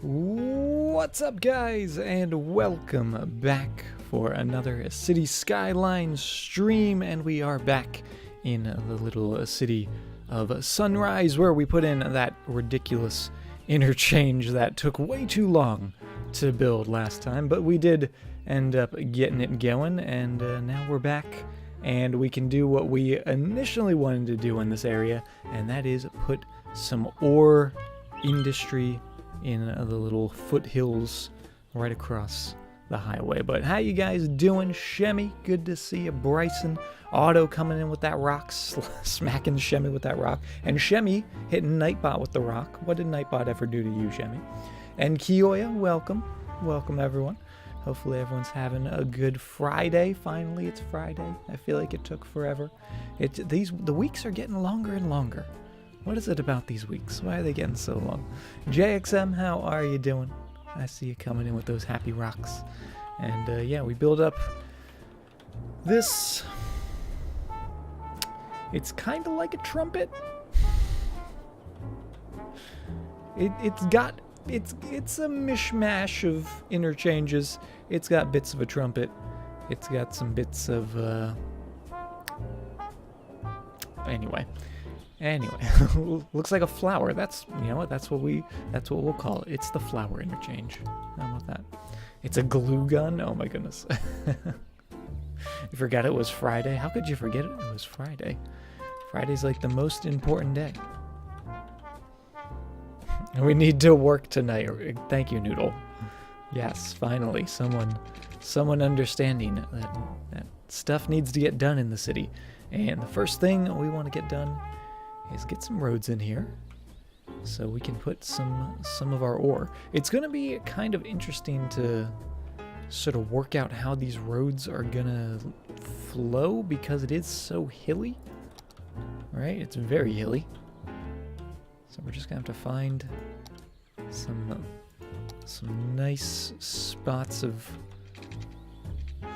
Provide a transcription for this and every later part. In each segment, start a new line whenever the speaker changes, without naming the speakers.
What's up, guys, and welcome back for another City Skylines stream. And we are back in the little city of Sunrise, where we put in that ridiculous interchange that took way too long to build last time, but we did end up getting it going, and now we're back and we can do what we initially wanted to do in this area, and that is put some ore industry in the little foothills right across the highway. But how you guys doing? Shemmy, good to see you. Bryson, Otto coming in with that rock, smacking Shemmy with that rock, and Shemmy hitting Nightbot with the rock. What did Nightbot ever do to you, Shemmy? And Kiyoya, welcome everyone. Hopefully everyone's having a good Friday. Finally, it's Friday. I feel like it took forever. The weeks are getting longer and longer. What is it about these weeks? Why are they getting so long? JXM, how are you doing? I see you coming in with those happy rocks. And yeah, we build up this. It's kind of like a trumpet. It's a mishmash of interchanges. It's got bits of a trumpet. It's got some bits of Anyway, looks like a flower. That's, you know what? That's what we'll call it. It's the flower interchange. How about that? It's a glue gun. Oh my goodness. You forgot it was Friday. How could you forget it? It was Friday. Friday's like the most important day. And we need to work tonight. Thank you, Noodle. Yes, finally, someone understanding that stuff needs to get done in the city. And the first thing we want to get done is get some roads in here so we can put some of our ore. It's going to be kind of interesting to sort of work out how these roads are going to flow, because it is so hilly, right? It's very hilly. So we're just going to have to find some nice spots of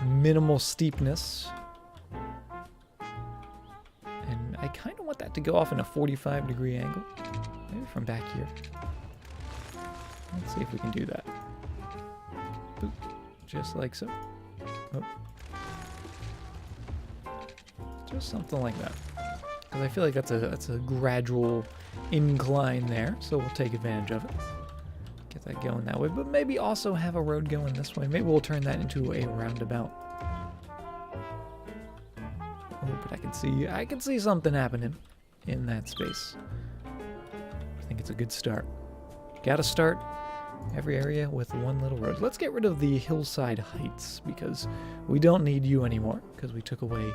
minimal steepness. And I kind of want that to go off in a 45-degree angle. Maybe from back here. Let's see if we can do that. Boop. Just like so. Oh. Just something like that. Because I feel like that's a gradual incline there, so we'll take advantage of it. Get that going that way, but maybe also have a road going this way. Maybe we'll turn that into a roundabout. Oh, but I can see something happening in that space. I think it's a good start. Gotta start every area with one little road. Let's get rid of the hillside heights because we don't need you anymore because we took away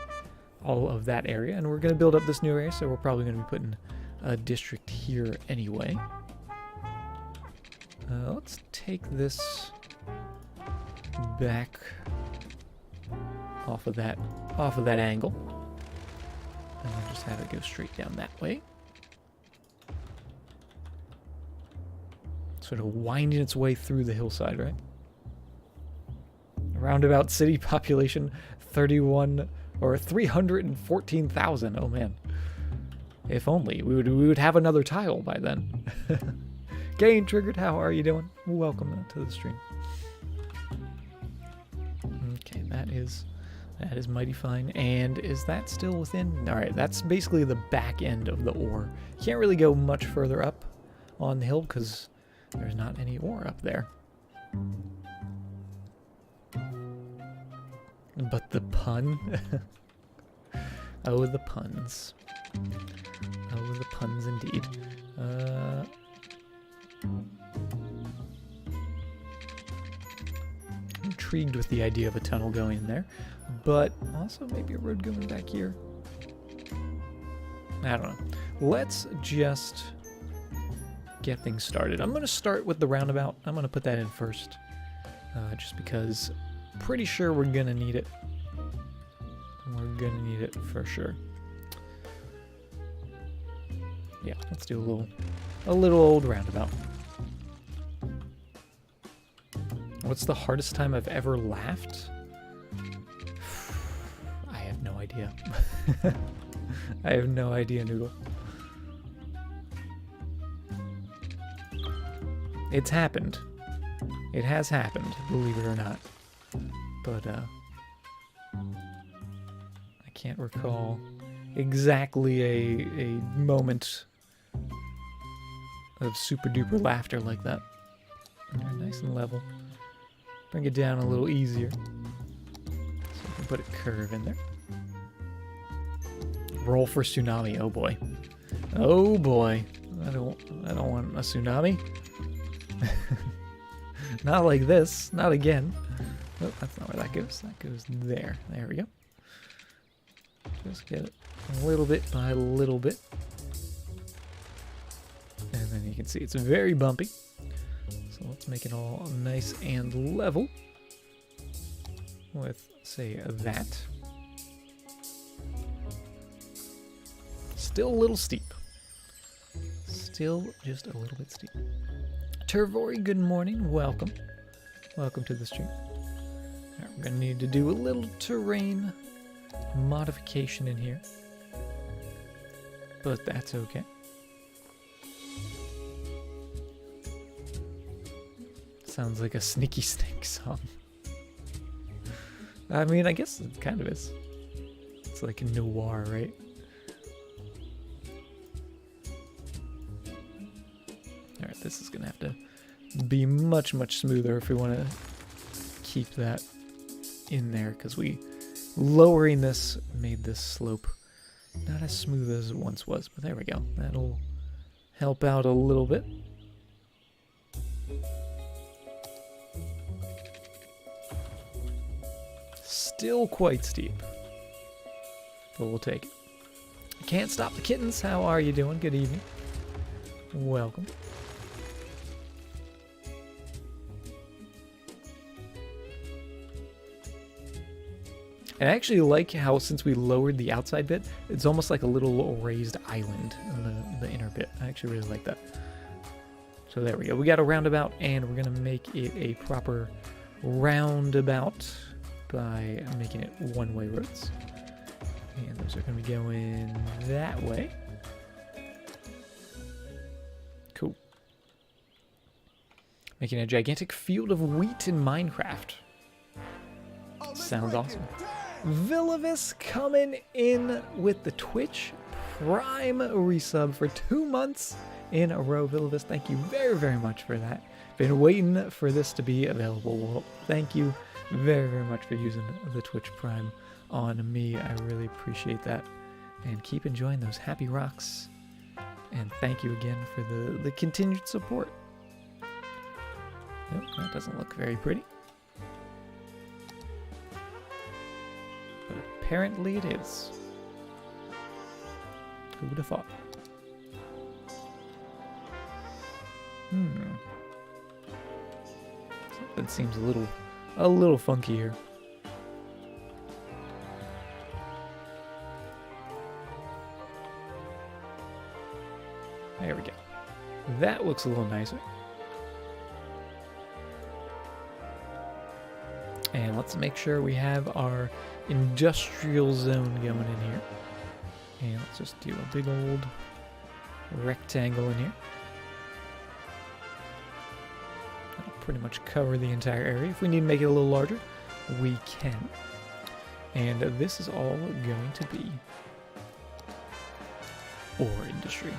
all of that area, and we're going to build up this new area, so we're probably going to be putting a district here anyway. Let's take this back off of that angle, and then just have it go straight down that way. Sort of winding its way through the hillside, right? Roundabout city population 314,000. Oh man. If only we would have another tile by then. Gain triggered, how are you doing? Welcome to the stream. Okay, that is mighty fine. And is that still within? Alright, that's basically the back end of the ore. Can't really go much further up on the hill because there's not any ore up there. But the pun? Oh, the puns. Oh, the puns indeed. Intrigued with the idea of a tunnel going in there, but also maybe a road going back here. I don't know. Let's just get things started. I'm going to start with the roundabout. I'm going to put that in first, just because pretty sure we're going to need it. We're going to need it for sure. Yeah, let's do a little old roundabout. What's the hardest time I've ever laughed? I have no idea. I have no idea, Noodle. It's happened. It has happened, believe it or not. But, I can't recall exactly a moment of super duper laughter like that. Nice and level. Bring it down a little easier. So we can put a curve in there. Roll for tsunami. Oh boy. Oh boy. I don't want a tsunami. Not like this. Not again. Oh, that's not where that goes. That goes there. There we go. Just get it a little bit by little bit. And then you can see it's very bumpy. So let's make it all nice and level with, say, that. Still a little steep. Still just a little bit steep. Tervori, good morning. Welcome. Welcome to the stream. All right, we're going to need to do a little terrain modification in here. But that's okay. Sounds like a Sneaky Snake song. I mean, I guess it kind of is. It's like a noir, right? Alright, this is going to have to be much, much smoother if we want to keep that in there, because lowering this made this slope not as smooth as it once was. But there we go. That'll help out a little bit. Still quite steep, but we'll take it. Can't stop the kittens. How are you doing? Good evening. Welcome. I actually like how, since we lowered the outside bit, it's almost like a little raised island in the inner bit. I actually really like that. So there we go. We got a roundabout, and we're going to make it a proper roundabout by making it one-way roads. And those are going to be going that way. Cool. Making a gigantic field of wheat in Minecraft. Sounds awesome. Villavis coming in with the Twitch Prime resub for 2 months in a row. Villavis, thank you very, very much for that. Been waiting for this to be available. Well, thank you very, very much for using the Twitch Prime on me. I really appreciate that. And keep enjoying those happy rocks. And thank you again for the continued support. Nope, that doesn't look very pretty. But apparently it is. Who would have thought? Something seems a little funky here. There we go. That looks a little nicer. And let's make sure we have our industrial zone going in here. And let's just do a big old rectangle in here. That'll pretty much cover the entire area. If we need to make it a little larger, we can. And this is all going to be ore industry.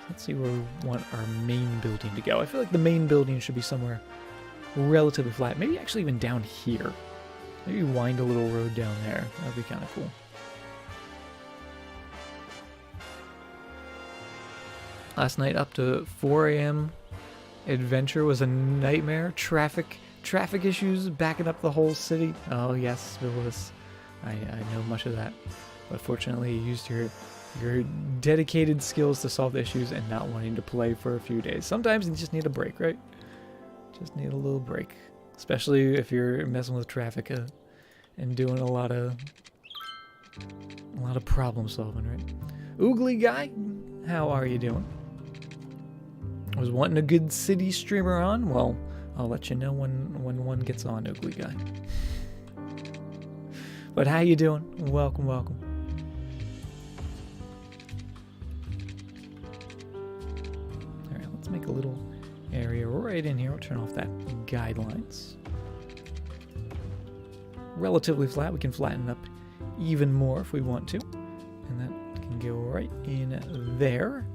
Let's see where we want our main building to go. I feel like the main building should be somewhere relatively flat. Maybe actually even down here. Maybe wind a little road down there. That would be kind of cool. Last night up to 4 a.m. adventure was a nightmare. Traffic issues backing up the whole city. Oh yes, Villas. I know much of that. But fortunately you used your dedicated skills to solve the issues and not wanting to play for a few days. Sometimes you just need a break, right? Just need a little break. Especially if you're messing with traffic and doing a lot of problem solving, right? Oogly guy, how are you doing? I was wanting a good city streamer on. Well, I'll let you know when one gets on, Oogly guy. But how you doing? Welcome, welcome. All right, let's make a little area right in here. We'll turn off that guidelines. Relatively flat. We can flatten up even more if we want to. And that can go right in there.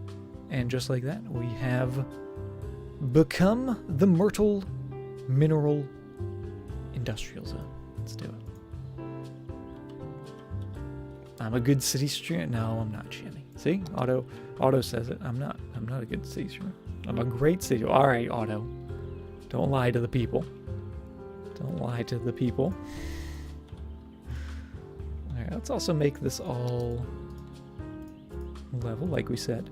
And just like that, we have become the Myrtle Mineral Industrial Zone. Let's do it. I'm a good city streamer. No, I'm not, Jimmy. See? Auto says it. I'm not a good city streamer. I'm a great city. All right, Auto. Don't lie to the people. Don't lie to the people. All right, let's also make this all level, like we said.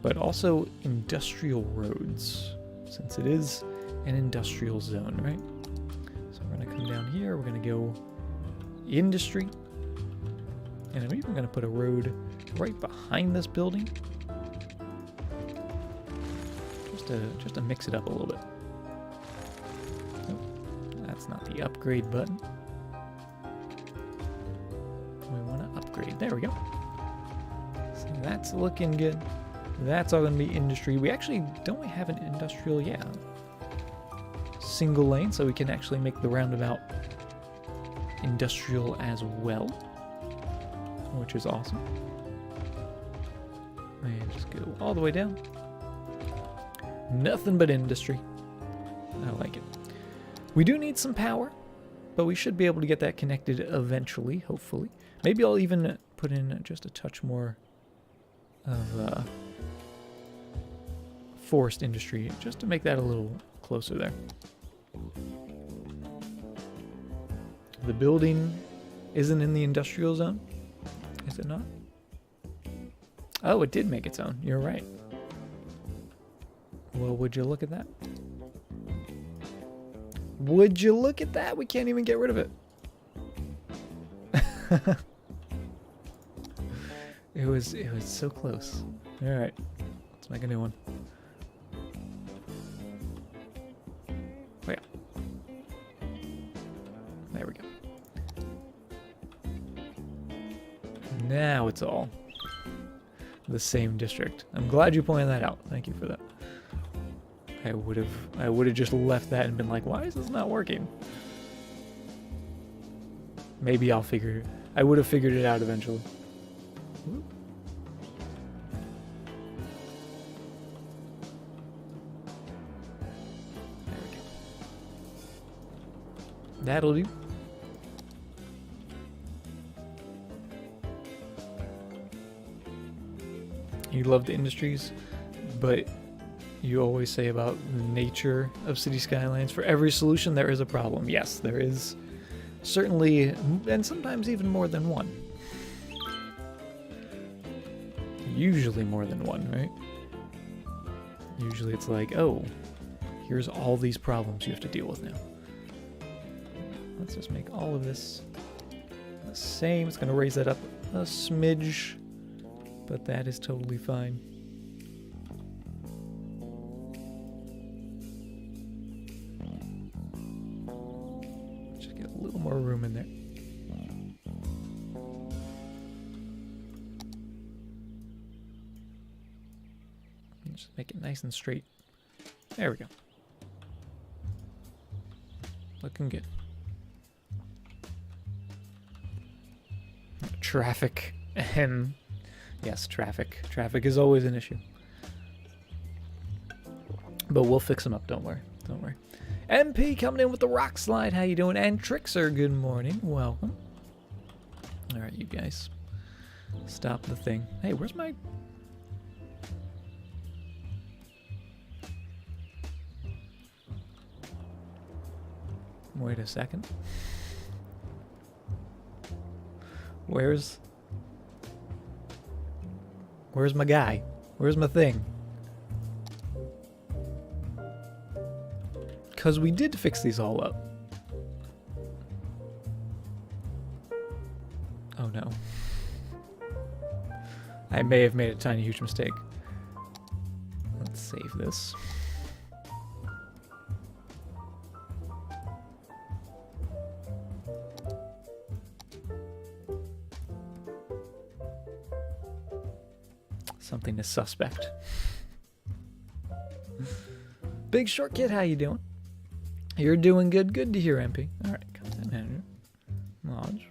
But also industrial roads, since it is an industrial zone, right? So we're going to come down here. We're going to go industry. And I'm even going to put a road right behind this building. Just to mix it up a little bit. Oh, that's not the upgrade button. We want to upgrade. There we go. So that's looking good. That's all going to be industry. We actually don't have an industrial, yeah. Single lane, so we can actually make the roundabout industrial as well, which is awesome. And just go all the way down. Nothing but industry. I like it. We do need some power, but we should be able to get that connected eventually, hopefully. Maybe I'll even put in just a touch more of forest industry, just to make that a little closer there. The building isn't in the industrial zone, is it not? Oh, it did make its own. You're right. Well, would you look at that? Would you look at that? We can't even get rid of it. It was so close. All right, let's make a new one. Oh, yeah. There we go. Now it's all the same district. I'm glad you pointed that out. Thank you for that. I would have just left that and been like, why is this not working? Maybe I would have figured it out eventually. Ooh. There we go. That'll do. You love the industries, but you always say about the nature of City Skylines, for every solution there is a problem. Yes, there is certainly, and sometimes even more than one. Usually more than one, right? Usually it's like, oh, here's all these problems you have to deal with now. Let's just make all of this the same. It's going to raise that up a smidge, but that is totally fine. Just get a little more room in there. Just make it nice and straight. There we go. Looking good. Traffic and yes, traffic. Traffic is always an issue. But we'll fix them up, don't worry. Don't worry. MP coming in with the rock slide. How you doing? And Trixer, good morning. Welcome. Alright, you guys. Stop the thing. Hey, where's my... Wait a second. Where's my guy? Where's my thing? Because we did fix these all up. Oh no. I may have made a tiny huge mistake. Let's save this. Something is suspect. Big Short Kid, how you doing? You're doing good. Good to hear, MP. All right, content manager. Lodge.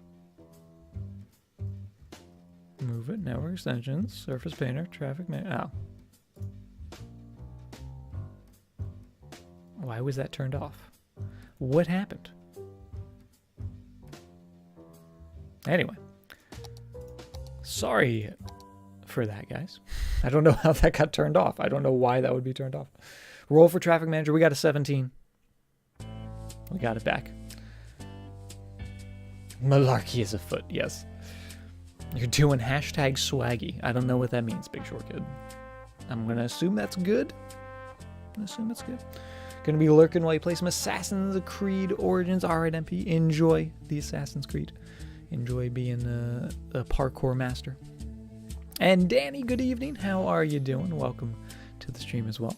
Move it. Network extensions. Surface painter. Traffic man. Oh. Why was that turned off? What happened? Anyway. Sorry for that, guys. I don't know how that got turned off. I don't know why that would be turned off. Roll for traffic manager. We got a 17. We got it back. Malarkey is afoot, yes. You're doing hashtag swaggy. I don't know what that means, Big Short Kid. I'm going to assume that's good. Going to be lurking while you play some Assassin's Creed Origins. Alright, MP. Enjoy the Assassin's Creed. Enjoy being a parkour master. And Danny, good evening. How are you doing? Welcome to the stream as well.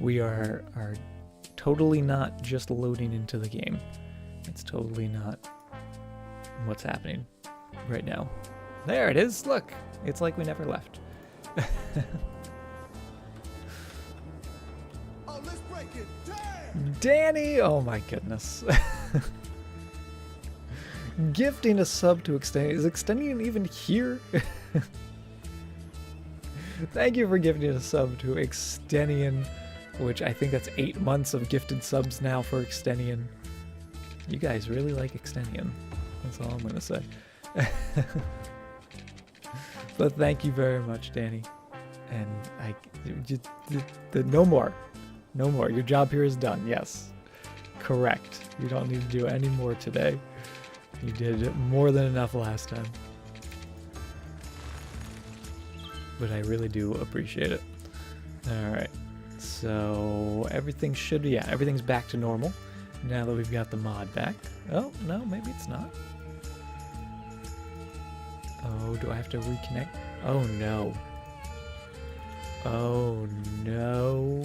We are totally not just loading into the game. It's totally not what's happening right now. There it is. Look, it's like we never left.
Oh, let's break it. Damn!
Danny, oh my goodness. Gifting a sub to Extenian. Is Extenian even here? Thank you for gifting a sub to Extenian, which I think that's 8 months of gifted subs now for Extenian. You guys really like Extenian. That's all I'm going to say. But thank you very much, Danny. And no more. No more. Your job here is done. Yes. Correct. You don't need to do any more today. You did more than enough last time. But I really do appreciate it. Alright. So everything should be, yeah, everything's back to normal. Now that we've got the mod back. Oh, no, maybe it's not. Oh, do I have to reconnect? Oh, no. Oh, no.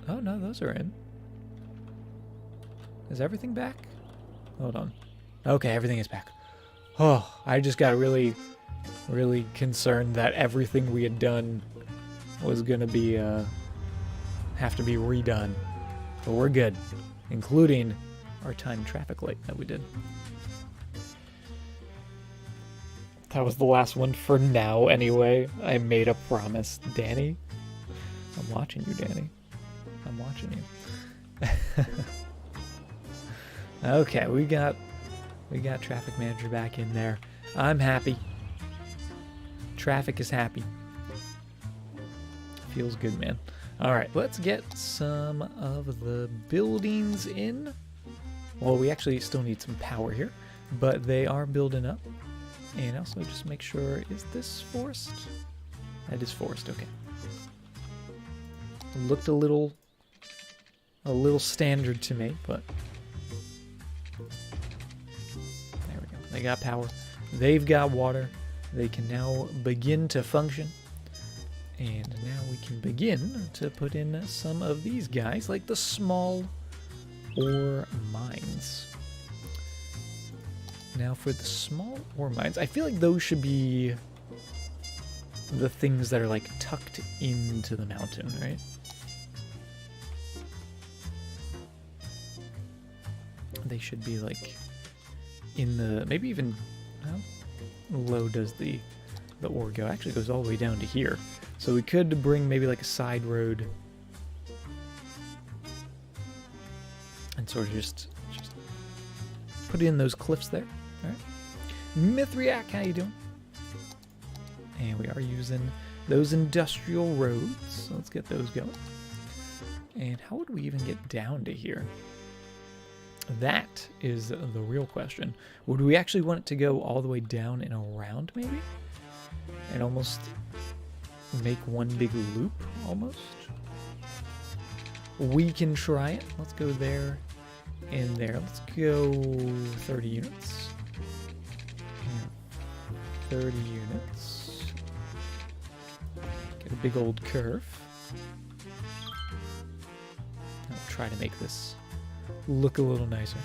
Oh, no, those are in. Is everything back? Hold on. Okay, everything is back. Oh, I just got really concerned that everything we had done was gonna be have to be redone, but we're good, including our timed traffic light that we did. That was the last one for now, anyway. I made a promise, Danny. I'm watching you, Danny. I'm watching you. Okay, we got traffic manager back in there. I'm happy. Traffic is happy. Feels good, man. All right, let's get some of the buildings in. Well, we actually still need some power here, but they are building up. And also just make sure, is this forest? That is forest, okay. Looked a little standard to me, but there we go. They got power. They've got water. They can now begin to function. And now we can begin to put in some of these guys, like the small ore mines. Now for the small ore mines, I feel like those should be the things that are like tucked into the mountain, right? They should be like in the, maybe even, how low does the ore go? Actually, it goes all the way down to here. So we could bring maybe like a side road and sort of just put in those cliffs there. All right. Mithriac, how you doing? And we are using those industrial roads. So let's get those going. And how would we even get down to here? That is the real question. Would we actually want it to go all the way down and around, maybe? And almost make one big loop, almost? We can try it. Let's go there and there. Let's go 30 units. 30 units. Get a big old curve. I'll try to make this look a little nicer.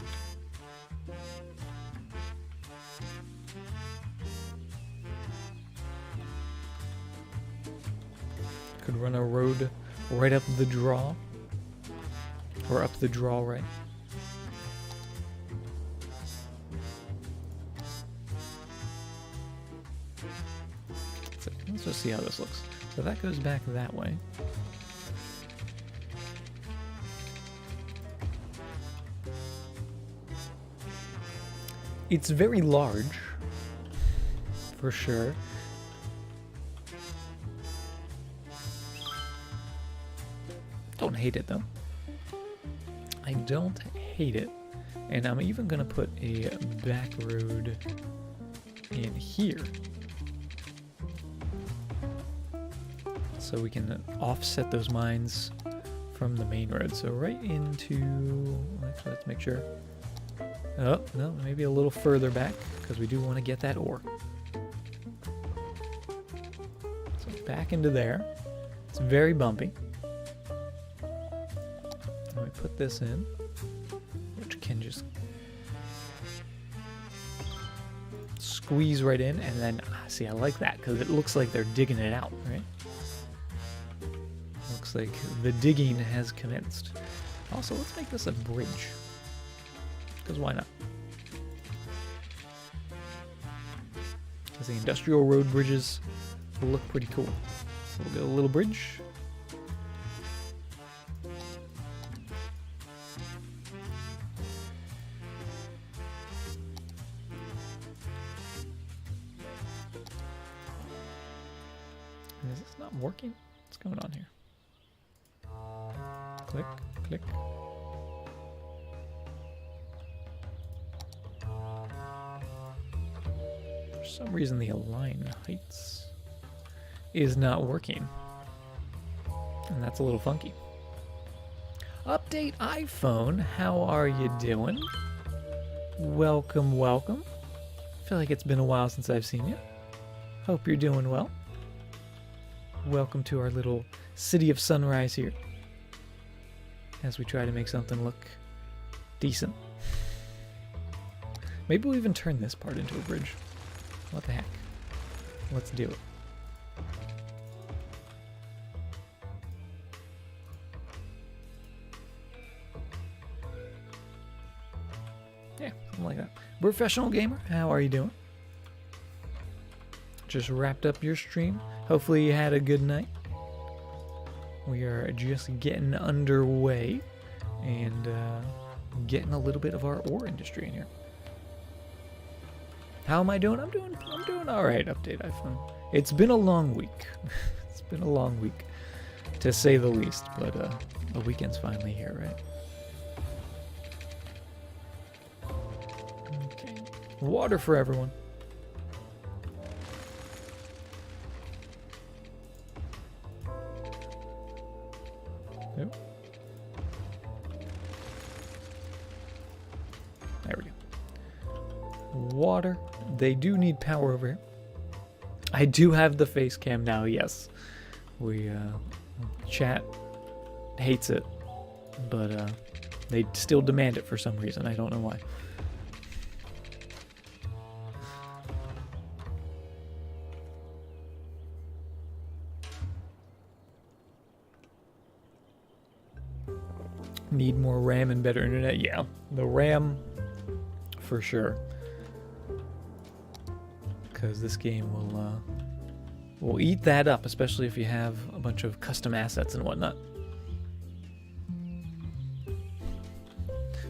Could run a road right up the draw. Or up the draw, right? Let's just see how this looks. So that goes back that way. It's very large, for sure. Don't hate it though. I don't hate it. And I'm even gonna put a back road in here. So we can offset those mines from the main road. So right into, actually let's make sure. Oh, no, maybe a little further back, because we do want to get that ore. So back into there. It's very bumpy. And we put this in, which can just squeeze right in, and then, see, I like that, because it looks like they're digging it out, right? Looks like the digging has commenced. Also, let's make this a bridge. Because why not? Because the industrial road bridges will look pretty cool. So we'll go a little bridge. And is this not working? What's going on here? Click, click. For some reason the align heights is not working. And that's a little funky. Update iPhone, how are you doing? Welcome, welcome. I feel like it's been a while since I've seen you. Hope you're doing well. Welcome to our little city of sunrise here. As we try to make something look decent. Maybe we'll even turn this part into a bridge. What the heck? Let's do it. Yeah, something like that. Professional gamer, how are you doing? Just wrapped up your stream. Hopefully you had a good night. We are just getting underway and getting a little bit of our ore industry in here. How am I doing? I'm doing all right. Update iPhone. It's been a long week. It's been a long week, to say the least. But the weekend's finally here, right? Okay. Water for everyone. Yep. There we go. Water. They do need power over here. I do have the face cam now, yes. We, chat hates it, but, they still demand it for some reason. I don't know why. Need more RAM and better internet? Yeah, the RAM for sure. Because this game will eat that up, especially if you have a bunch of custom assets and whatnot.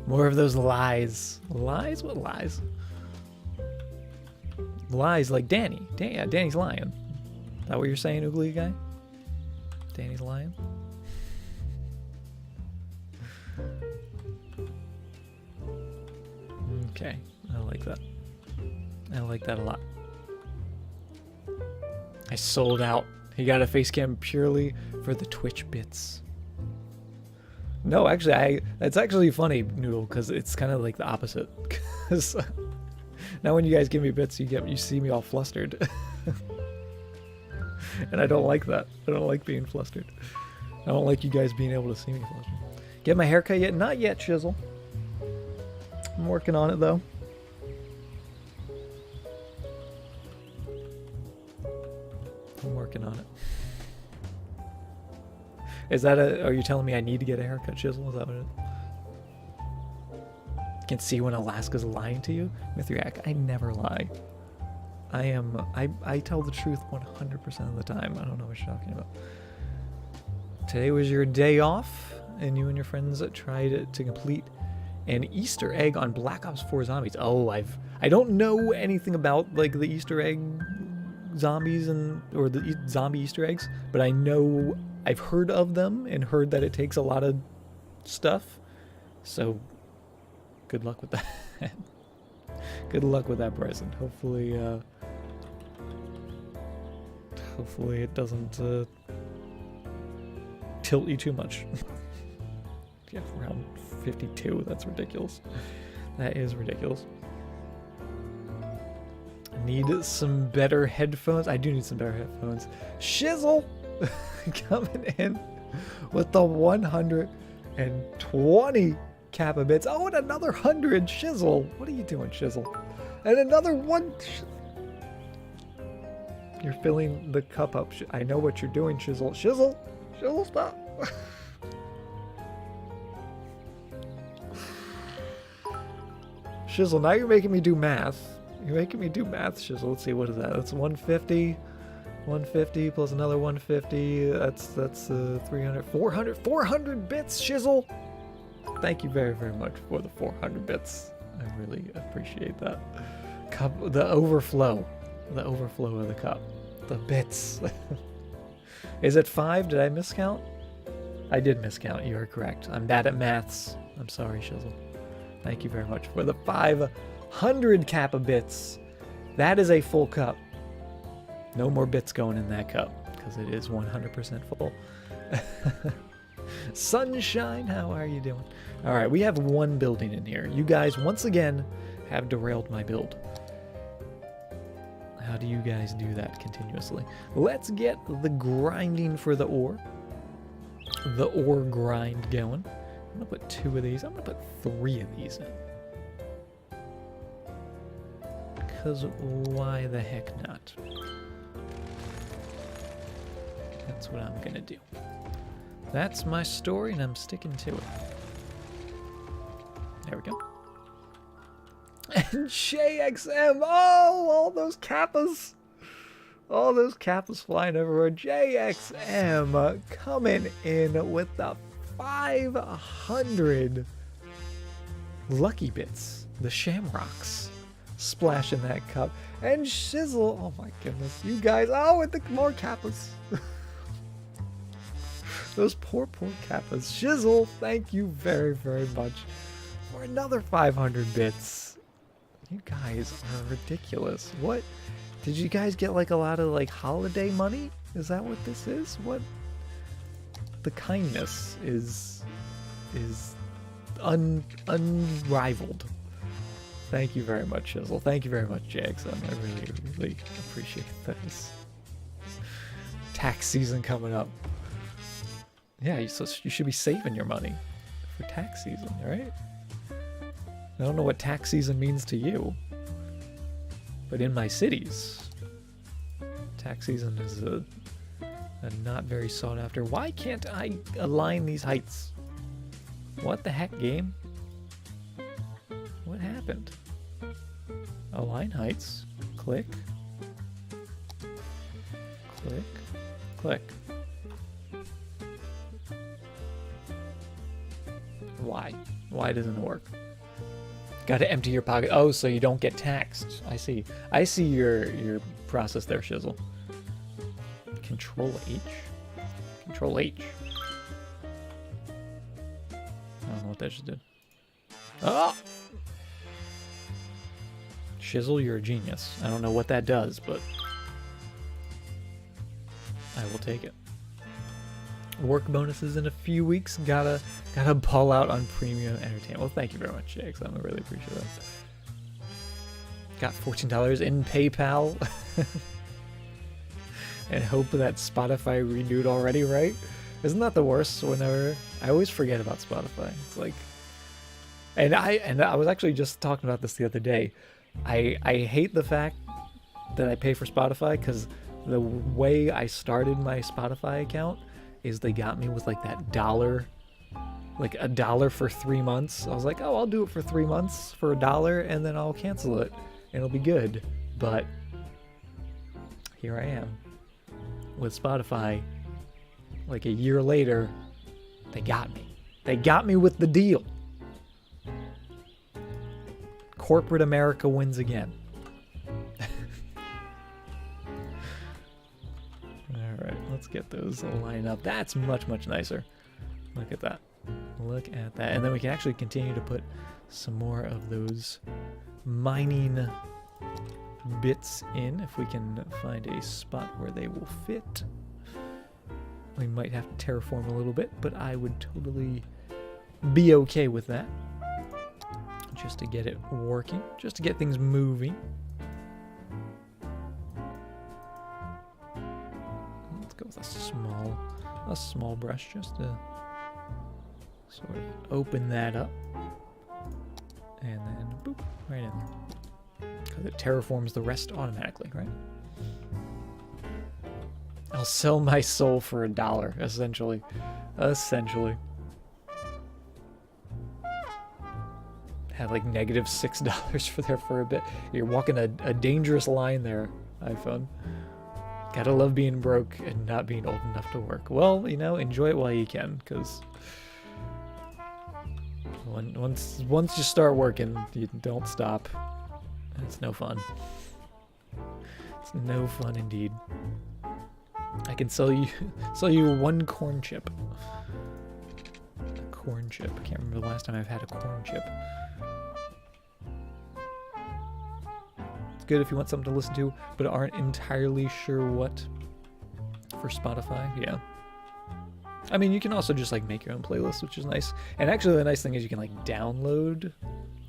More of those lies. Lies? What lies? Lies like Danny. Yeah, Danny's lying. Is that what you're saying, Oogly Guy? Danny's lying? Okay, I like that. I like that a lot. I sold out. He got a face cam purely for the Twitch bits. No, actually, it's actually funny, Noodle, because it's kind of like the opposite. Because now when you guys give me bits, you see me all flustered, and I don't like that. I don't like being flustered. I don't like you guys being able to see me flustered. Get my haircut yet? Not yet, Chisel. I'm working on it though. I'm working on it. Is that are you telling me I need to get a haircut, Chisel? Is that what it is? You can see when Alaska's lying to you? Mithriac, I never lie. I tell the truth 100% of the time. I don't know what you're talking about. Today was your day off, and you and your friends tried to complete an Easter egg on Black Ops 4 Zombies. Oh, I don't know anything about like the Easter egg zombies or the zombie Easter eggs, but I know I've heard of them and heard that it takes a lot of stuff. So good luck with that. Good luck with that present. Hopefully it doesn't tilt you too much. Yeah, round 52. That's ridiculous. That is ridiculous. Need some better headphones. I do need some better headphones. Shizzle coming in with the 120 Kappa bits. Oh, and another 100 Shizzle. What are you doing, Shizzle? And another one. You're filling the cup up. I know what you're doing, Shizzle. Shizzle, stop. Shizzle, now you're making me do math. You're making me do math, Shizzle. Let's see, what is that? That's 150. 150 plus another 150. That's 300, 400 bits, Shizzle. Thank you very, very much for the 400 bits. I really appreciate that. Cup, the overflow of the cup. The bits. Is it 5? Did I miscount? I did miscount. You are correct. I'm bad at maths. I'm sorry, Shizzle. Thank you very much for the 500 Kappa bits. That is a full cup. No more bits going in that cup because it is 100% full. Sunshine, how are you doing? All right, we have one building in here. You guys, once again, have derailed my build. How do you guys do that continuously? Let's get the grinding for the ore. The ore grind going. I'm gonna put 2 of these. I'm gonna put 3 of these in. Because why the heck not? That's what I'm gonna do. That's my story and I'm sticking to it. There we go. And JXM. Oh, all those kappas. All those kappas flying everywhere. JXM coming in with the 500 lucky bits. The shamrocks splashing that cup. And Shizzle. Oh my goodness. You guys. Oh, with the more kappas. Those poor kappas. Shizzle, thank you very, very much for another 500 bits. You guys are ridiculous. What? Did you guys get like a lot of like holiday money? Is that what this is? What? The kindness is unrivaled. Thank you very much, Shizzle. Thank you very much, JXM. I really, really appreciate this. Tax season coming up. Yeah, you should be saving your money for tax season, right? I don't know what tax season means to you, but in my cities, tax season is a not very sought after. Why can't I align these heights? What the heck, game? What happened? Align heights. Click. Click. Click. Why? Why doesn't it work? Got to empty your pocket. Oh, so you don't get taxed. I see. I see your process there, Shizzle. Control H. Control H. I don't know what that just did. Oh! Shizzle, you're a genius. I don't know what that does, but I will take it. Work bonuses in a few weeks. Gotta ball out on premium entertainment. Well, thank you very much, Jakes. I really appreciate that. Got $14 in PayPal. And hope that Spotify renewed already, right? Isn't that the worst? Whenever I always forget about Spotify. It's like, and I was actually just talking about this the other day. I hate the fact that I pay for Spotify because the way I started my Spotify account is they got me with like that $1, like $1 for 3 months. I was like, oh, I'll do it for 3 months for $1 and then I'll cancel it and it'll be good. But here I am with Spotify. Like a year later, they got me. They got me with the deal. Corporate America wins again. Alright, let's get those lined up. That's much, much nicer. Look at that. Look at that. And then we can actually continue to put some more of those mining bits in if we can find a spot where they will fit. We might have to terraform a little bit, but I would totally be okay with that. Just to get it working, just to get things moving. Let's go with a small brush just to sort of open that up. And then boop, right in there. Because it terraforms the rest automatically, right? I'll sell my soul for $1, essentially. Essentially. Had like -$6 for there for a bit. You're walking a dangerous line there, iPhone. Gotta love being broke and not being old enough to work. Well, you know, enjoy it while you can, because once you start working, you don't stop. It's no fun. It's no fun indeed. I can sell you one corn chip. A corn chip. I can't remember the last time I've had a corn chip. It's good if you want something to listen to, but aren't entirely sure what for Spotify. Yeah. I mean, you can also just like make your own playlist, which is nice. And actually, the nice thing is you can like download,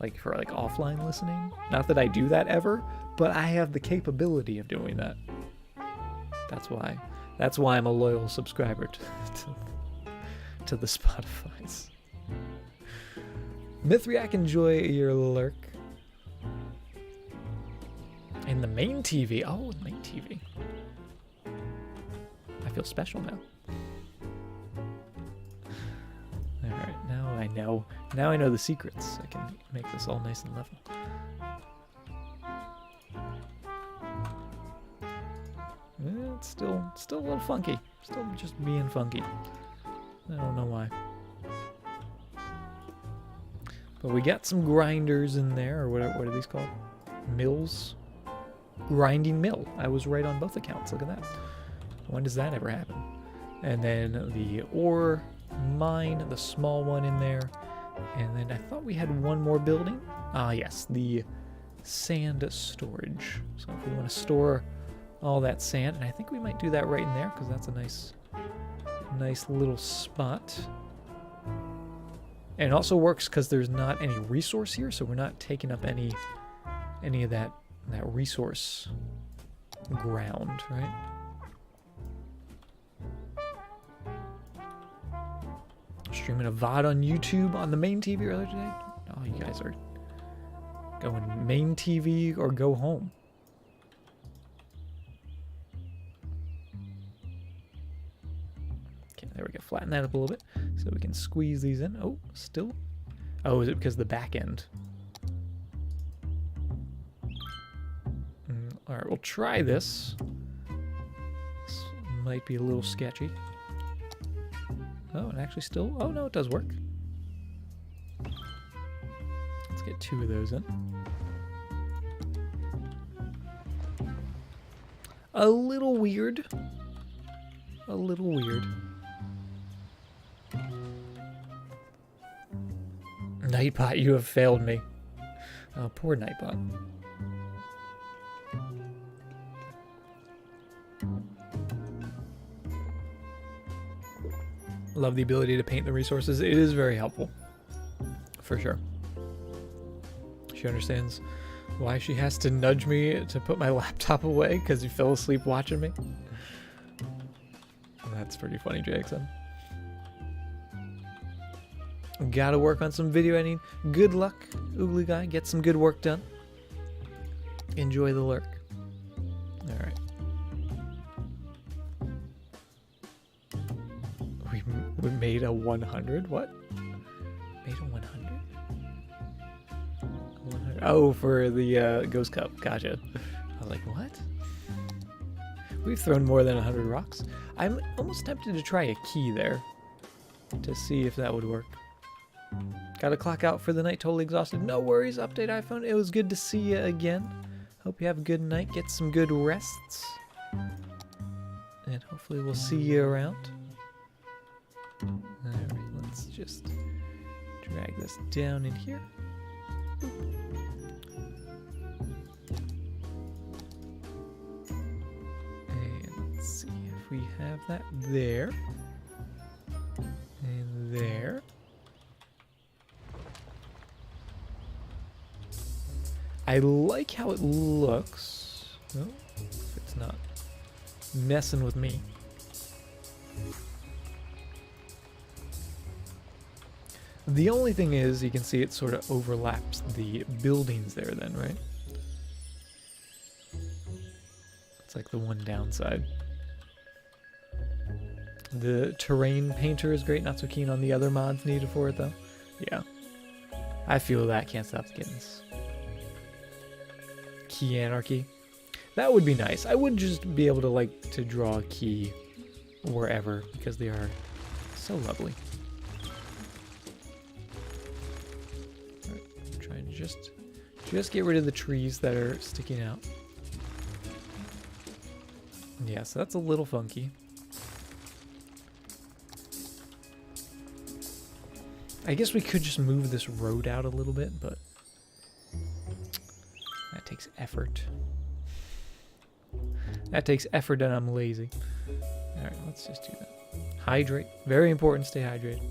like for like offline listening. Not that I do that ever, but I have the capability of doing that. That's why I'm a loyal subscriber to the Spotifys. Mithriak, enjoy your lurk. In the main TV. Oh, the main TV. I feel special now. Alright, now I know the secrets. I can make this all nice and level. it's still a little funky. Still just being funky. I don't know why. But we got some grinders in there, or what are these called? Mills? Grinding mill. I was right on both accounts. Look at that. When does that ever happen? And then the ore mine, the small one in there. And then I thought we had one more building. Ah, yes, the sand storage. So if we want to store all that sand, and I think we might do that right in there because that's a nice little spot. And it also works because there's not any resource here, so we're not taking up any of that resource ground, right? Streaming a VOD on YouTube on the main TV earlier today. Oh, you guys are going main TV or go home. Okay, there we go. Flatten that up a little bit so we can squeeze these in. Oh, still? Oh, is it because of the back end? All right, we'll try this. This might be a little sketchy. Oh, and actually still... Oh, no, it does work. Let's get 2 of those in. A little weird. A little weird. Nightbot, you have failed me. Oh, poor Nightbot. Love the ability to paint the resources. It is very helpful. For sure. She understands why she has to nudge me to put my laptop away because you fell asleep watching me. That's pretty funny, Jackson. Gotta work on some video editing. Good luck, Oogly Guy. Get some good work done. Enjoy the lurk. Alright. We made a 100? What? Made a 100? 100? Oh, for the Ghost Cup. Gotcha. I was like, what? We've thrown more than 100 rocks. I'm almost tempted to try a key there to see if that would work. Gotta clock out for the night. Totally exhausted. No worries. Update iPhone. It was good to see you again. Hope you have a good night. Get some good rests. And hopefully we'll see you around. Alright, let's just drag this down in here. And let's see if we have that there. And there. I like how it looks. Oh, if it's not messing with me. The only thing is, you can see it sort of overlaps the buildings there then, right? It's like the one downside. The terrain painter is great, not so keen on the other mods needed for it though. Yeah. I feel that, can't stop the kittens. Key anarchy. That would be nice. I would just be able to draw a key wherever because they are so lovely. Alright, I'm trying to just get rid of the trees that are sticking out. Yeah, so that's a little funky. I guess we could just move this road out a little bit, but that takes effort. That takes effort and I'm lazy. Alright, let's just do that. Hydrate. Very important, stay hydrated.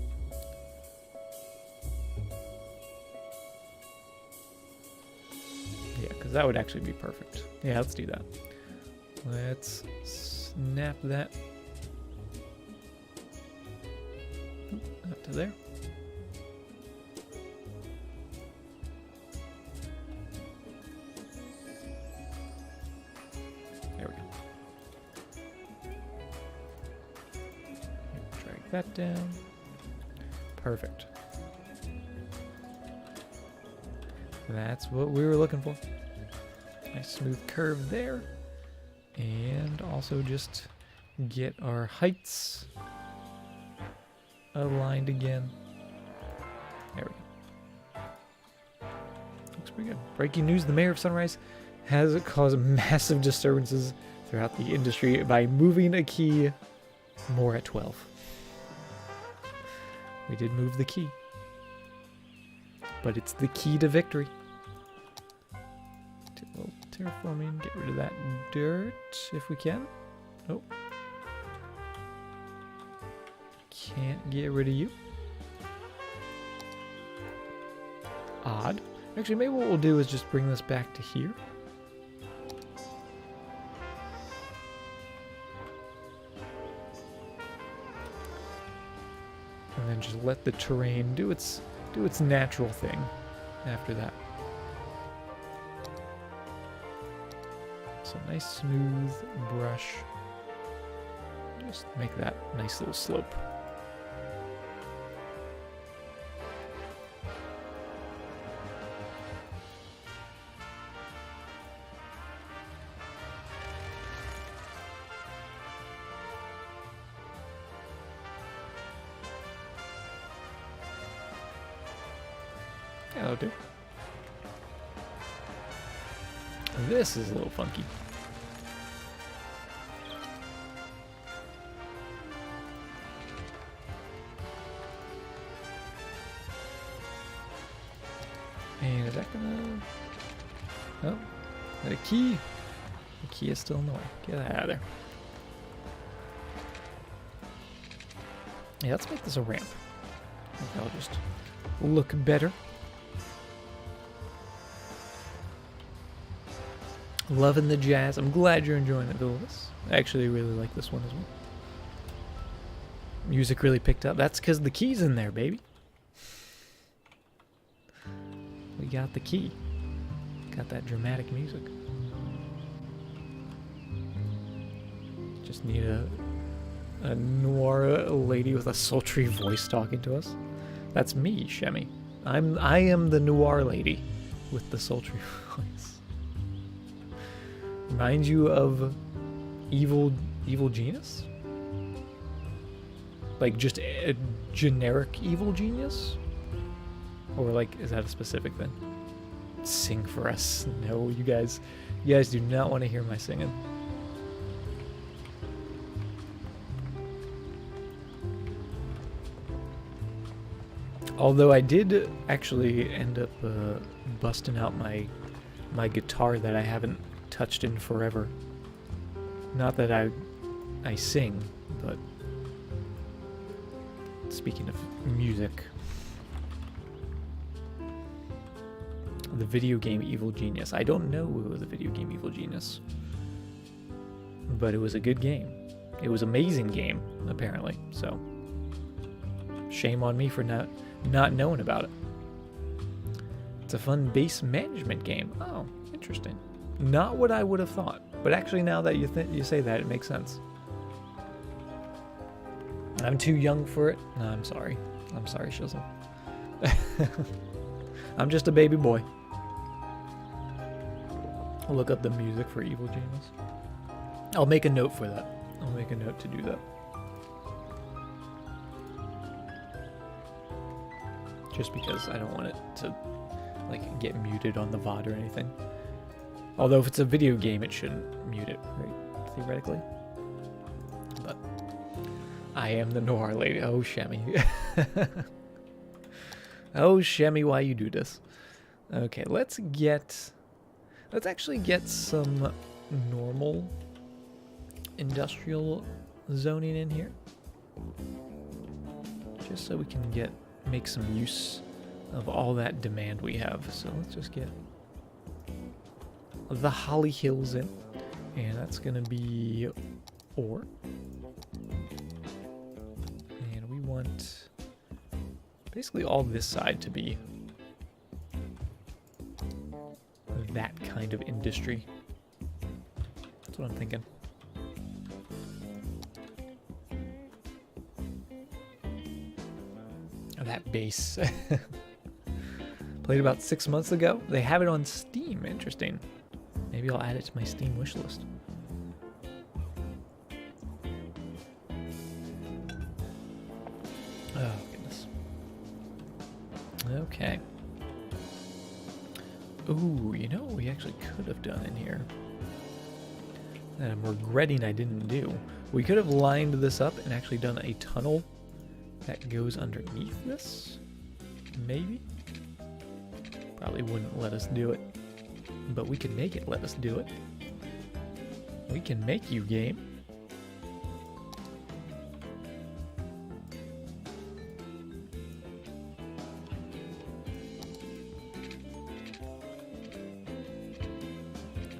Yeah, because that would actually be perfect. Yeah, let's do that. Let's snap that up to there. There we go. Drag that down. Perfect. That's what we were looking for. Nice smooth curve there. And also just get our heights aligned again. There we go. Looks pretty good. Breaking news, the mayor of Sunrise has caused massive disturbances throughout the industry by moving a key more at 12. We did move the key. But it's the key to victory. Do a little terraforming, get rid of that dirt if we can. Oh. Can't get rid of you. Odd. Actually, maybe what we'll do is just bring this back to here. And then just let the terrain do its natural thing after that. So nice smooth brush. Just make that nice little slope. Yeah, that'll do. This is a little funky. And is that gonna... Oh, is that a key? The key is still in the way. Get that out of there. Yeah, let's make this a ramp. I think that'll just look better. Loving the jazz. I'm glad you're enjoying it, Villas. I actually really like this one as well. Music really picked up. That's because the key's in there, baby. We got the key. Got that dramatic music. Just need a noir lady with a sultry voice talking to us. That's me, Shemmy. I am the noir lady with the sultry voice. Reminds you of evil genius? Like just a generic evil genius? Or like, is that a specific thing? Sing for us. No, you guys do not want to hear my singing. Although I did actually end up busting out my guitar that I haven't touched in forever. Not that I sing, but speaking of music, the video game Evil Genius. I don't know who was the video game Evil Genius, but it was a good game. It was an amazing game, apparently. So shame on me for not knowing about it. It's a fun base management game. Oh, interesting. Not what I would have thought, but actually now that you say that, it makes sense. I'm too young for it. No, I'm sorry. I'm sorry, Shizzle. I'm just a baby boy. I'll look up the music for Evil Genius. I'll make a note for that. I'll make a note to do that. Just because I don't want it to like get muted on the VOD or anything. Although if it's a video game, it shouldn't mute it, right? Theoretically. But I am the noir lady. Oh, Shemmy. Oh, Shemmy, why you do this? Okay, let's actually get some normal industrial zoning in here. Just so we can make some use of all that demand we have. So let's just get the Holly Hills in, and that's gonna be ore, and we want basically all this side to be that kind of industry. That's what I'm thinking. That base. Played about 6 months ago. They have it on Steam. Interesting. Maybe I'll add it to my Steam wishlist. Okay. Ooh, you know what we actually could have done in here that I'm regretting I didn't do? We could have lined this up and actually done a tunnel that goes underneath this. Maybe? Probably wouldn't let us do it. But we can make it let us do it. We can make you, game.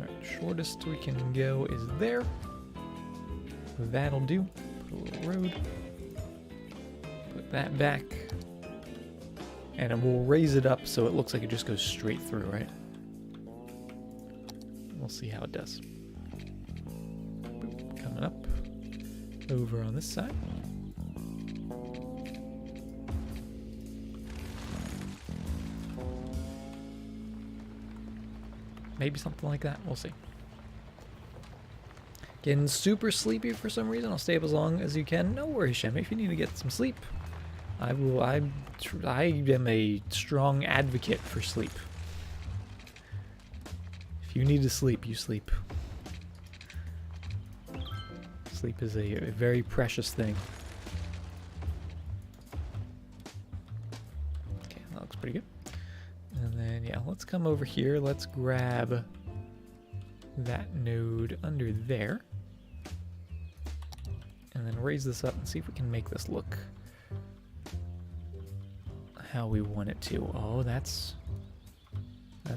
Alright, shortest we can go is there. That'll do. Put a little road. Put that back. And then we'll raise it up so it looks like it just goes straight through, right? We'll see how it does. Boop, coming up. Over on this side. Maybe something like that. We'll see. Getting super sleepy for some reason. I'll stay up as long as you can. No worries, Shem. If you need to get some sleep, I will. I am a strong advocate for sleep. If you need to sleep, you sleep. Sleep is a very precious thing. Okay, that looks pretty good. And then, yeah, let's come over here. Let's grab that node under there. And then raise this up and see if we can make this look how we want it to. Oh, that's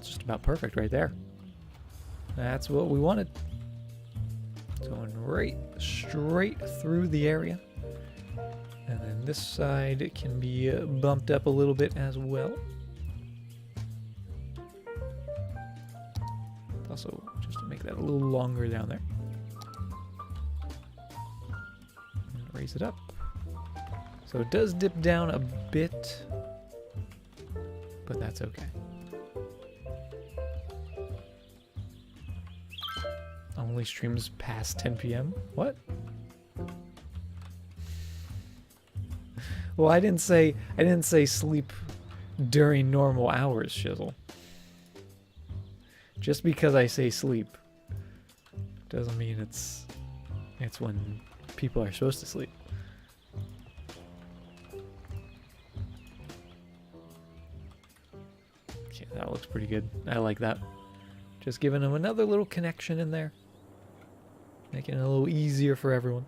just about perfect right there. That's what we wanted. Going right straight through the area. And then this side it can be bumped up a little bit as well. Also, just to make that a little longer down there. And raise it up. So it does dip down a bit, but that's okay. Only streams past 10 p.m. What? Well, I didn't say sleep during normal hours, Shizzle. Just because I say sleep doesn't mean it's when people are supposed to sleep. Okay, that looks pretty good. I like that. Just giving them another little connection in there. Making it a little easier for everyone.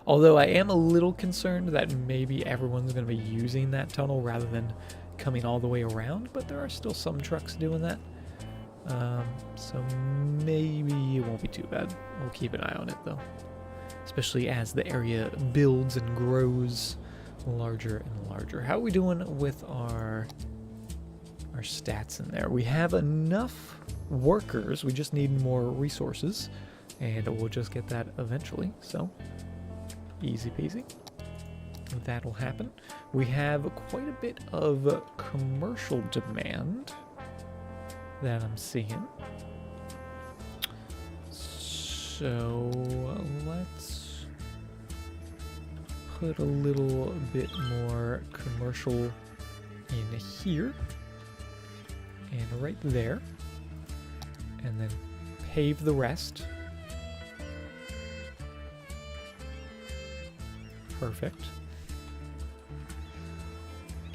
Although I am a little concerned that maybe everyone's going to be using that tunnel rather than coming all the way around, but there are still some trucks doing that. So maybe it won't be too bad. We'll keep an eye on it though. Especially as the area builds and grows larger and larger. How are we doing with our stats in there? We have enough workers. We just need more resources. And we'll just get that eventually. So, easy peasy. That'll happen. We have quite a bit of commercial demand that I'm seeing. So let's put a little bit more commercial in here and right there, and then pave the rest. Perfect.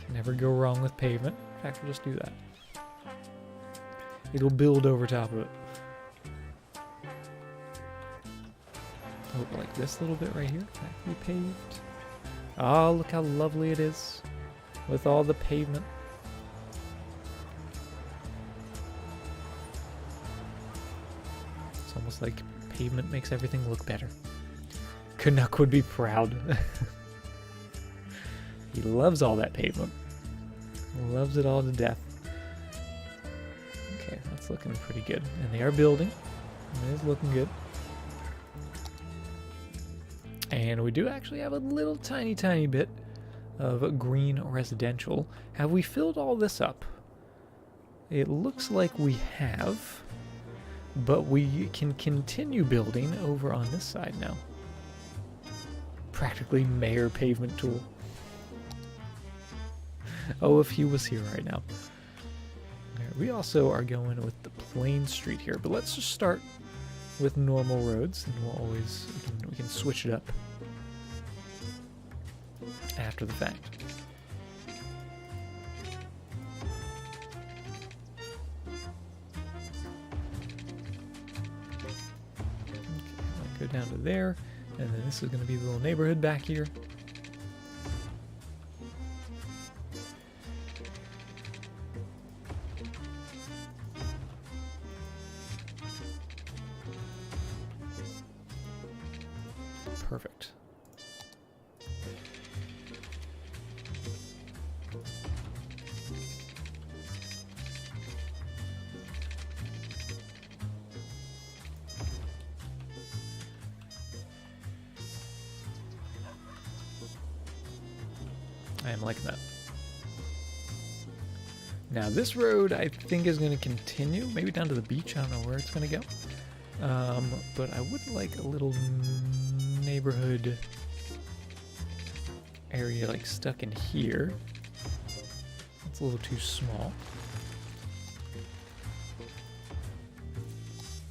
Can never go wrong with pavement. In fact, we'll just do that. It'll build over top of it. Oh, like this little bit right here. That can be paved. Oh, look how lovely it is with all the pavement. It's almost like pavement makes everything look better. Canuck would be proud. He loves all that pavement. He loves it all to death. Okay, that's looking pretty good. And they are building. It is looking good. And we do actually have a little tiny bit of green residential. Have we filled all this up? It looks like we have. But we can continue building over on this side now. Practically mayor pavement tool. Oh, if he was here right now. Alright, we also are going with the plain street here, but let's just start with normal roads, and we'll always we can switch it up after the fact. Go down to there, and then this is going to be the little neighborhood back here. Perfect. I am liking that. Now this road I think is going to continue, maybe down to the beach. I don't know where it's going to go. But I would like a little neighborhood area like stuck in here. It's a little too small.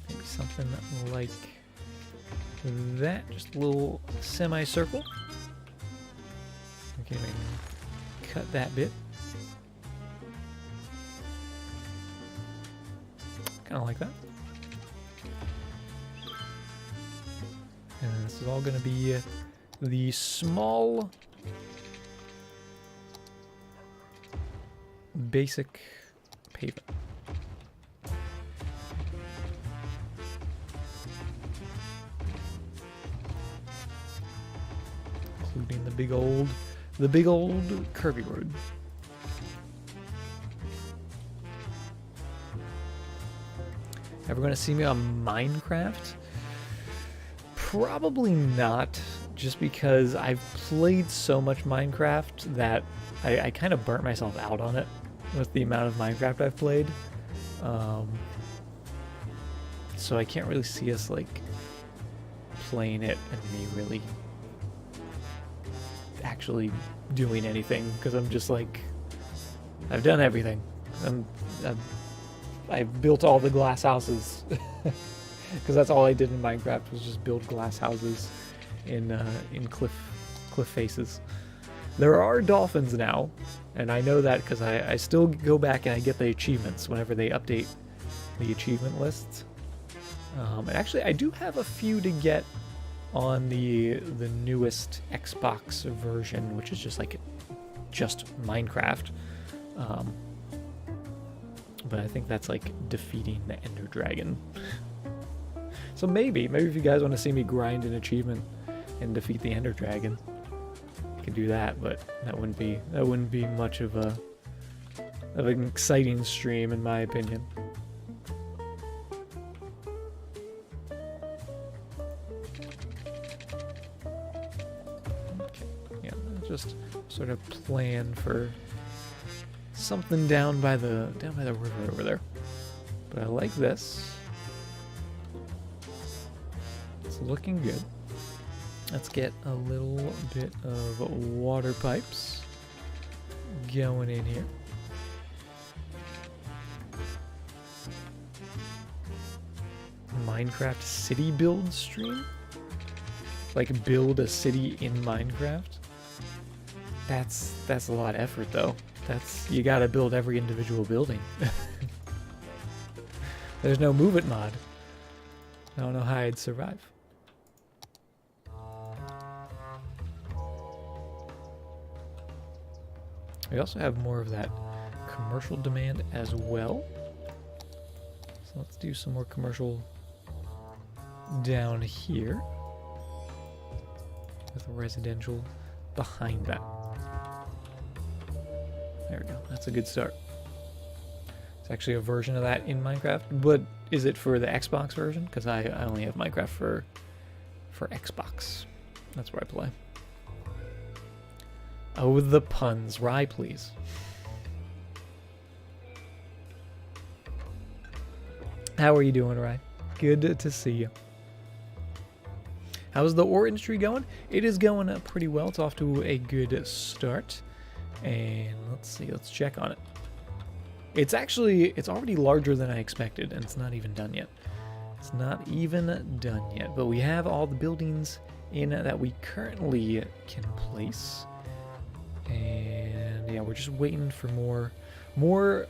Maybe something like that, just a little semicircle. Okay, maybe cut that bit. Kind of like that. And this is all going to be the small, basic pavement. Including the big old curvy road. Ever going to see me on Minecraft? Probably not, just because I've played so much Minecraft that I kind of burnt myself out on it with the amount of Minecraft I've played. So I can't really see us like playing it and me really actually doing anything, because I'm just like, I've done everything. I've built all the glass houses. Because that's all I did in Minecraft, was just build glass houses in cliff faces. There are dolphins now, and I know that because I still go back and I get the achievements whenever they update the achievement lists. And actually, I do have a few to get on the newest Xbox version, which is just Minecraft. But I think that's like defeating the Ender Dragon. So maybe if you guys want to see me grind an achievement and defeat the Ender Dragon, I could do that. But that wouldn't be much of an exciting stream, in my opinion. Okay. Yeah, just sort of plan for something down by the river over there. But I like this. It's looking good. Let's get a little bit of water pipes going in here. Minecraft city build stream? Like build a city in Minecraft? That's a lot of effort though. You gotta build every individual building. There's no move it mod. I don't know how I'd survive. We also have more of that commercial demand as well. So let's do some more commercial down here with residential behind that. There we go. That's a good start. It's actually a version of that in Minecraft, but is it for the Xbox version? Because I only have Minecraft for Xbox. That's where I play. Oh, the puns. Rye, please. How are you doing, Rye? Good to see you. How's the orange tree going? It is going pretty well. It's off to a good start. And let's see, let's check on it. It's already larger than I expected, and it's not even done yet. It's not even done yet, but we have all the buildings in that we currently can place. And yeah, we're just waiting for more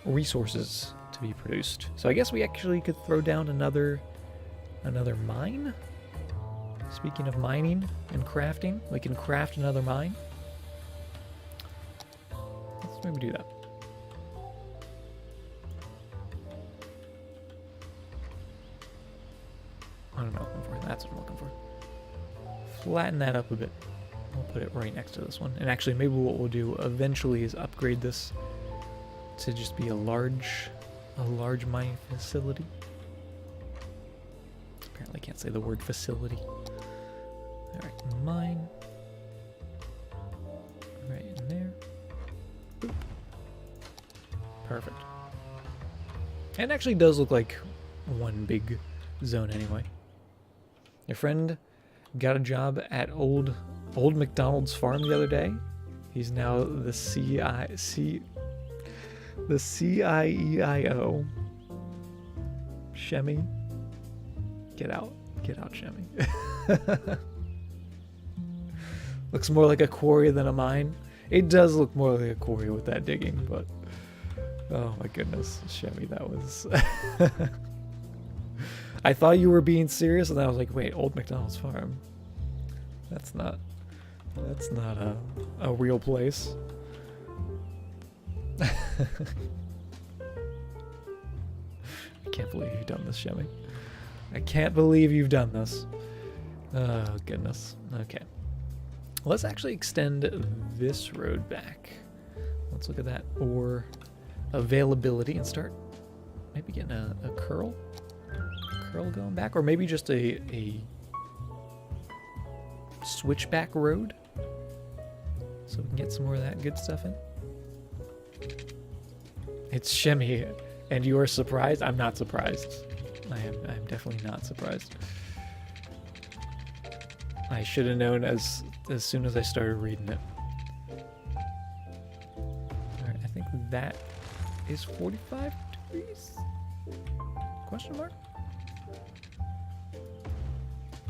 resources to be produced. So I guess we actually could throw down another mine. Speaking of mining and crafting, we can craft another mine. Let's maybe do that. What am I looking for? That's what I'm looking for. Flatten that up a bit. We'll put it right next to this one. And actually, maybe what we'll do eventually is upgrade this to just be a large mining facility. Apparently can't say the word facility. Alright, mine. Right in there. Boop. Perfect. And it actually does look like one big zone anyway. Your friend got a job at old McDonald's farm the other day. He's now the CIEIO. Shemmy. Get out, Shemmy. Looks more like a quarry than a mine. It does look more like a quarry with that digging, but oh my goodness, Shemmy, that was. I thought you were being serious, and then I was like, wait, old McDonald's farm. That's not a real place. I can't believe you've done this, Shemmy. I can't believe you've done this. Oh, goodness. Okay. Let's actually extend this road back. Let's look at that ore availability and start maybe getting a curl going back, or maybe just a switchback road so we can get some more of that good stuff in. It's Shemmy, and you are surprised? I'm not surprised. I'm definitely not surprised. I should have known as soon as I started reading it. Alright, I think that is 45 degrees? Question mark?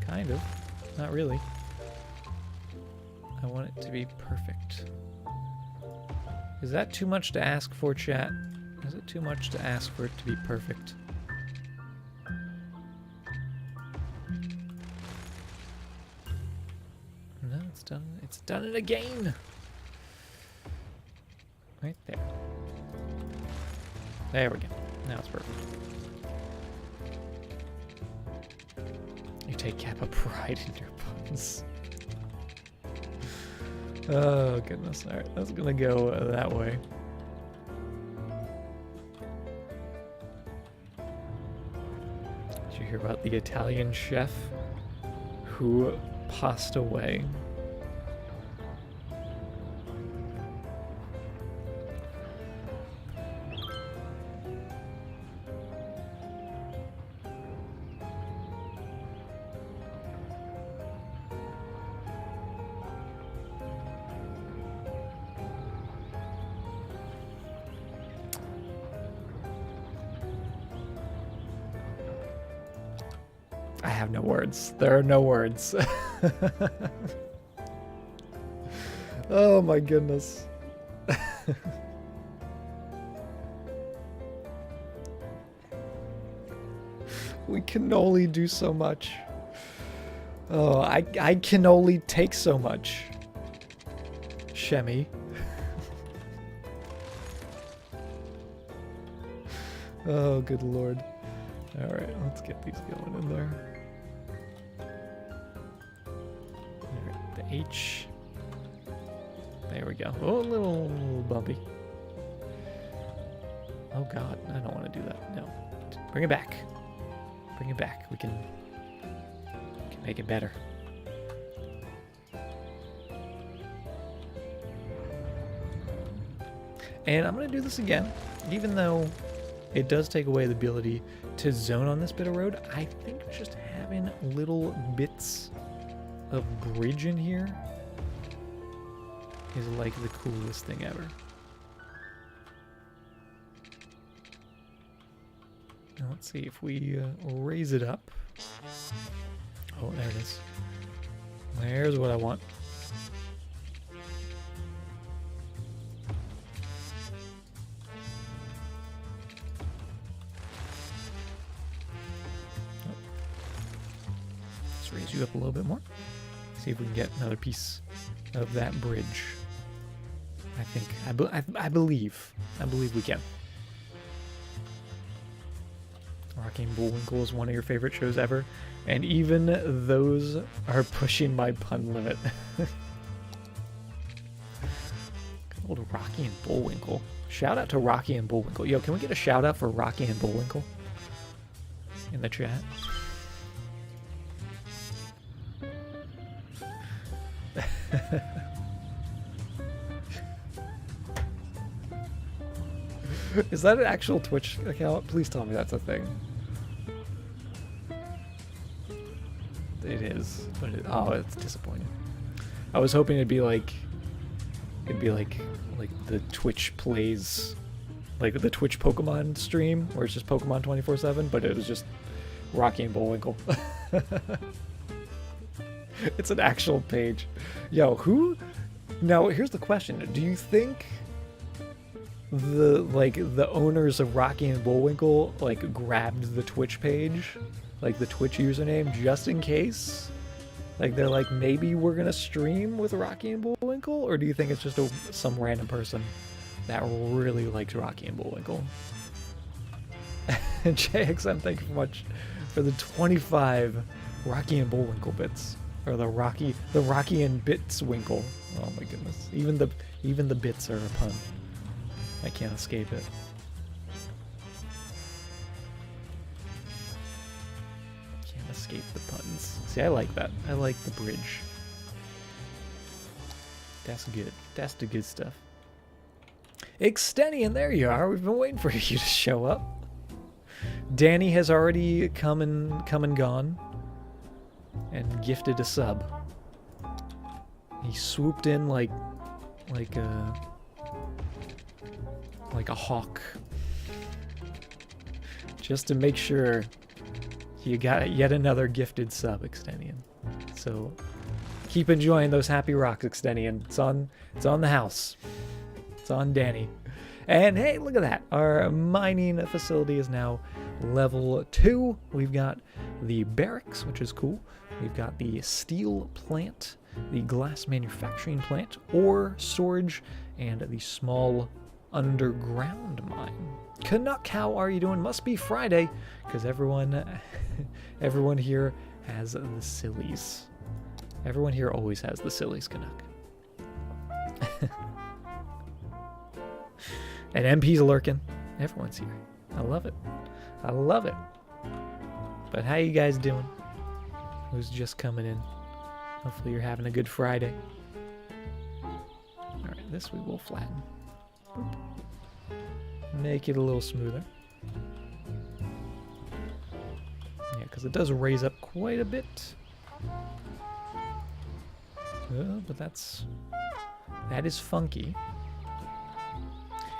Kind of. Not really. I want it to be perfect. Is that too much to ask for, chat? Is it too much to ask for it to be perfect? No, it's done. It's done it again. Right there. There we go. Now it's perfect. You take Kappa pride in your puns. Oh, goodness. Alright, that's gonna go that way. Did you hear about the Italian chef who passed away? I have no words. There are no words. Oh my goodness. We can only do so much. Oh, I can only take so much. Shemmy. Oh, good lord. Alright, let's get these going in there. Alright, the H. There we go. Oh, a little bumpy. Oh god, I don't want to do that. No. Bring it back. Bring it back. We can make it better. And I'm going to do this again, even though it does take away the ability to zone on this bit of road. I think just having little bits of bridge in here is like the coolest thing ever. Now let's see if we raise it up. Oh, there it is. There's what I want. Let's raise you up a little bit more. See if we can get another piece of that bridge. I think, I believe we can. Rocky and Bullwinkle is one of your favorite shows ever, and even those are pushing my pun limit. Good old Rocky and Bullwinkle. Shout out to Rocky and Bullwinkle. Yo, can we get a shout out for Rocky and Bullwinkle in the chat? Is that an actual Twitch account? Please tell me that's a thing. It is, but oh, it's disappointing. I was hoping it'd be like the Twitch plays, like the Twitch Pokemon stream, where it's just Pokemon 24/7, but it was just Rocky and Bullwinkle. It's an actual page. Yo, who? Now, here's the question. Do you think the owners of Rocky and Bullwinkle like grabbed the Twitch page, like the Twitch username, just in case? Like they're like, maybe we're gonna stream with Rocky and Bullwinkle? Or do you think it's just some random person that really likes Rocky and Bullwinkle? JXM, thank you so much for the 25 Rocky and Bullwinkle bits. Or the Rocky and Bits Winkle. Oh my goodness. Even the bits are a pun. I can't escape it. Can't escape the puns. See, I like that. I like the bridge. That's good. That's the good stuff. Extennion, there you are. We've been waiting for you to show up. Danny has already come and gone and gifted a sub. He swooped in like a hawk, just to make sure you got yet another gifted sub, Extennion. So keep enjoying those happy rocks, Extennion. It's on the house. It's on Danny. And hey, look at that. Our mining facility is now level 2. We've got the barracks, which is cool. We've got the steel plant, the glass manufacturing plant, ore storage, and the small underground mine. Canuck, how are you doing? Must be Friday, because everyone here has the sillies. Everyone here always has the sillies, Canuck. And MP's lurking. Everyone's here. I love it. I love it. But how you guys doing? Who's just coming in? Hopefully you're having a good Friday. Alright, this we will flatten. Boop. Make it a little smoother. Yeah, because it does raise up quite a bit. But that is funky.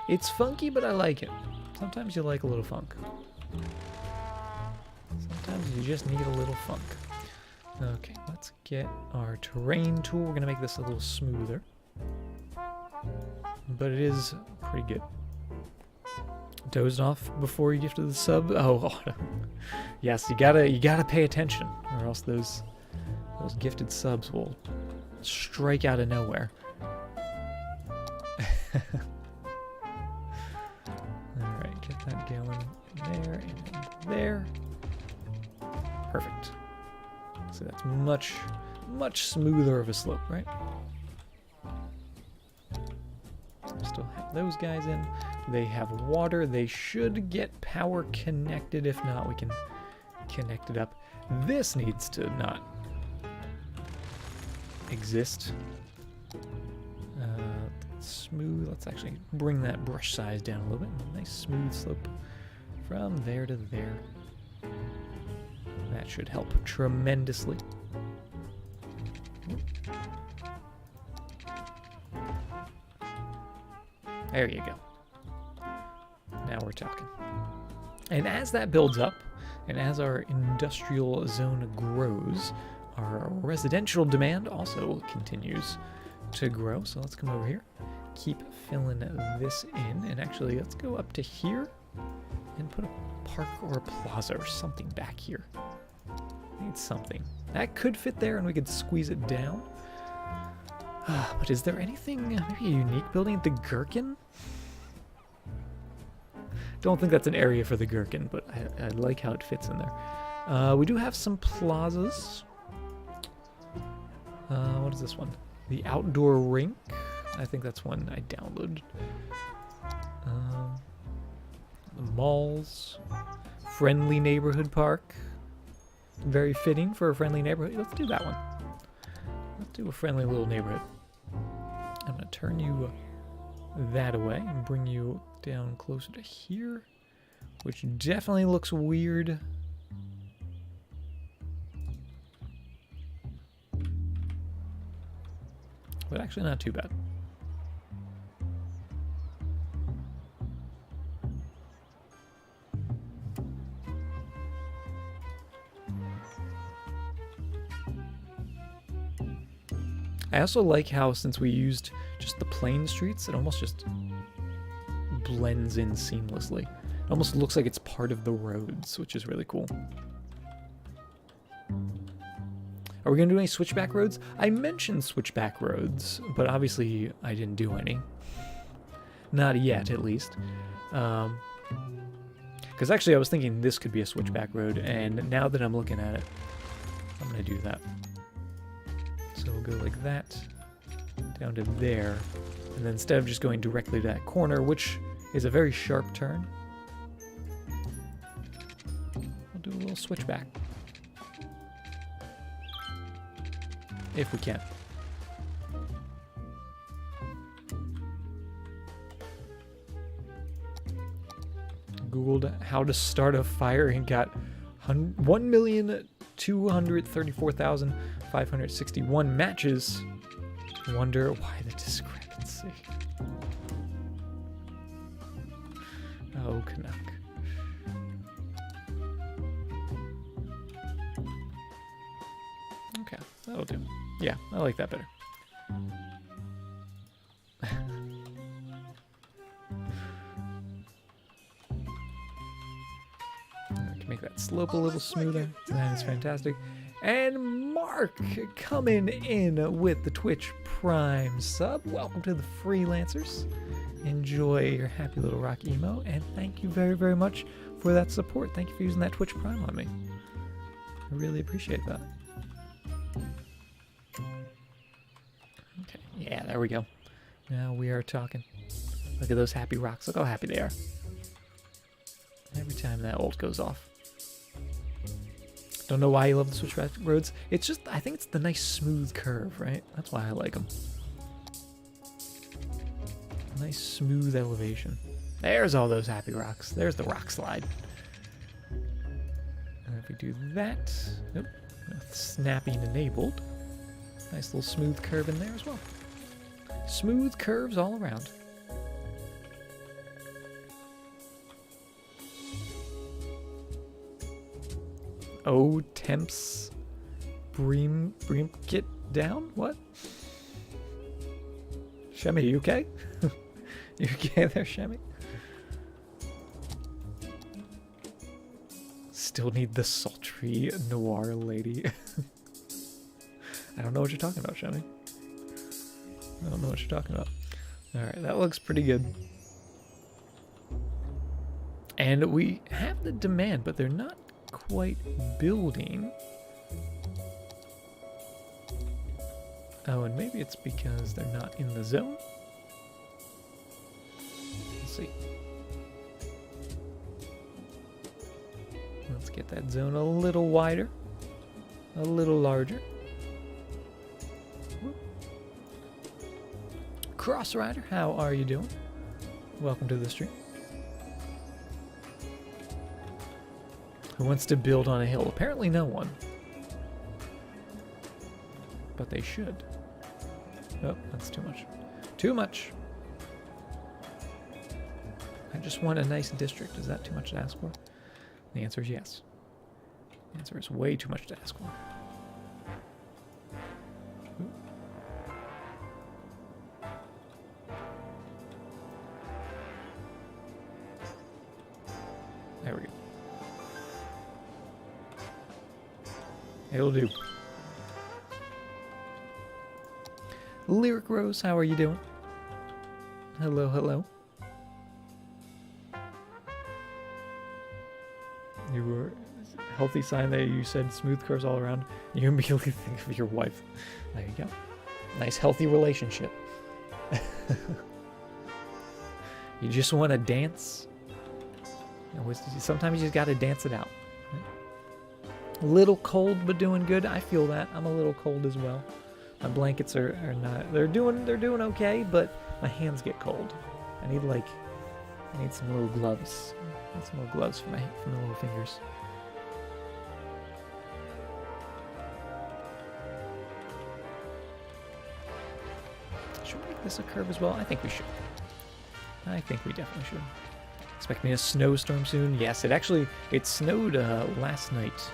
It's funky, but I like it. Sometimes you like a little funk. Sometimes you just need a little funk. Okay, let's get our terrain tool. We're going to make this a little smoother. But it is pretty good. Dozed off before you gifted the sub? Oh, yes, you gotta pay attention, or else those gifted subs will strike out of nowhere. Alright, get that going in there and there. Perfect. So that's much smoother of a slope, right? Still have those guys in. They have water. They should get power connected. If not, we can connect it up. This needs to not exist. Smooth. Let's actually bring that brush size down a little bit. Nice smooth slope from there to there. That should help tremendously. There you go. Now we're talking. And as that builds up, and as our industrial zone grows, our residential demand also continues to grow. So let's come over here, keep filling this in, and actually let's go up to here and put a park or a plaza or something back here. Need something. That could fit there and we could squeeze it down. But is there anything, maybe a unique building at the Gherkin? Don't think that's an area for the Gherkin, but I like how it fits in there. We do have some plazas. What is this one? The outdoor rink. I think that's one I downloaded. The malls. Friendly neighborhood park. Very fitting for a friendly neighborhood. Let's do that one. Let's do a friendly little neighborhood. I'm going to turn you that away and bring you down closer to here, which definitely looks weird. But actually not too bad. I also like how, since we used just the plain streets, it almost just blends in seamlessly. It almost looks like it's part of the roads, which is really cool. Are we going to do any switchback roads? I mentioned switchback roads, but obviously I didn't do any. Not yet, at least. Because actually I was thinking this could be a switchback road, and now that I'm looking at it, I'm going to do that. So we'll go like that, down to there, and then instead of just going directly to that corner, which is a very sharp turn, we'll do a little switchback. If we can. Googled how to start a fire and got 1,234,561 matches. Wonder why the discrepancy. Oh, Canuck. Okay, that'll do. Yeah, I like that better. Make that slope a little smoother. That is fantastic. And Mark coming in with the Twitch Prime sub. Welcome to the Freelancers. Enjoy your happy little rock emo, and thank you very, very much for that support. Thank you for using that Twitch Prime on me. I really appreciate that. Okay, yeah, there we go. Now we are talking. Look at those happy rocks. Look how happy they are. Every time that ult goes off. Don't know why you love the switchback roads. It's just, I think it's the nice smooth curve, right? That's why I like them. Nice smooth elevation. There's all those happy rocks. There's the rock slide. And if we do that, nope, snapping enabled. Nice little smooth curve in there as well. Smooth curves all around. Oh, temps Bream get down? What? Shemmy, you okay? You okay there, Shemmy? Still need the sultry noir lady. I don't know what you're talking about, Shemmy. I don't know what you're talking about. Alright, that looks pretty good. And we have the demand, but they're not quite building. Oh, and maybe it's because they're not in the zone. Let's see. Let's get that zone a little wider, a little larger. Cross Rider, how are you doing? Welcome to the stream. Who wants to build on a hill? Apparently no one. But they should. Oh, that's too much. Too much. I just want a nice district. Is that too much to ask for? The answer is yes. The answer is way too much to ask for. Ooh. There we go. It'll do. Lyric Rose, how are you doing? Hello, hello. You were healthy sign that you said smooth curves all around. You immediately think of your wife. There you go. Nice healthy relationship. You just want to dance. Sometimes you just got to dance it out. A little cold, but doing good. I feel that. I'm a little cold as well. My blankets are not. They're doing okay, but my hands get cold. I need some little gloves. I need some more gloves for my little fingers. Should we make this a curve as well? I think we should. I think we definitely should. Expect me a snowstorm soon? Yes, it snowed last night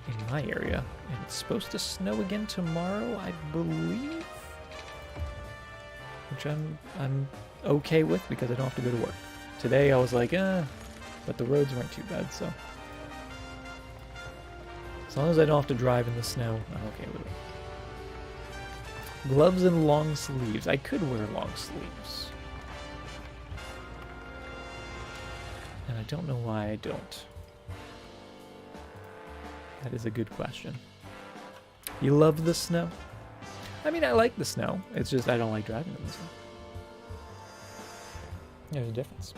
in my area, and it's supposed to snow again tomorrow, I believe, which I'm okay with because I don't have to go to work. Today I was like, but the roads weren't too bad, so as long as I don't have to drive in the snow, I'm okay with it. Gloves and long sleeves. I could wear long sleeves, and I don't know why I don't. That is a good question. You love the snow? I mean, I like the snow. It's just I don't like driving in the snow. There's a difference.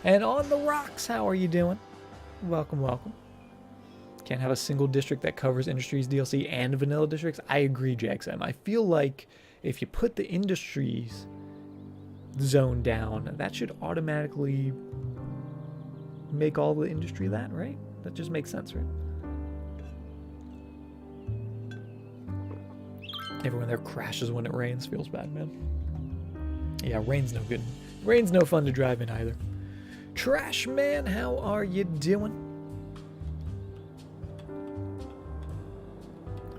And on the rocks, how are you doing? Welcome, welcome. Can't have a single district that covers Industries, DLC, and vanilla districts. I agree, JackSam. I feel like if you put the Industries zone down, that should automatically make all the industry that, right? That just makes sense, right? Everyone there crashes when it rains. Feels bad, man. Yeah, rain's no good. Rain's no fun to drive in either. Trash Man, how are you doing?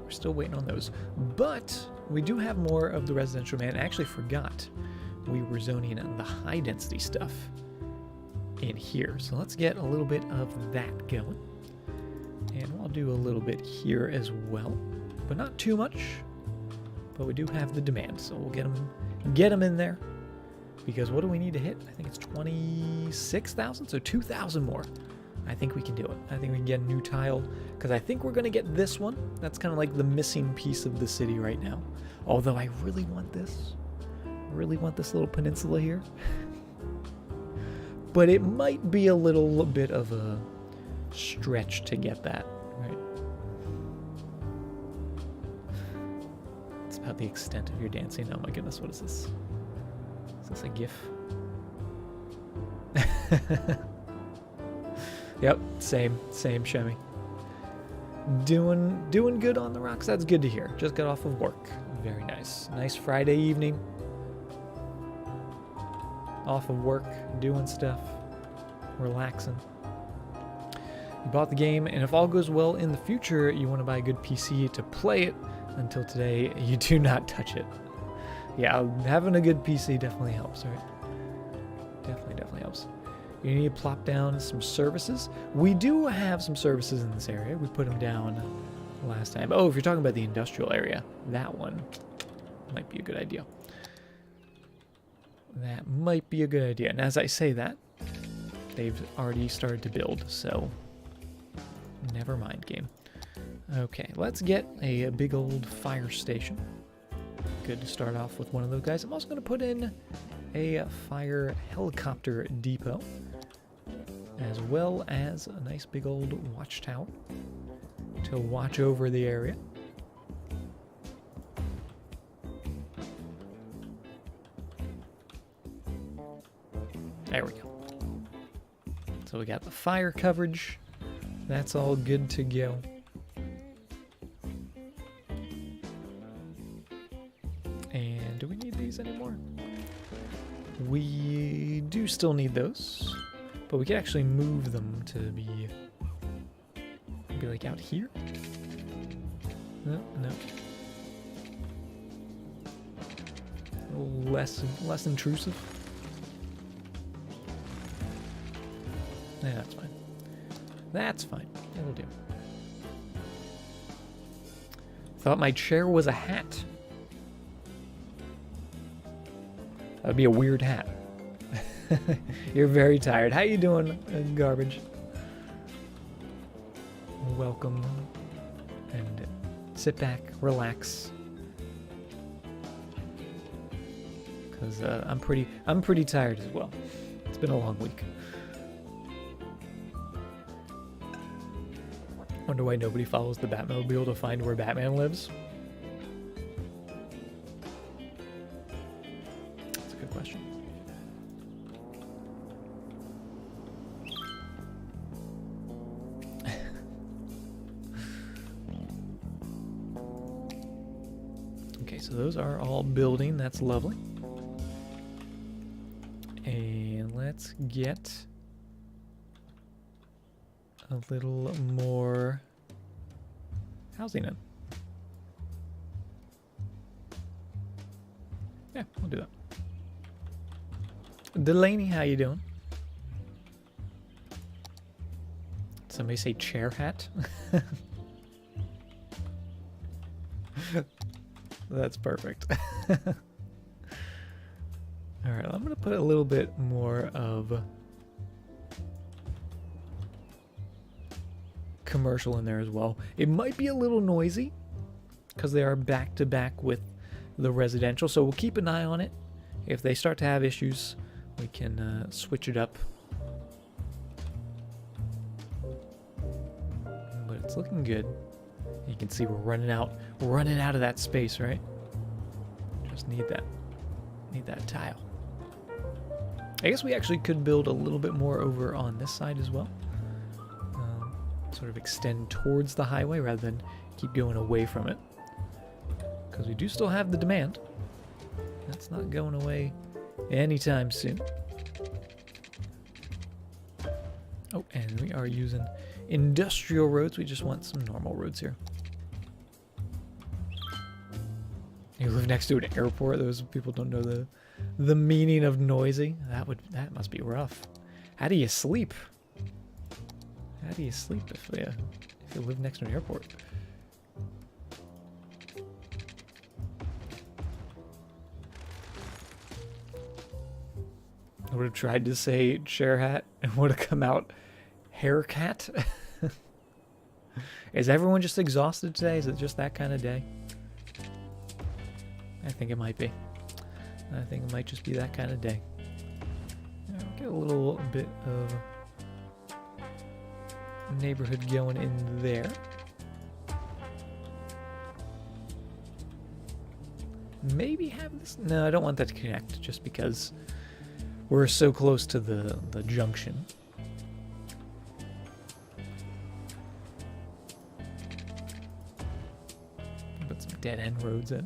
We're still waiting on those. But we do have more of the residential man. I actually forgot we were zoning the high density stuff in here. So let's get a little bit of that going. And we'll do a little bit here as well. But not too much. But we do have the demand, so we'll get them in there. Because what do we need to hit? I think it's 26,000, so 2,000 more. I think we can do it. I think we can get a new tile, because I think we're going to get this one. That's kind of like the missing piece of the city right now. Although I really want this. I really want this little peninsula here. But it might be a little bit of a stretch to get that, right? It's about the extent of your dancing. Oh my goodness, what is this? Is this a GIF? Yep, same, Shemmy. Doing good on the rocks. That's good to hear. Just got off of work. Very nice. Nice Friday evening. Off of work, doing stuff, relaxing. You bought the game, and if all goes well in the future, you want to buy a good PC to play it. Until today, you do not touch it. Yeah, having a good PC definitely helps, right? Definitely helps. You need to plop down some services. We do have some services in this area. We put them down last time. Oh, if you're talking about the industrial area, that one might be a good idea. That might be a good idea. And as I say that, they've already started to build, so never mind, game. Okay, let's get a big old fire station. Good to start off with one of those guys. I'm also going to put in a fire helicopter depot, as well as a nice big old watchtower to watch over the area. There we go. So we got the fire coverage. That's all good to go. And do we need these anymore? We do still need those, but we could actually move them to be like out here. No, no. A little less intrusive. Yeah, that's fine. That's fine. It'll do. Thought my chair was a hat. That would be a weird hat. You're very tired. How you doing, garbage? Welcome. And sit back, relax. Because I'm pretty tired as well. It's been a long week. Wonder why nobody follows the Batmobile to find where Batman lives. That's a good question. Okay, so those are all building. That's lovely. And let's get a little more housing in. Yeah, we'll do that. Delaney, how you doing? Somebody say chair hat? That's perfect. Alright, I'm going to put a little bit more of commercial in there as well. It might be a little noisy because they are back to back with the residential, so we'll keep an eye on it. If they start to have issues, we can switch it up. But it's looking good. You can see we're running out of that space, right? Just need that tile. I guess we actually could build a little bit more over on this side as well. Sort of extend towards the highway rather than keep going away from it. Because we do still have the demand. That's not going away anytime soon. Oh, and we are using industrial roads. We just want some normal roads here. You live next to an airport. Those people don't know the meaning of noisy. That must be rough. How do you sleep? How do you sleep if you live next to an airport? I would have tried to say chair hat and would have come out hair cat. Is everyone just exhausted today? Is it just that kind of day? I think it might be. I think it might just be that kind of day. Yeah, we'll get a little bit of neighborhood going in there. Maybe have this. No, I don't want that to connect just because we're so close to the junction. Put some dead end roads in.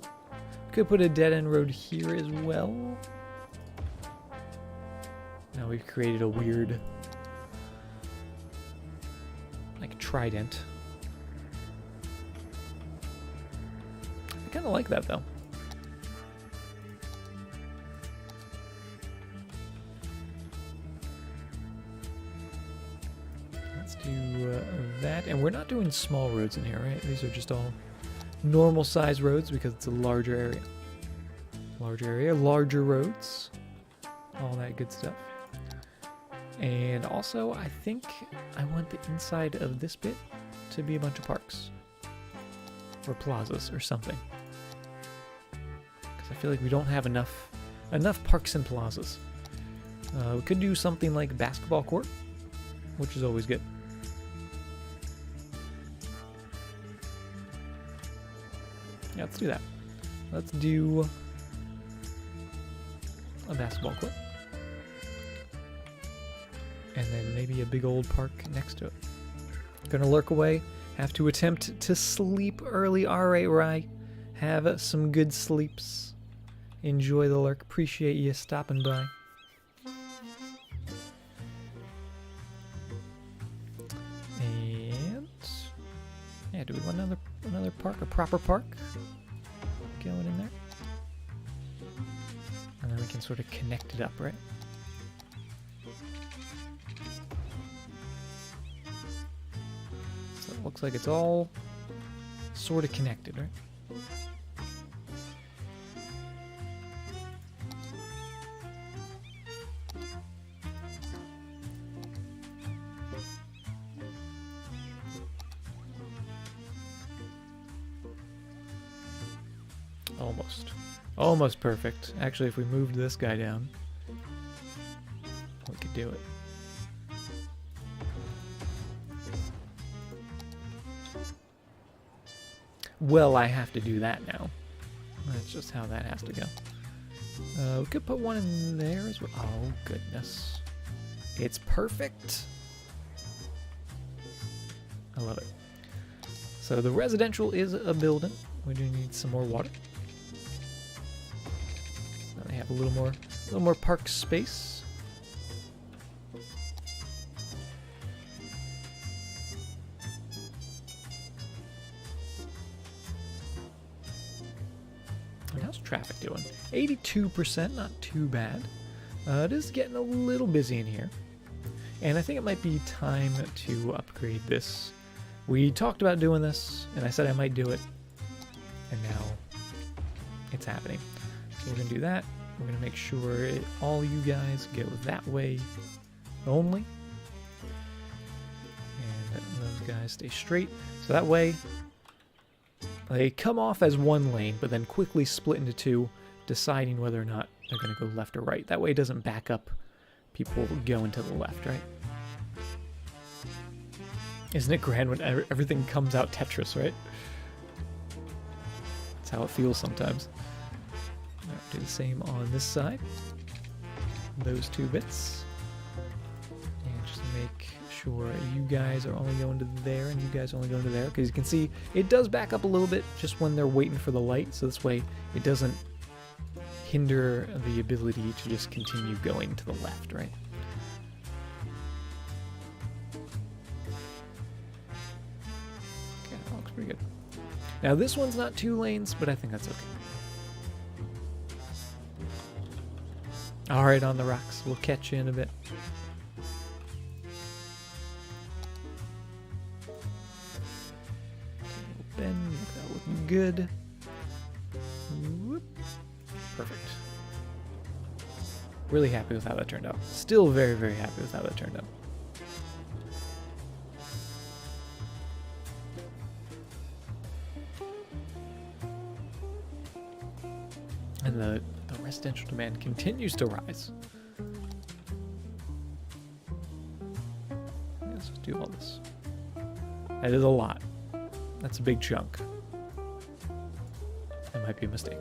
Could put a dead end road here as well. Now we've created a weird trident. I kind of like that though. Let's do that, and we're not doing small roads in here, right? These are just all normal size roads because it's a larger area. Larger roads, all that good stuff. And also, I think I want the inside of this bit to be a bunch of parks. Or plazas or something. Because I feel like we don't have enough parks and plazas. We could do something like a basketball court, which is always good. Yeah, let's do that. Let's do a basketball court. And then maybe a big old park next to it. Gonna lurk away. Have to attempt to sleep early. Alright, Rye. Have some good sleeps. Enjoy the lurk. Appreciate you stopping by. Yeah, do we want another park, a proper park going in there? And then we can sort of connect it up, right? So it looks like it's all sort of connected, right? Almost. Almost perfect. Actually, if we moved this guy down, we could do it. Well, I have to do that now. That's just how that has to go. We could put one in there as well. Oh, goodness. It's perfect. I love it. So the residential is a building. We do need some more water. Now they have a little more park space. And how's traffic doing? 82%, not too bad. It is getting a little busy in here. And I think it might be time to upgrade this. We talked about doing this, and I said I might do it. And now it's happening. So we're going to do that. We're going to make sure all you guys go that way only. And those guys stay straight. So that way they come off as one lane, but then quickly split into two, deciding whether or not they're going to go left or right. That way it doesn't back up people going to the left, right? Isn't it grand when everything comes out Tetris, right? That's how it feels sometimes. Right, do the same on this side. Those two bits. And just make sure you guys are only going to there and you guys only going to there. Because you can see it does back up a little bit just when they're waiting for the light. So this way it doesn't hinder the ability to just continue going to the left, right? Pretty good. Now this one's not 2 lanes, but I think that's okay. Alright, on the rocks. We'll catch you in a bit. Bend, that looking good. Whoop. Perfect. Really happy with how that turned out. Still very, very happy with how that turned out. And the residential demand continues to rise. Let's just do all this. That is a lot. That's a big chunk. That might be a mistake.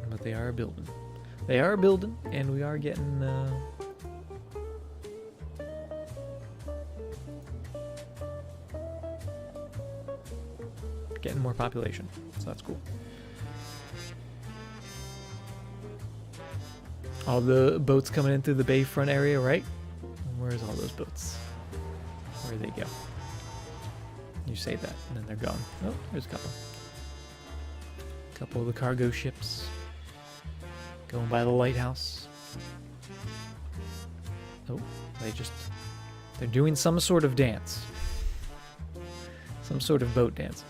But they are building. They are building, and we are getting... getting more population. So that's cool. All the boats coming in through the bayfront area, right? Where's all those boats? Where do they go? You say that, and then they're gone. Oh, there's a couple. A couple of the cargo ships going by the lighthouse. Oh, they're doing some sort of dance. Some sort of boat dance.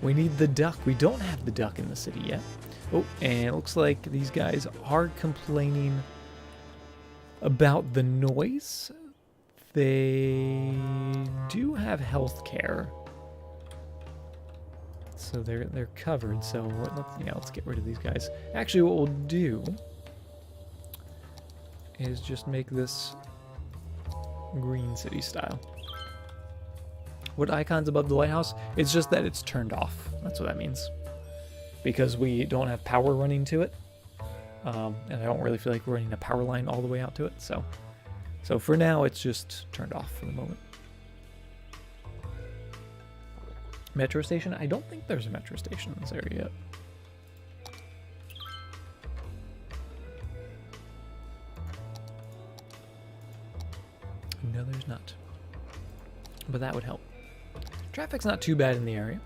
We need the duck. We don't have the duck in the city yet. Oh, and it looks like these guys are complaining about the noise. They do have health care, so they're covered. So let's get rid of these guys. Actually, what we'll do is just make this green city style. What icon's above the lighthouse? It's just that it's turned off. That's what that means. Because we don't have power running to it. And I don't really feel like running a power line all the way out to it. So for now, it's just turned off for the moment. Metro station? I don't think there's a metro station in this area yet. No, there's not. but that would help. Traffic's not too bad in the area,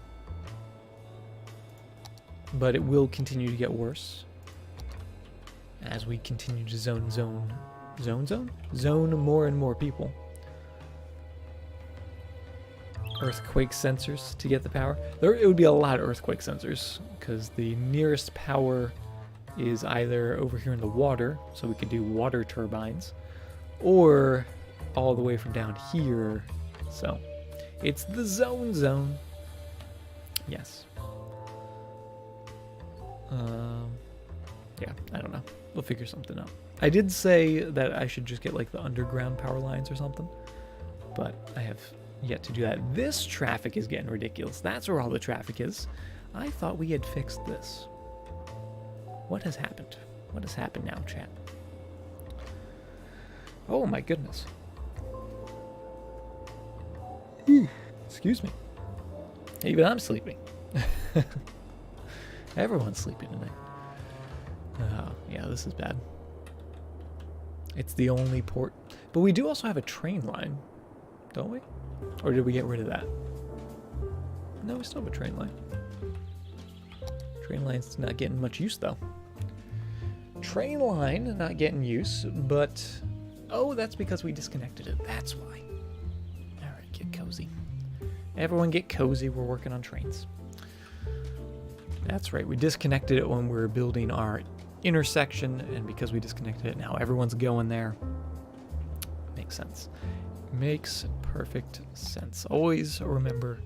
but it will continue to get worse as we continue to zone more and more people. Earthquake sensors to get the power. It would be a lot of earthquake sensors because the nearest power is either over here in the water, so we could do water turbines, or all the way from down here. So it's the zone. Yes. Yeah, I don't know. We'll figure something out. I did say that I should just get like the underground power lines or something, but I have yet to do that. This traffic is getting ridiculous. That's where all the traffic is. I thought we had fixed this. What has happened? What has happened now, chat? Oh my goodness. Excuse me. Even I'm sleeping. Everyone's sleeping tonight. Oh, yeah, this is bad. It's the only port. But we do also have a train line, don't we? Or did we get rid of that? No, we still have a train line. Train line's not getting much use, though. Train line not getting use, but... Oh, that's because we disconnected it. That's why. Alright, get cozy. Everyone get cozy. We're working on trains. That's right. We disconnected it when we were building our intersection, and because we disconnected it, now everyone's going there. Makes sense. Makes perfect sense. Always remember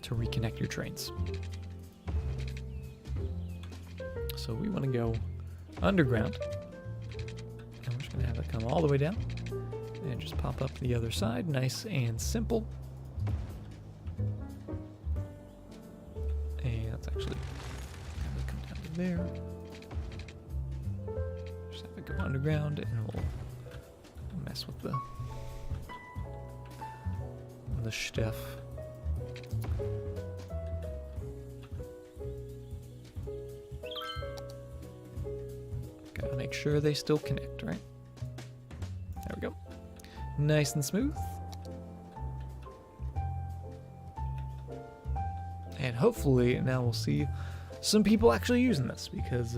to reconnect your trains. So we want to go underground, and we're just going to have it come all the way down and just pop up the other side. Nice and simple. And let's actually have it come down to there. Just have it go underground, and we'll mess with the stuff. Gotta make sure they still connect, right? There we go. Nice and smooth. And hopefully now we'll see some people actually using this because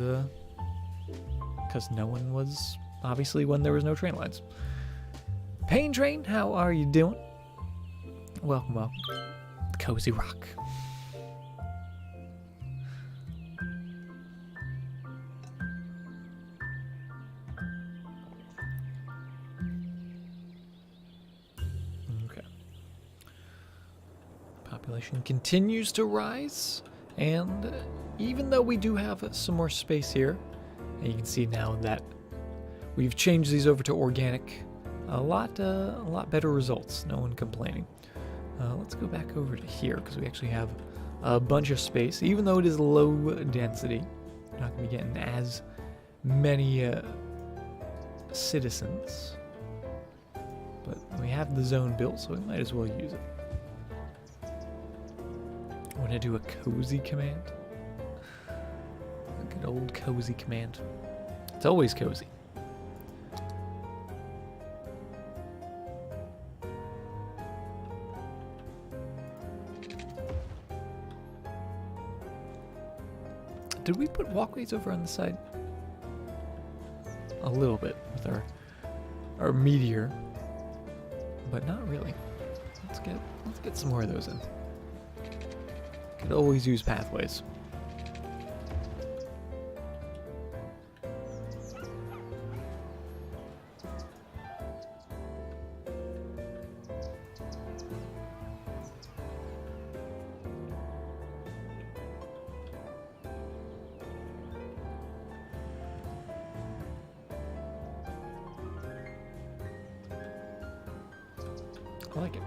no one was, obviously, when there was no train lines. Pain Train, how are you doing? Welcome, welcome. Cozy Rock. Okay. Population continues to rise, and even though we do have some more space here, and you can see now that we've changed these over to organic, a lot better results. No one complaining. Let's go back over to here because we actually have a bunch of space. Even though it is low density, we're not going to be getting as many citizens. But we have the zone built, so we might as well use it. I want to do a cozy command. A good old cozy command. It's always cozy. Did we put walkways over on the side? A little bit with our meteor, but not really. Let's get some more of those in. Could always use pathways. I like it.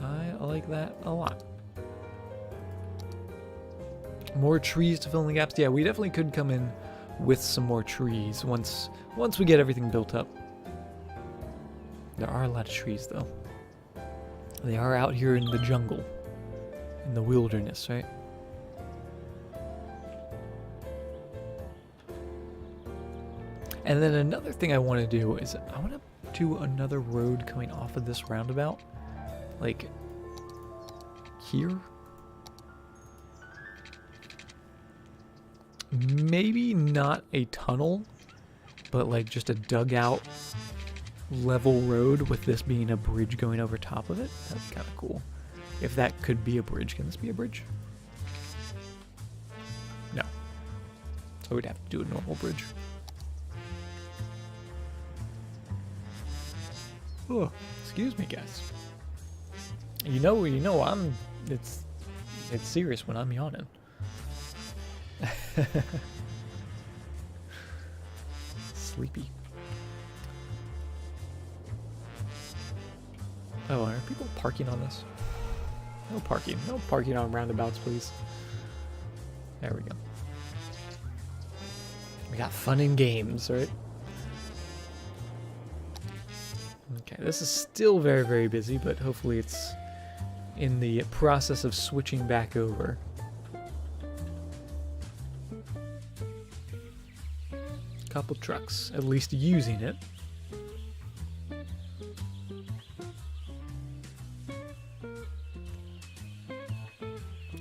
I like that a lot. More trees to fill in the gaps. Yeah, we definitely could come in with some more trees once we get everything built up. There are a lot of trees, though. They are out here in the jungle, in the wilderness, right? And then another thing I want to do is I want to do another road coming off of this roundabout like here. Maybe not a tunnel, but like just a dugout level road with this being a bridge going over top of it. That'd be kind of cool. If that could be a bridge. Can this be a bridge? No. So we'd have to do a normal bridge. Oh, excuse me, guys. You know, it's serious when I'm yawning. Sleepy. Oh, are people parking on this? No parking. No parking on roundabouts, please. There we go. We got fun and games, right? Okay, this is still very, very busy, but hopefully it's in the process of switching back over. Couple trucks, at least using it.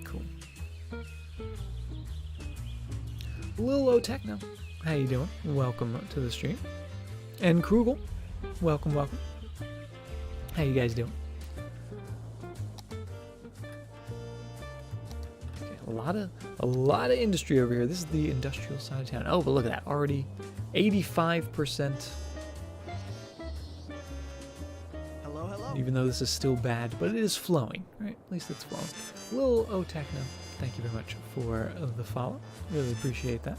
Cool. Lil O Techno, how you doing? Welcome to the stream. And Krugel, welcome, welcome. How you guys doing? Okay, a lot of industry over here. This is the industrial side of town. Oh, but look at that, already 85%.
Hello, hello.
Even though this is still bad, but it is flowing, right? At least it's flowing. Lil O Techno, thank you very much for the follow. Really appreciate that.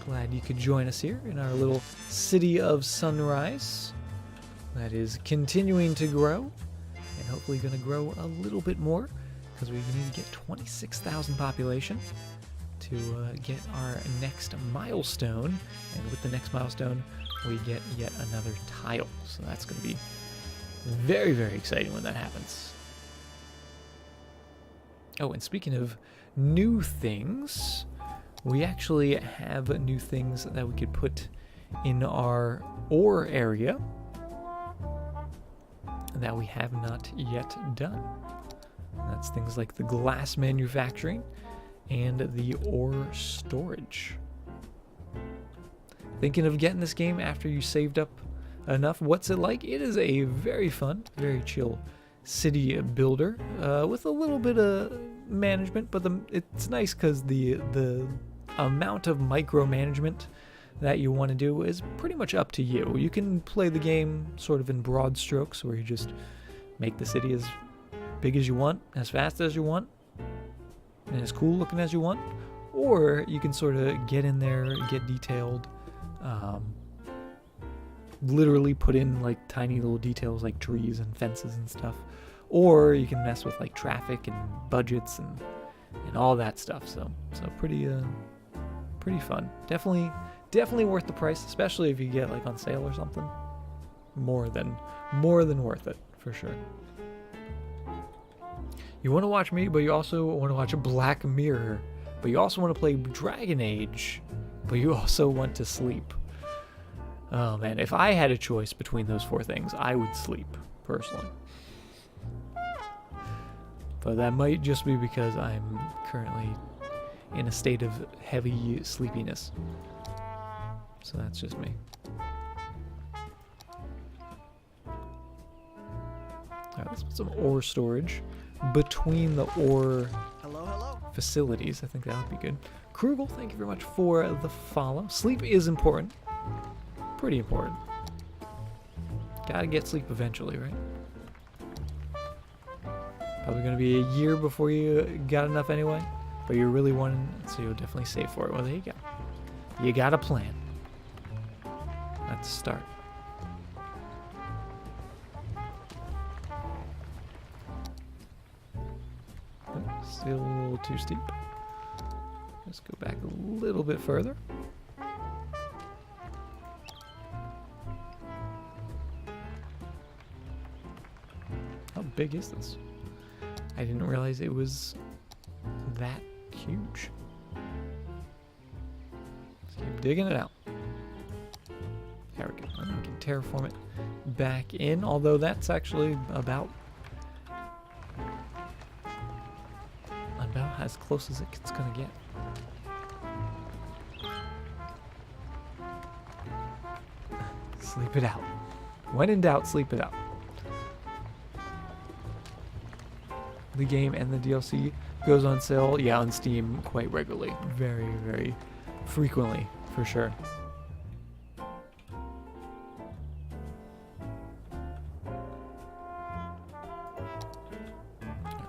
Glad you could join us here in our little city of Sunrise that is continuing to grow and hopefully going to grow a little bit more because we need to get 26,000 population to get our next milestone, and with the next milestone we get yet another tile, so that's going to be very, very exciting when that happens. Oh, and speaking of new things, we actually have new things that we could put in our ore area that we have not yet done. That's things like the glass manufacturing and the ore storage. Thinking of getting this game after you saved up enough? What's it like? It is a very fun, very chill city builder with a little bit of management, but it's nice because the amount of micromanagement that you want to do is pretty much up to you. You can play the game sort of in broad strokes where you just make the city as big as you want, as fast as you want, and as cool looking as you want, or you can sort of get in there, get detailed, literally put in like tiny little details like trees and fences and stuff, or you can mess with like traffic and budgets and all that stuff. So pretty fun. Definitely worth the price, especially if you get like on sale or something. More than worth it for sure. You want to watch me, but you also want to watch Black Mirror, but you also want to play Dragon Age, but you also want to sleep. Oh man, if I had a choice between those four things, I would sleep, personally. But that might just be because I'm currently in a state of heavy sleepiness. So that's just me. Alright, let's put some ore storage between the ore facilities. I think that would be good. Krugel, thank you very much for the follow. Sleep is important. Pretty important. Gotta get sleep eventually, right? Probably gonna be a year before you got enough anyway, but you're really wanting, so you'll definitely save for it. Well, there you go. You got a plan. Let's start. Still a little too steep. Let's go back a little bit further. How big is this? I didn't realize it was that huge. Let's keep digging it out. There we go. And we can terraform it back in, although that's actually about About as close as it's gonna get. Sleep it out. When in doubt, sleep it out. The game and the DLC goes on sale, yeah, on Steam quite regularly. Very, very frequently, for sure.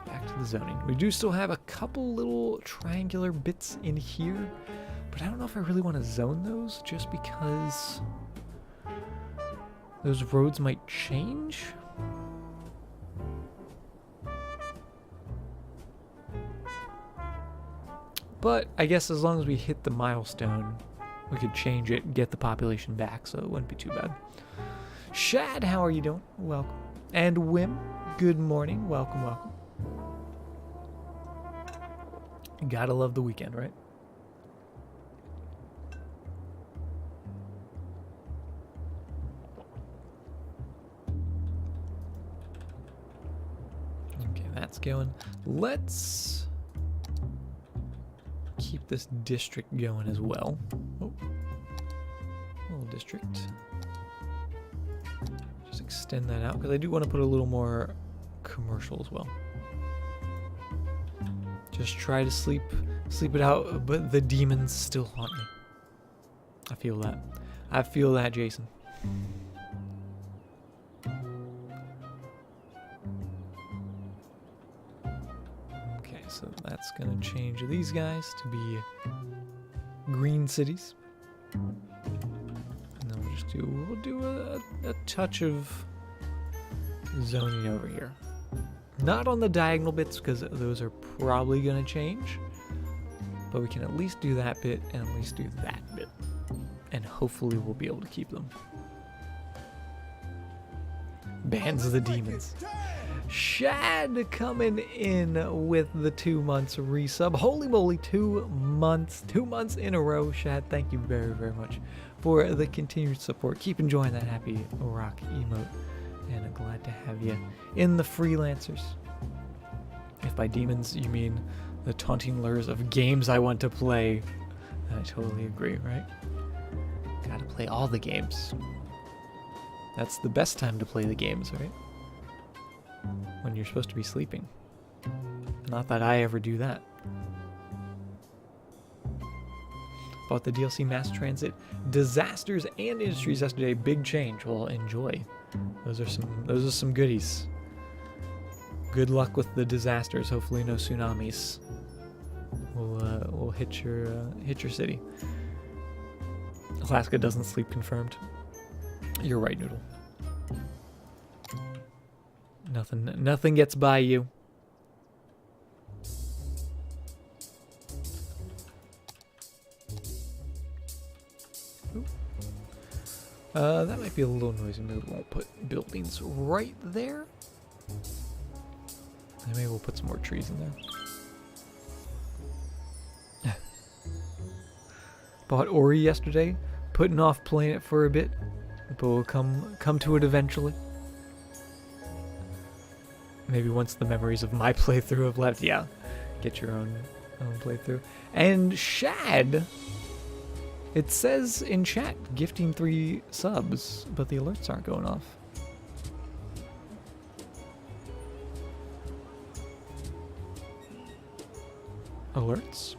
Back to the zoning. We do still have a couple little triangular bits in here, but I don't know if I really want to zone those just because those roads might change. But I guess as long as we hit the milestone, we could change it, get the population back, so it wouldn't be too bad. Shad, how are you doing? Welcome. And Wim, good morning. Welcome, welcome. Gotta love the weekend, right? Okay, that's going. Let's keep this district going as well. Oh, little district. Just extend that out because I do want to put a little more commercial as well. Just try to sleep it out, but the demons still haunt me. I feel that. I feel that, Jason. Okay, so that's gonna change these guys to be green cities. And then we'll do a touch of zoning over here. Not on the diagonal bits because those are probably going to change. But we can at least do that bit and at least do that bit. And hopefully we'll be able to keep them. Bands of the Demons. Shad coming in with the 2 months resub. Holy moly, 2 months. 2 months in a row. Shad, thank you very, very much for the continued support. Keep enjoying that happy rock emote. And I'm glad to have you in the freelancers. If by demons you mean the taunting lures of games I want to play, I totally agree, right? Gotta play all the games. That's the best time to play the games, right? When you're supposed to be sleeping. Not that I ever do that. Bought the DLC Mass Transit Disasters and Industries yesterday. Big change. Well, enjoy. Those are some goodies. Good luck with the disasters. Hopefully no tsunamis will hit your city. Alaska doesn't sleep confirmed. You're right, Noodle. Nothing gets by you. That might be a little noisy. Maybe we won't put buildings right there. And maybe we'll put some more trees in there. Bought Ori yesterday, putting off playing it for a bit, but we'll come to it eventually. Maybe once the memories of my playthrough have left. Yeah, get your own playthrough. And Shad, it says in chat, gifting 3 subs, but the alerts aren't going off. Alerts?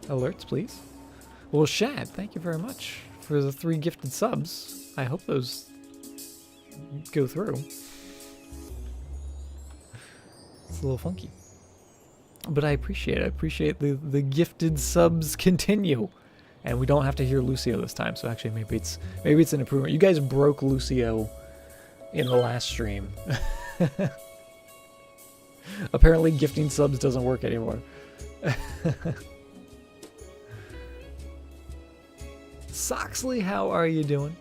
Alerts, please. Well, Shad, thank you very much for the 3 gifted subs. I hope those go through. It's a little funky. But I appreciate it. I appreciate the gifted subs continue. And we don't have to hear Lucio this time, so actually maybe it's an improvement. You guys broke Lucio in the last stream. Apparently gifting subs doesn't work anymore. Soxley, how are you doing?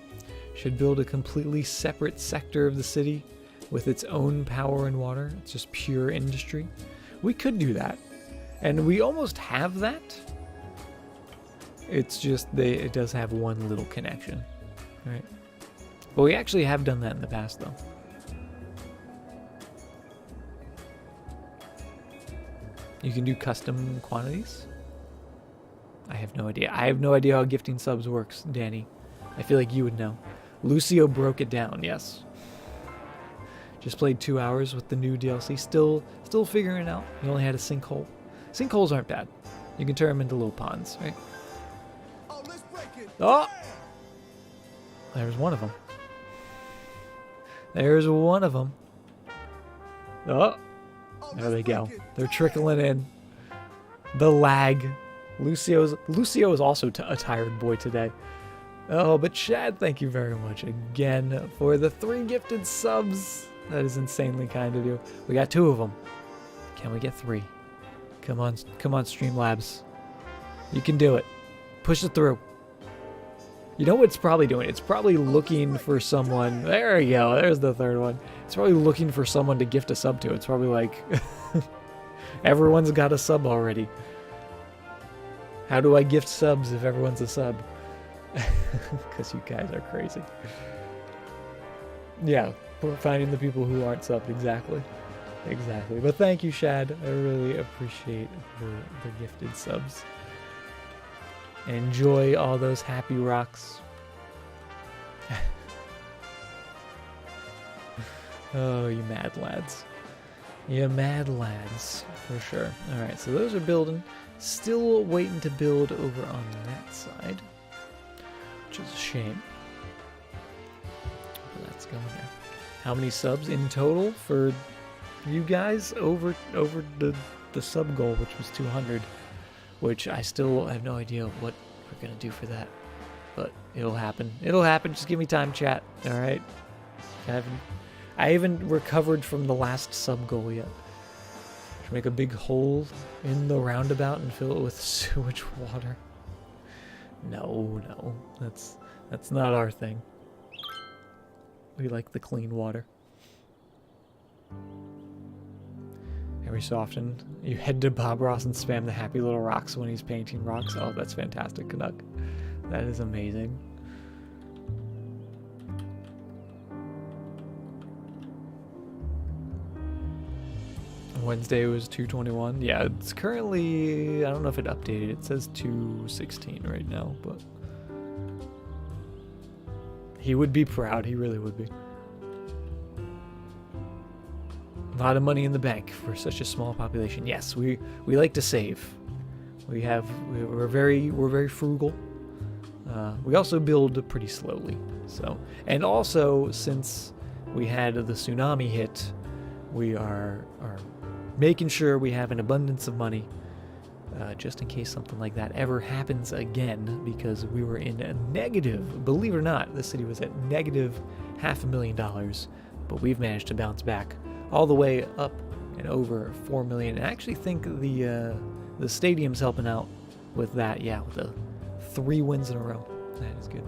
Should build a completely separate sector of the city with its own power and water. It's just pure industry. We could do that. And we almost have that. It's just it does have one little connection. Right? But we actually have done that in the past though. You can do custom quantities. I have no idea. I have no idea how gifting subs works, Danny. I feel like you would know. Lucio broke it down, yes. Just played 2 hours with the new DLC. Still figuring it out. You only had a sinkhole. Sinkholes aren't bad. You can turn them into little ponds, right?
Oh, let's break it.
Oh! There's one of them. There's one of them. Oh! There they go. They're trickling in. The lag. Lucio is also a tired boy today. Oh, but Chad, thank you very much again for the 3 gifted subs. That is insanely kind of you. We got 2 of them. Can we get 3? Come on, Streamlabs. You can do it. Push it through. You know what it's probably doing? It's probably looking for someone. There we go. There's the 3rd one. It's probably looking for someone to gift a sub to. It's probably like, everyone's got a sub already. How do I gift subs if everyone's a sub? Because you guys are crazy. Yeah, we're finding the people who aren't subbed. Exactly. But thank you, Shad. I really appreciate the gifted subs. Enjoy all those happy rocks. Oh, you mad lads. You mad lads, for sure. Alright, so those are building. Still waiting to build over on that side, which is a shame. But that's going there. How many subs in total for you guys over the sub goal, which was 200, which I still have no idea what we're gonna do for that, but it'll happen. It'll happen. Just give me time, chat. All right. I haven't recovered from the last sub goal yet. Should make a big hole in the roundabout and fill it with sewage water. No, that's not our thing. We like the clean water. Every so often, you head to Bob Ross and spam the happy little rocks when he's painting rocks. Oh, that's fantastic, Canuck. That is amazing. Wednesday was 221. Yeah, it's currently, I don't know if it updated. It says 216 right now, but he would be proud. He really would be. A lot of money in the bank for such a small population. Yes, we like to save. We're very frugal. We also build pretty slowly. So, and also since we had the tsunami hit, we are making sure we have an abundance of money just in case something like that ever happens again, because we were in a negative. Believe it or not, the city was at negative $500,000, but we've managed to bounce back all the way up and over 4 million. And I actually think the stadium's helping out with that. Yeah, with the 3 wins in a row. That is good.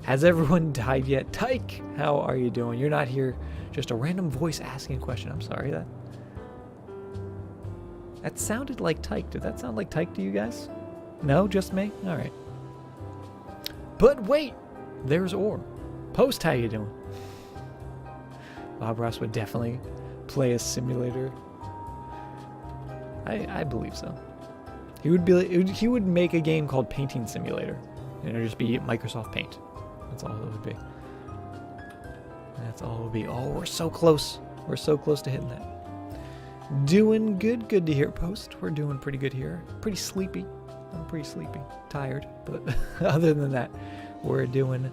Has everyone died yet? Tyke, how are you doing? You're not here. Just a random voice asking a question. I'm sorry. That sounded like Tyke. Did that sound like Tyke to you guys? No, just me? All right. But wait, there's Orr. Post, how you doing? Bob Ross would definitely play a simulator. I believe so. He would make a game called Painting Simulator. And it would just be Microsoft Paint. That's all it would be. That's all it would be. Oh, we're so close. We're so close to hitting that. Doing good. Good to hear, Post. We're doing pretty good here. Pretty sleepy. I'm pretty sleepy. Tired. But other than that, we're doing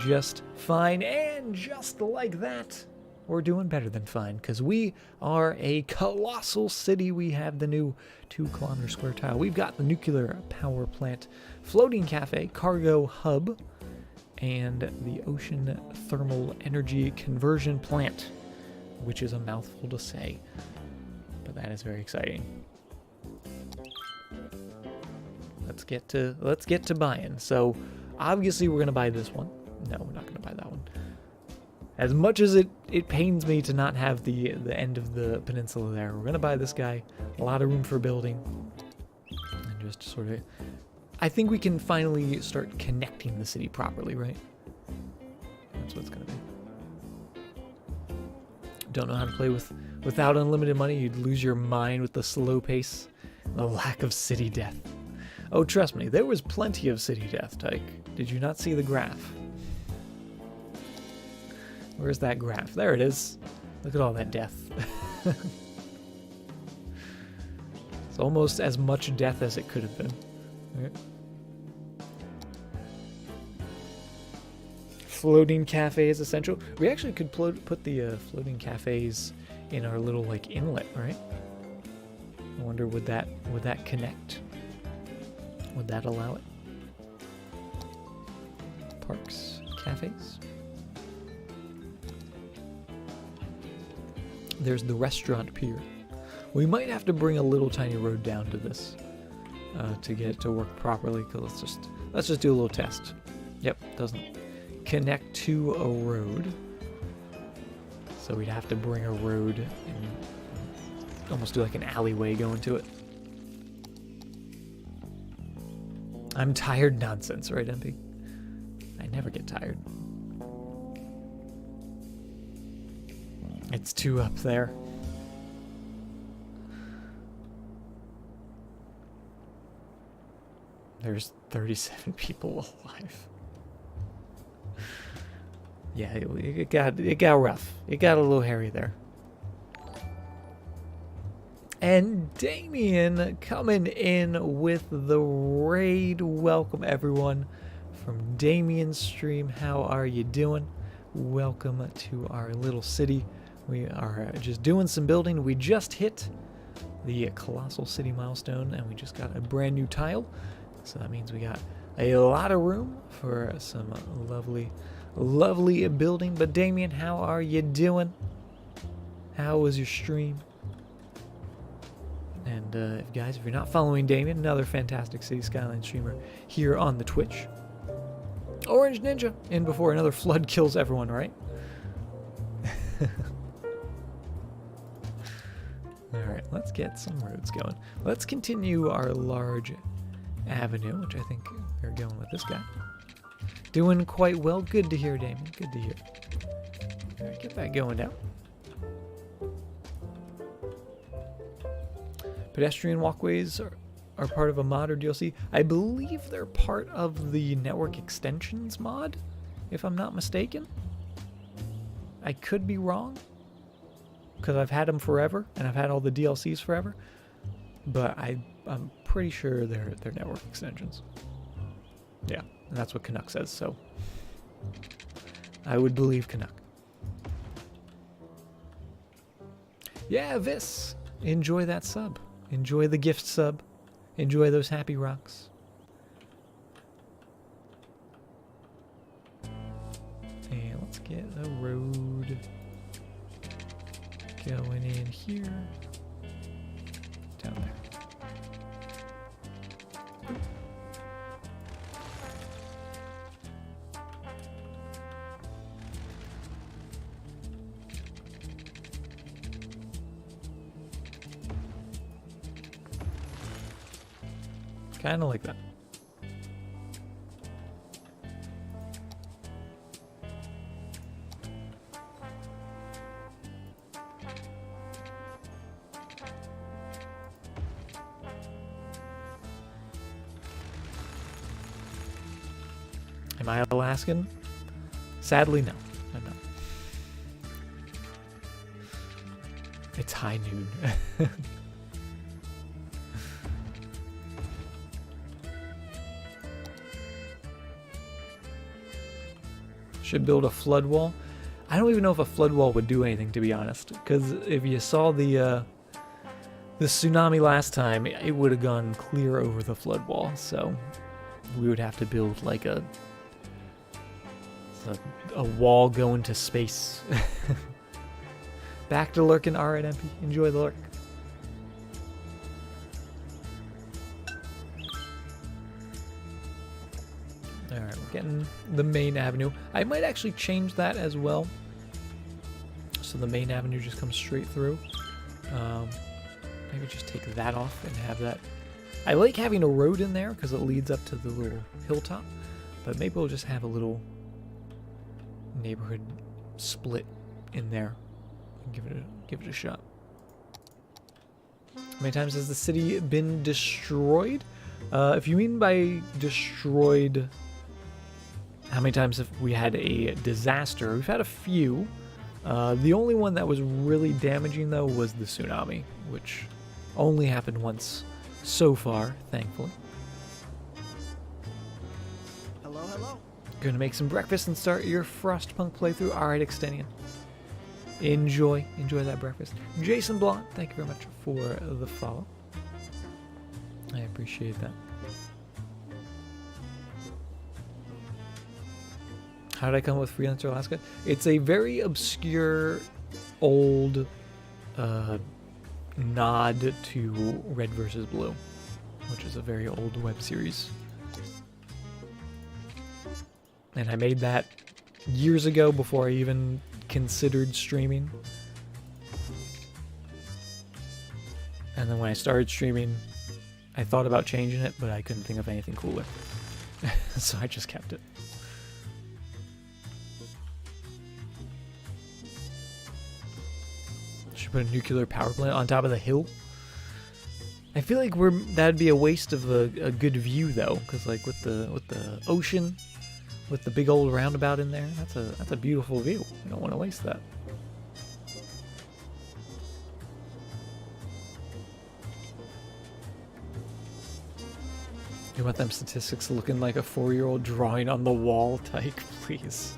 just fine. And just like that, we're doing better than fine, because we are a colossal city. We have the new 2-kilometer square tile. We've got the nuclear power plant, floating cafe, cargo hub, and the ocean thermal energy conversion plant, which is a mouthful to say, but that is very exciting. Let's get to buying. So obviously we're gonna buy this one. No, we're not gonna buy that one. As much as it pains me to not have the end of the peninsula there, we're gonna buy this guy. A lot of room for building, and just sort of, I think we can finally start connecting the city properly, right? That's what it's gonna be. Don't know how to play without unlimited money. You'd lose your mind with the slow pace The lack of city death. Oh, trust me, there was plenty of city death, Tyke. Did you not see the graph? Where's that graph? There it is. Look at all that death. It's almost as much death as it could have been. Right. Floating cafe is essential. We actually could put the floating cafes in our little like inlet, right? I wonder would that connect? Would that allow it? Parks, cafes. There's the restaurant pier. We might have to bring a little tiny road down to this to get it to work properly. Cause let's just do a little test. Yep, doesn't connect to a road. So we'd have to bring a road and almost do like an alleyway going to it. I'm tired nonsense, right, MP? I never get tired. It's too up there. There's 37 people alive. Yeah, it got rough. It got a little hairy there. And Damien coming in with the raid. Welcome everyone from Damien's stream. How are you doing? Welcome to our little city. We are just doing some building. We just hit the colossal city milestone and we just got a brand new tile. So that means we got a lot of room for some lovely building. But Damien, how are you doing? How was your stream? And guys, if you're not following Damien, another fantastic City Skylines streamer here on the Twitch. Orange Ninja in before another flood kills everyone, right? Alright, let's get some roads going. Let's continue our large avenue, which I think we're going with this guy. Doing quite well. Good to hear, Damien. Good to hear. Alright, get that going down. Pedestrian walkways are part of a mod or DLC. I believe they're part of the network extensions mod, if I'm not mistaken. I could be wrong, because I've had them forever, and I've had all the DLCs forever. But I'm pretty sure they're network extensions. Yeah, and that's what Canuck says, so I would believe Canuck. Yeah, Vis, enjoy that sub. Enjoy the gift sub. Enjoy those happy rocks. And let's get a road going in here. Down there. Kind of like that. Am I Alaskan? Sadly, no. I'm not. It's high noon. Should build a flood wall. I don't even know if a flood wall would do anything, to be honest. Because if you saw the tsunami last time, it would have gone clear over the flood wall. So we would have to build like a wall going to space. Back to lurking. All right, MP. Enjoy the lurk. Alright, we're getting the main avenue. I might actually change that as well. So the main avenue just comes straight through. Maybe just take that off and have that. I like having a road in there because it leads up to the little hilltop. But maybe we'll just have a little neighborhood split in there. Give it a shot. many times has the city been destroyed? If you mean by destroyed, how many times have we had a disaster? We've had a few. The only one that was really damaging, though, was the tsunami, which only happened once so far, thankfully.
Hello, hello.
Gonna make some breakfast and start your Frostpunk playthrough. Alright, Extenian. Enjoy that breakfast. Jason Blunt, thank you very much for the follow. I appreciate that. How did I come up with Freelancer Alaska? It's a very obscure, old nod to Red vs. Blue, which is a very old web series. And I made that years ago before I even considered streaming. And then when I started streaming, I thought about changing it, but I couldn't think of anything cooler. So I just kept it. Should put a nuclear power plant on top of the hill. I feel like that'd be a waste of a good view though, because like with the ocean, with the big old roundabout in there, that's a beautiful view. You don't want to waste that. You want them statistics looking like a 4-year-old drawing on the wall, Tyke, please.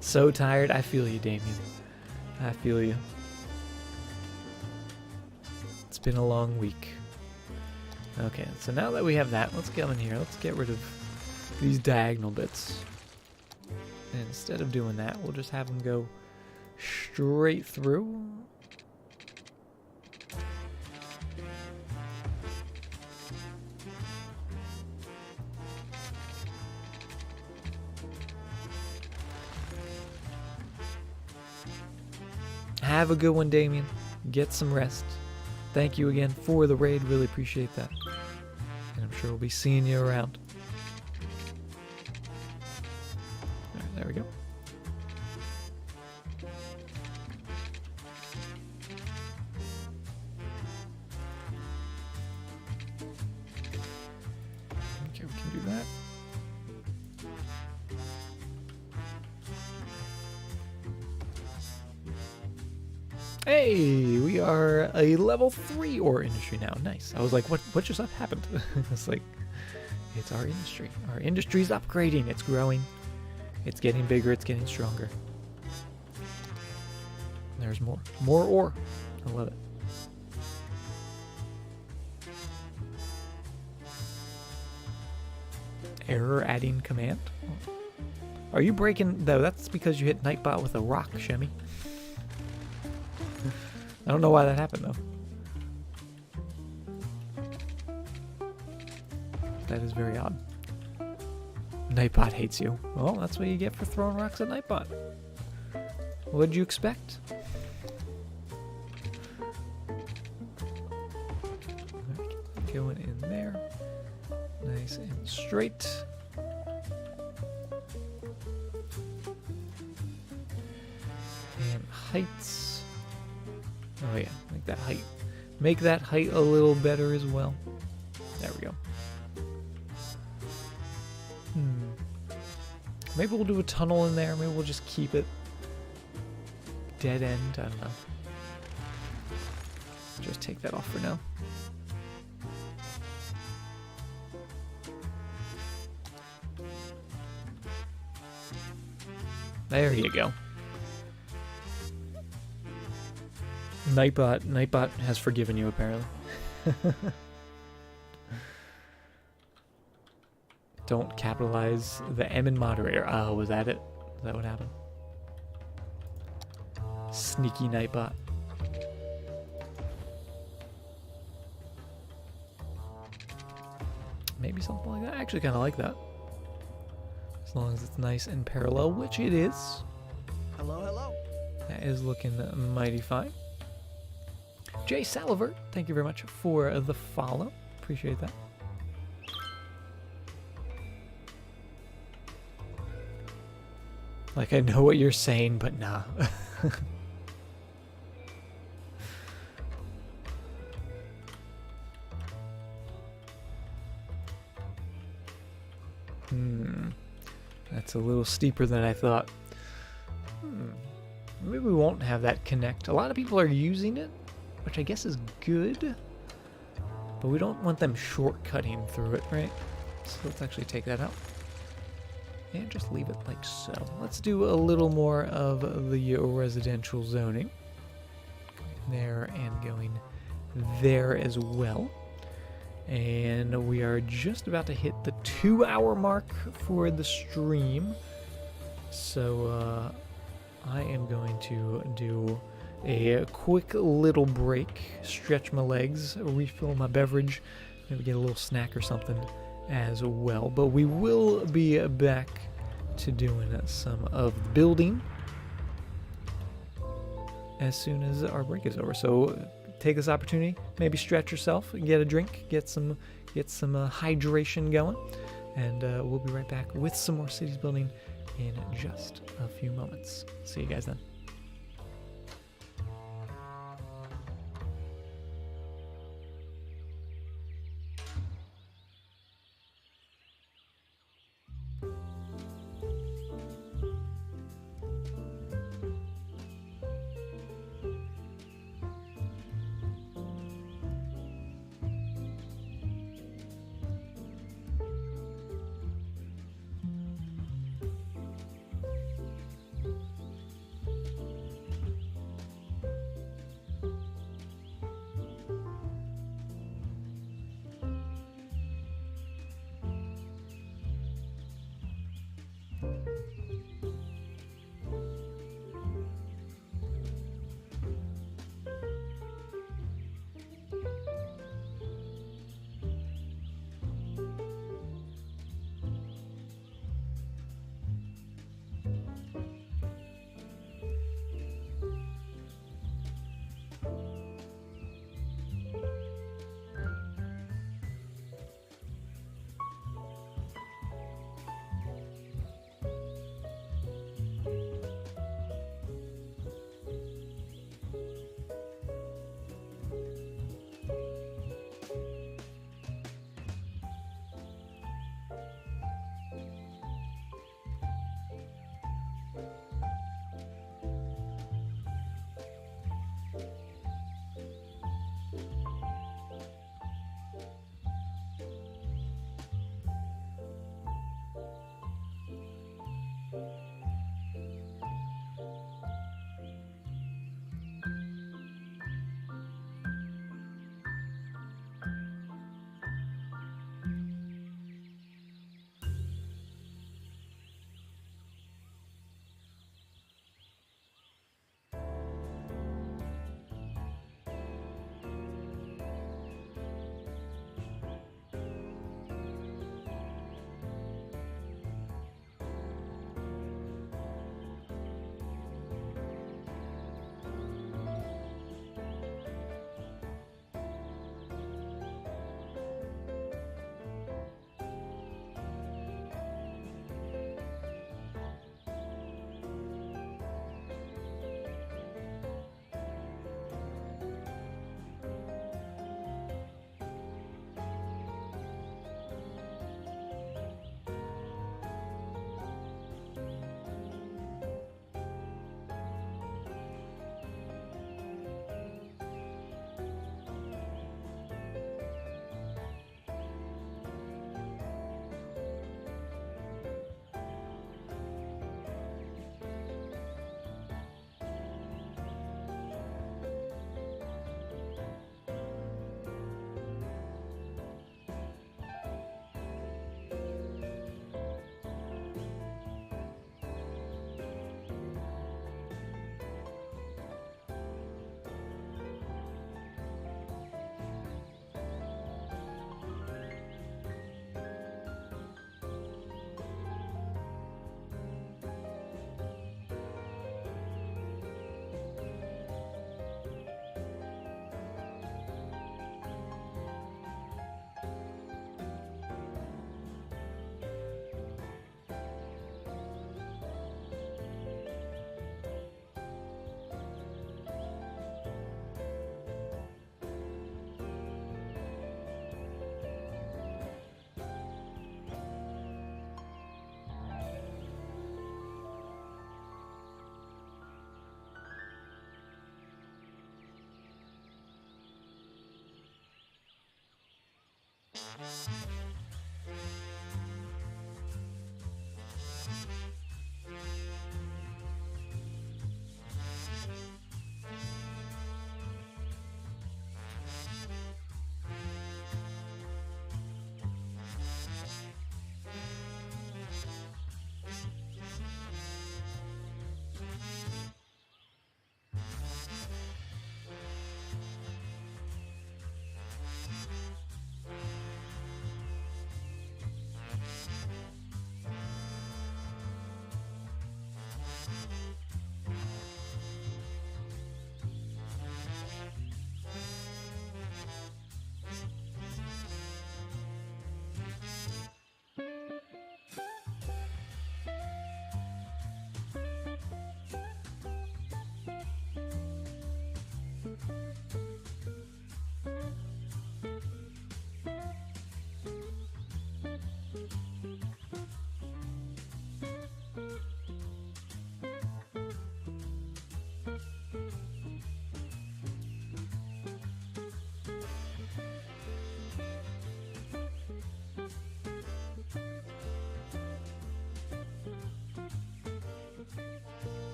So tired. I feel you, Damien. I feel you. It's been a long week. Okay, so now that we have that, let's go in here. Let's get rid of these diagonal bits. And instead of doing that, we'll just have them go straight through. Have a good one, Damien. Get some rest. Thank you again for the raid. Really appreciate that. And I'm sure we'll be seeing you around. Alright, there we go. Okay, we can do that. Hey, we are a level 3 ore industry now. Nice. I was like, what just happened? It's like, it's our industry. Our industry's upgrading. It's growing. It's getting bigger. It's getting stronger. There's more. More ore. I love it. Error adding command? Are you breaking... though? That's because you hit Nightbot with a rock, Shemmy. I don't know why that happened, though. That is very odd. Nightbot hates you. Well, that's what you get for throwing rocks at Nightbot. What'd you expect? Going in there. Nice and straight. And heights. Oh yeah, make that height. Make that height a little better as well. There we go. Maybe we'll do a tunnel in there. Maybe we'll just keep it dead end. I don't know. Just take that off for now. There you go. Nightbot has forgiven you, apparently. Don't capitalize the M in moderator. Oh, was that it? Is that what happened? Sneaky Nightbot. Maybe something like that. I actually kind of like that. As long as it's nice and parallel, which it is.
Hello, hello.
That is looking mighty fine. Jay Salivert, thank you very much for the follow. Appreciate that. Like, I know what you're saying, but nah. That's a little steeper than I thought. Maybe we won't have that connect. A lot of people are using it, which I guess is good. But we don't want them shortcutting through it, right? So let's actually take that out. And just leave it like so. Let's do a little more of the residential zoning. There and going there as well. And we are just about to hit the 2-hour mark for the stream. So I am going to do a quick little break, stretch my legs, refill my beverage, maybe get a little snack or something as well. But we will be back to doing some of the building as soon as our break is over. So take this opportunity, maybe stretch yourself, get a drink, get some hydration going, and we'll be right back with some more cities building in just a few moments. See you guys then.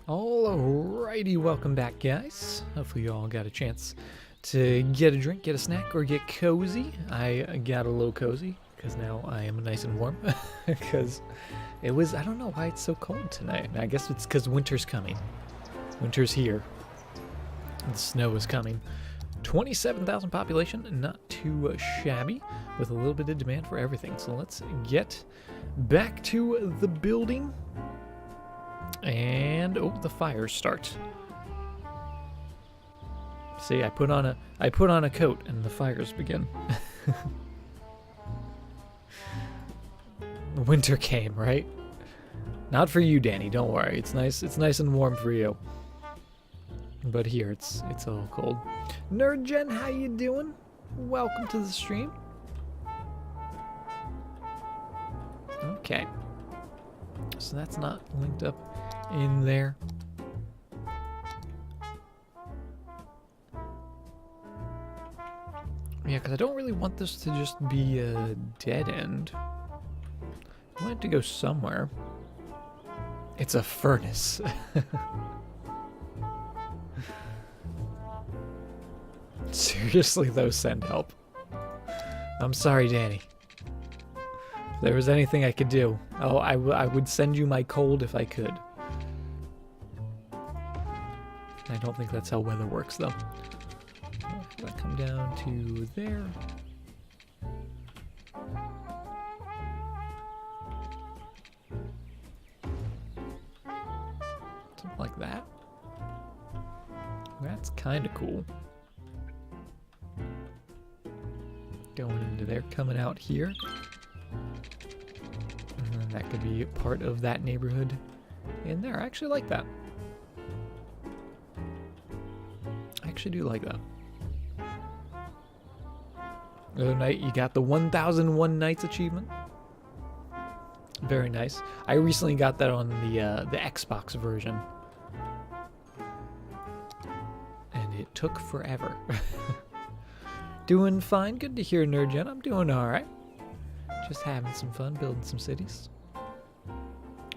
Alrighty, welcome back, guys. Hopefully you all got a chance to get a drink, get a snack, or get cozy. I got a little cozy, because now I am nice and warm. Because it was, I don't know why it's so cold tonight. I guess it's because winter's coming. Winter's here. The snow is coming. 27,000 population, not too shabby, with a little bit of demand for everything. So let's get back to the building. And oh, the fires start. See, I put on a coat and the fires begin. Winter came, right? Not for you, Danny, don't worry. It's nice and warm for you. But here it's all cold. NerdGen, how you doing? Welcome to the stream. Okay. So that's not linked up in there. Yeah, because I don't really want this to just be a dead end. I want it to go somewhere. It's a furnace. Seriously, though, send help. I'm sorry, Danny. If there was anything I could do, oh, I would send you my cold if I could. I don't think that's how weather works, though. If I come down to there. Something like that. That's kind of cool. Going into there, coming out here. And then that could be part of that neighborhood in there. I actually like that. I actually do like that. The other night, you got the 1001 Nights achievement. Very nice. I recently got that on the Xbox version. took forever. Doing fine. Good to hear, NerdGen. I'm doing alright. Just having some fun building some cities.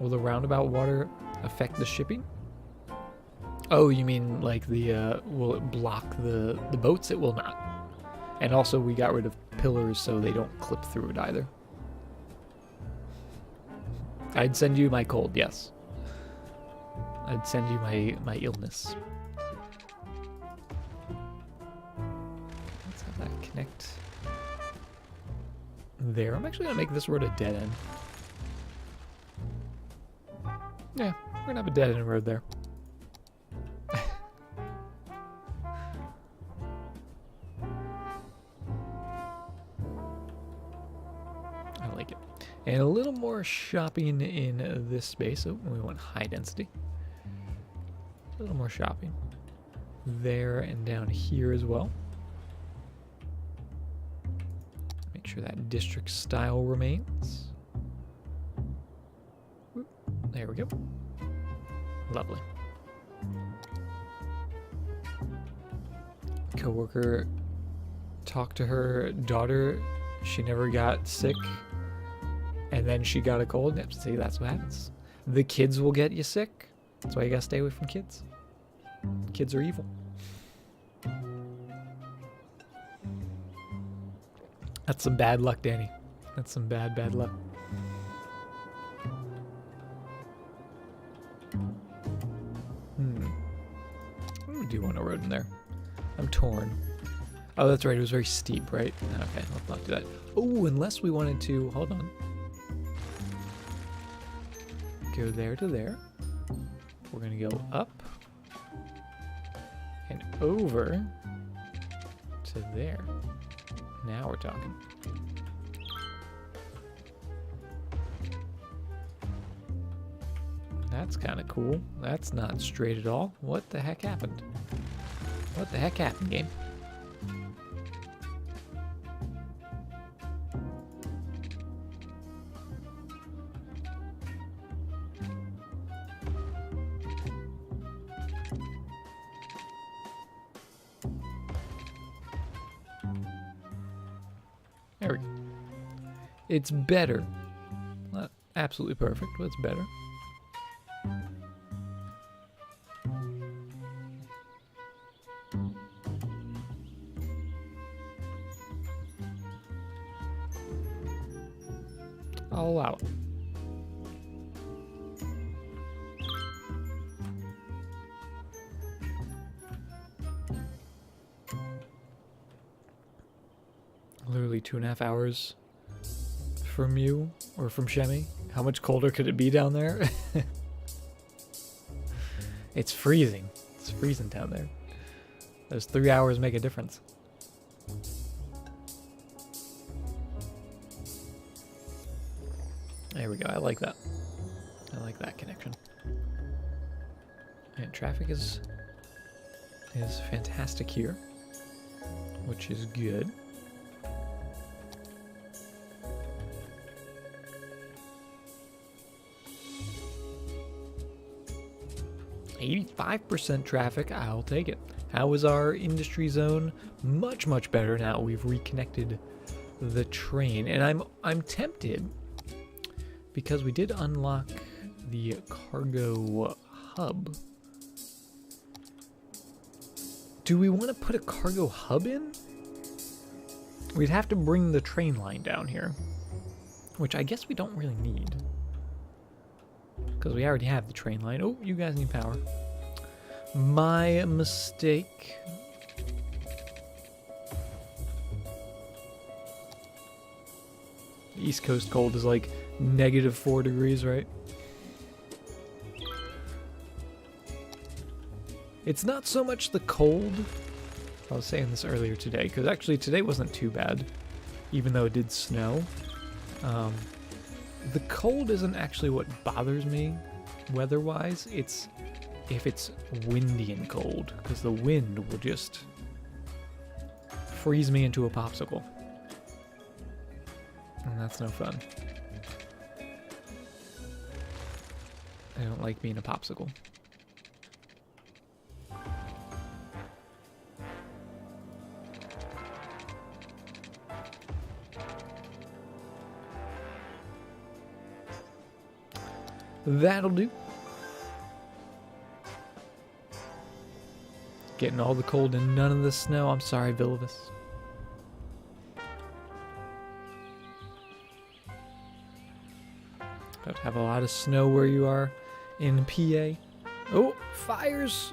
Will the roundabout water affect the shipping? Oh, you mean like the, will it block the boats? It will not. And also we got rid of pillars so they don't clip through it either. I'd send you my cold, yes. I'd send you my illness. Let's have that connect there. I'm actually gonna make this road a dead end. Yeah, we're gonna have a dead end road there. I like it. And a little more shopping in this space. Oh, we want high density. A little more shopping there and down here as well. Make sure that district style remains. There we go. Lovely. Coworker talked to her daughter. She never got sick. And then she got a cold. Yep, see, that's what happens. The kids will get you sick. That's why you gotta stay away from kids. Kids are evil. That's some bad luck, Danny. That's some bad luck. I do want a road in there. I'm torn. Oh, that's right. It was very steep, right? Okay, let's not do that. Oh, unless we wanted to... Hold on. Go there to there. We're going to go up. And over to there. Now we're talking. That's kind of cool. That's not straight at all. What the heck happened? What the heck happened, game? There we go. It's better. Not absolutely perfect, but it's better. I'll allow it. Literally 2.5 hours from you, or from Shemi. How much colder could it be down there? It's freezing. It's freezing down there. Those 3 hours make a difference. There we go. I like that. I like that connection. And traffic is fantastic here, which is good. %85 traffic. I'll take it. How is our industry zone? Much better now we've reconnected the train, and I'm tempted. Because we did unlock the cargo hub. Do we want to put a cargo hub in? We'd have to bring the train line down here. Which I guess we don't really need. Because we already have the train line. Oh, you guys need power. My mistake. The East Coast cold is like -4 degrees, right? It's not so much the cold. I was saying this earlier today, because actually today wasn't too bad, even though it did snow. The cold isn't actually what bothers me, weather-wise. It's if it's windy and cold, because the wind will just freeze me into a popsicle. And that's no fun. I don't like being a popsicle. That'll do. Getting all the cold and none of the snow. I'm sorry, Vilivus. Got to have a lot of snow where you are in PA. Oh, fires!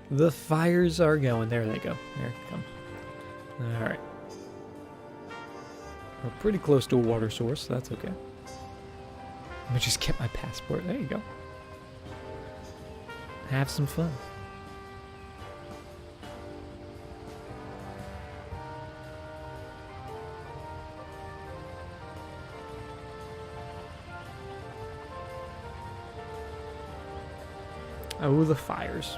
The fires are going. There they go. There they come. Alright. We're pretty close to a water source, so that's okay. I just kept my passport. There you go. Have some fun. Oh, the fires.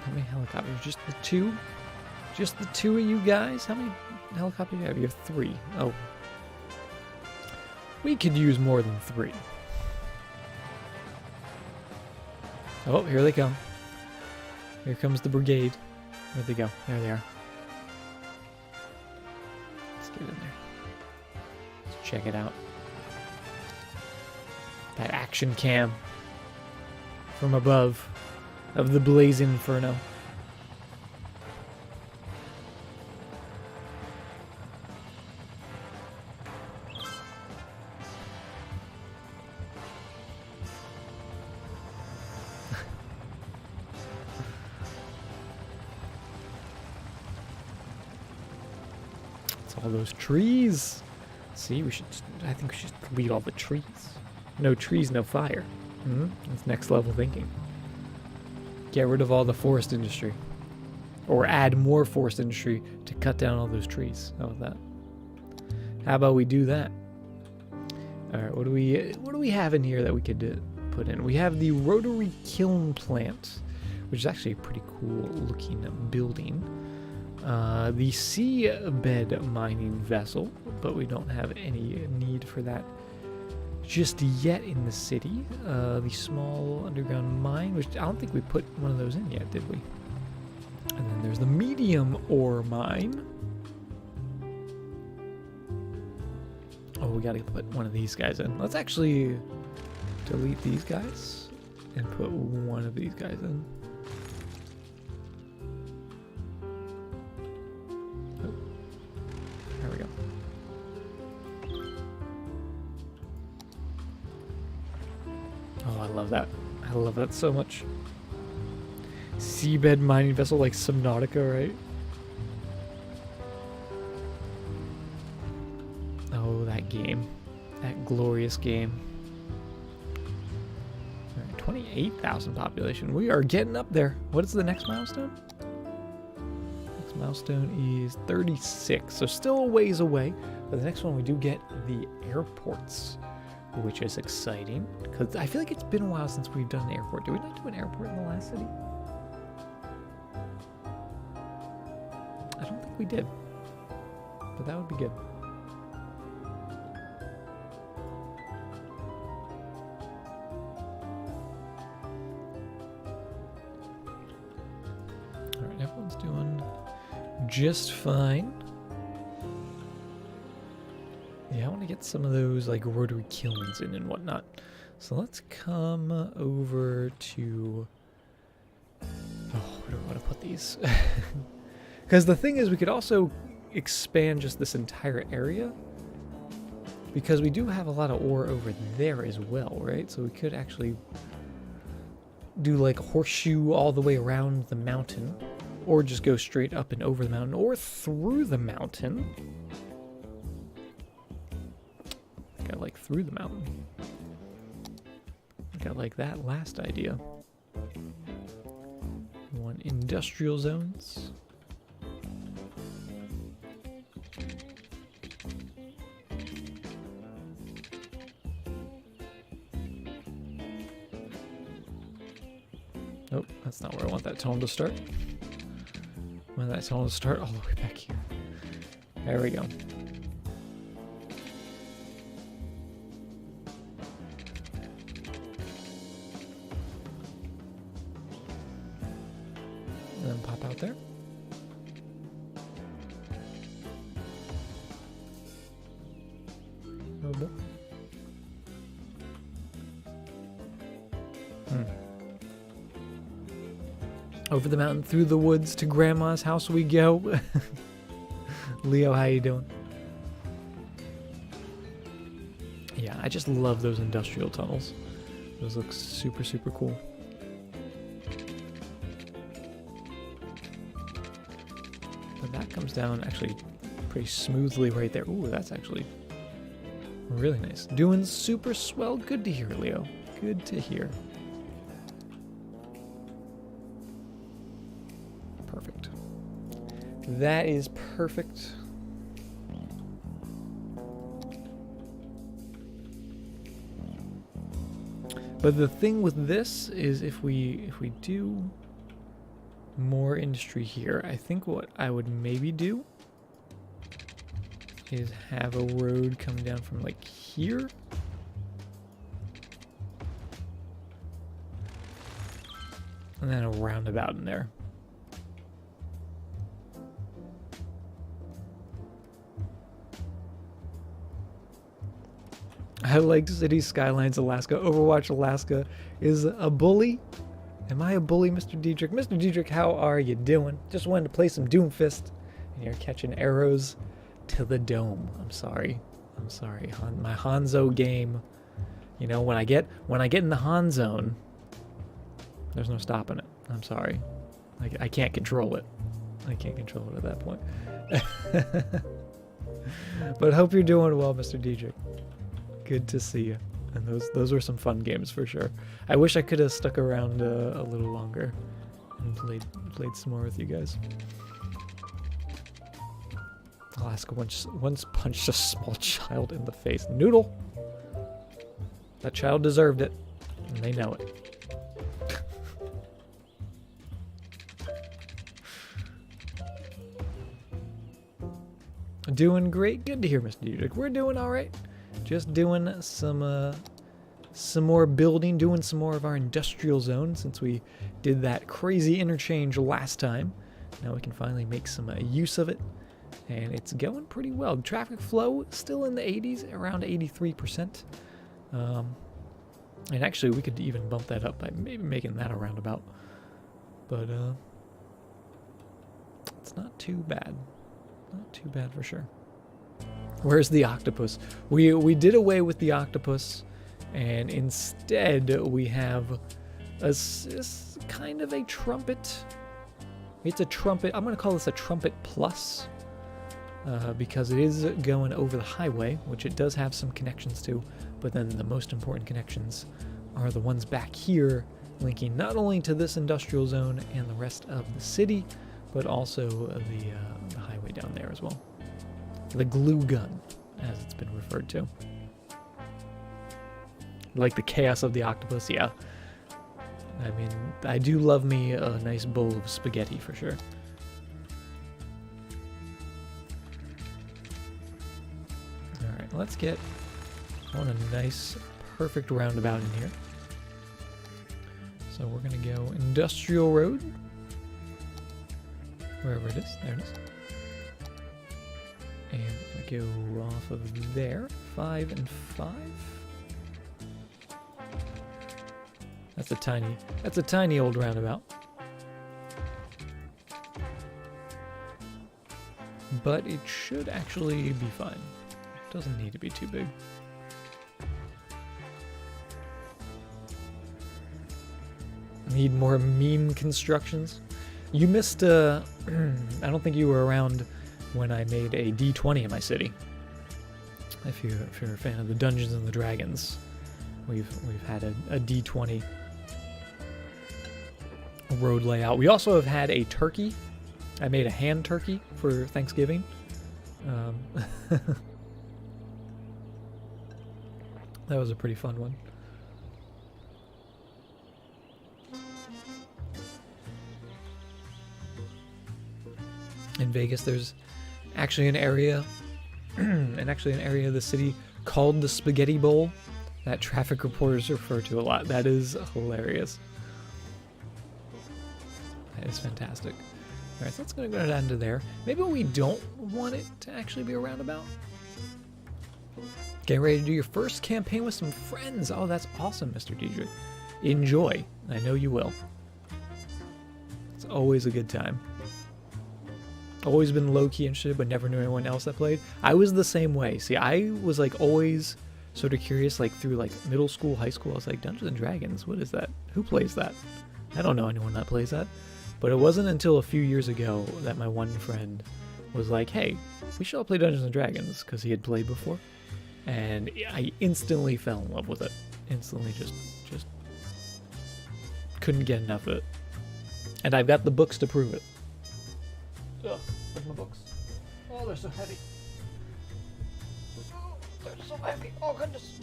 How many helicopters? Just the two? Just the two of you guys? How many helicopters do you have? You have 3. Oh. We could use more than 3. Oh, here they come. Here comes the brigade. Where'd they go? There they are. Let's get in there. Let's check it out. That action cam from above of the blazing inferno. It's all those trees. See, I think we should delete all the trees. No trees, no fire. That's next level thinking. Get rid of all the forest industry. Or add more forest industry to cut down all those trees. How about that? How about we do that? Alright, what do we have in here that we could put in? We have the rotary kiln plant, which is actually a pretty cool looking building. The seabed mining vessel, but we don't have any need for that just yet in the city. The small underground mine, which I don't think we put one of those in yet, did we? And then there's the medium ore mine. Oh, we gotta put one of these guys in. Let's actually delete these guys and put one of these guys in. Oh, there we go. Oh, I love that. I love that so much. Seabed mining vessel like Subnautica, right? Oh, that game. That glorious game. Alright, 28,000 population. We are getting up there. What is the next milestone? Next milestone is 36. So still a ways away. But the next one we do get the airports, which is exciting. Because I feel like it's been a while since we've done an airport. Did we not do an airport in the last city? I don't think we did. But that would be good. Alright, everyone's doing just fine. Yeah, I want to get some of those like rotary kilns in and whatnot. So let's come over to... Oh, where do I want to put these? Because the thing is, we could also expand just this entire area. Because we do have a lot of ore over there as well, right? So we could actually do like a horseshoe all the way around the mountain. Or just go straight up and over the mountain. Or through the mountain. I think I like through the mountain. I think I like that last idea. We want industrial zones. Nope, that's not where I want that tunnel to start. I want that tunnel to start all the way back here. There we go. And then pop out there. Mobile. Over the mountain, through the woods, to Grandma's house we go. Leo, how you doing? Yeah, I just love those industrial tunnels. Those look super, super cool. But that comes down actually pretty smoothly right there. Ooh, that's actually really nice. Doing super swell. Good to hear, Leo. Good to hear. Perfect. That is perfect. But the thing with this is if we do more industry here, I think what I would maybe do is have a road come down from like here. And then a roundabout in there. I like City Skylines Alaska. Overwatch Alaska is a bully. Am I a bully, Mr. Dietrich? Mr. Dietrich, how are you doing? Just wanted to play some Doomfist. And you're catching arrows to the dome. I'm sorry. I'm sorry. My Hanzo game. You know, when I get in the Han zone, there's no stopping it. I'm sorry. I can't control it. I can't control it at that point. But hope you're doing well, Mr. Dietrich. Good to see you. And those were some fun games for sure. I wish I could have stuck around a little longer and played some more with you guys. Alaska once punched a small child in the face. Noodle! That child deserved it, and they know it. Doing great. Good to hear, Mr. Dietrich. We're doing all right. Just doing some more building, doing some more of our industrial zone since we did that crazy interchange last time. Now we can finally make some use of it, and it's going pretty well. Traffic flow still in the 80s, around 83%. And actually, we could even bump that up by maybe making that a roundabout. But it's not too bad. Not too bad for sure. Where's the octopus? We did away with the octopus, and instead we have a kind of a trumpet. It's a trumpet. I'm going to call this a trumpet plus because it is going over the highway, which it does have some connections to, but then the most important connections are the ones back here, linking not only to this industrial zone and the rest of the city, but also the highway down there as well. The glue gun, as it's been referred to. Like the chaos of the octopus, yeah. I mean, I do love me a nice bowl of spaghetti for sure. Alright, let's get on a nice, perfect roundabout in here. So we're going to go Industrial Road. Wherever it is, there it is. And we're gonna go off of there, 5 and 5. That's a tiny old roundabout. But it should actually be fine. It doesn't need to be too big. Need more meme constructions. You missed, I don't think you were around when I made a D20 in my city. If you're a fan of the Dungeons and the Dragons, we've had a D20 road layout. We also have had a turkey. I made a hand turkey for Thanksgiving. That was a pretty fun one. In Vegas, there's actually an area, of the city called the Spaghetti Bowl that traffic reporters refer to a lot. That is hilarious. That is fantastic. Alright, so that's going to go down to there. Maybe we don't want it to actually be a roundabout. Get ready to do your first campaign with some friends. Oh, that's awesome, Mr. Diedrich. Enjoy. I know you will. It's always a good time. Always been low-key interested, but never knew anyone else that played. I was the same way. See, I was like always sort of curious, like through like middle school, high school. I was like, Dungeons and Dragons, what is that? Who plays that? I don't know anyone that plays that. But it wasn't until a few years ago that my one friend was like, hey, we should all play Dungeons and Dragons, because he had played before. And I instantly fell in love with it. Instantly just couldn't get enough of it. And I've got the books to prove it. Ugh, where's my books? Oh, they're so heavy. Oh, they're so heavy. Oh, goodness.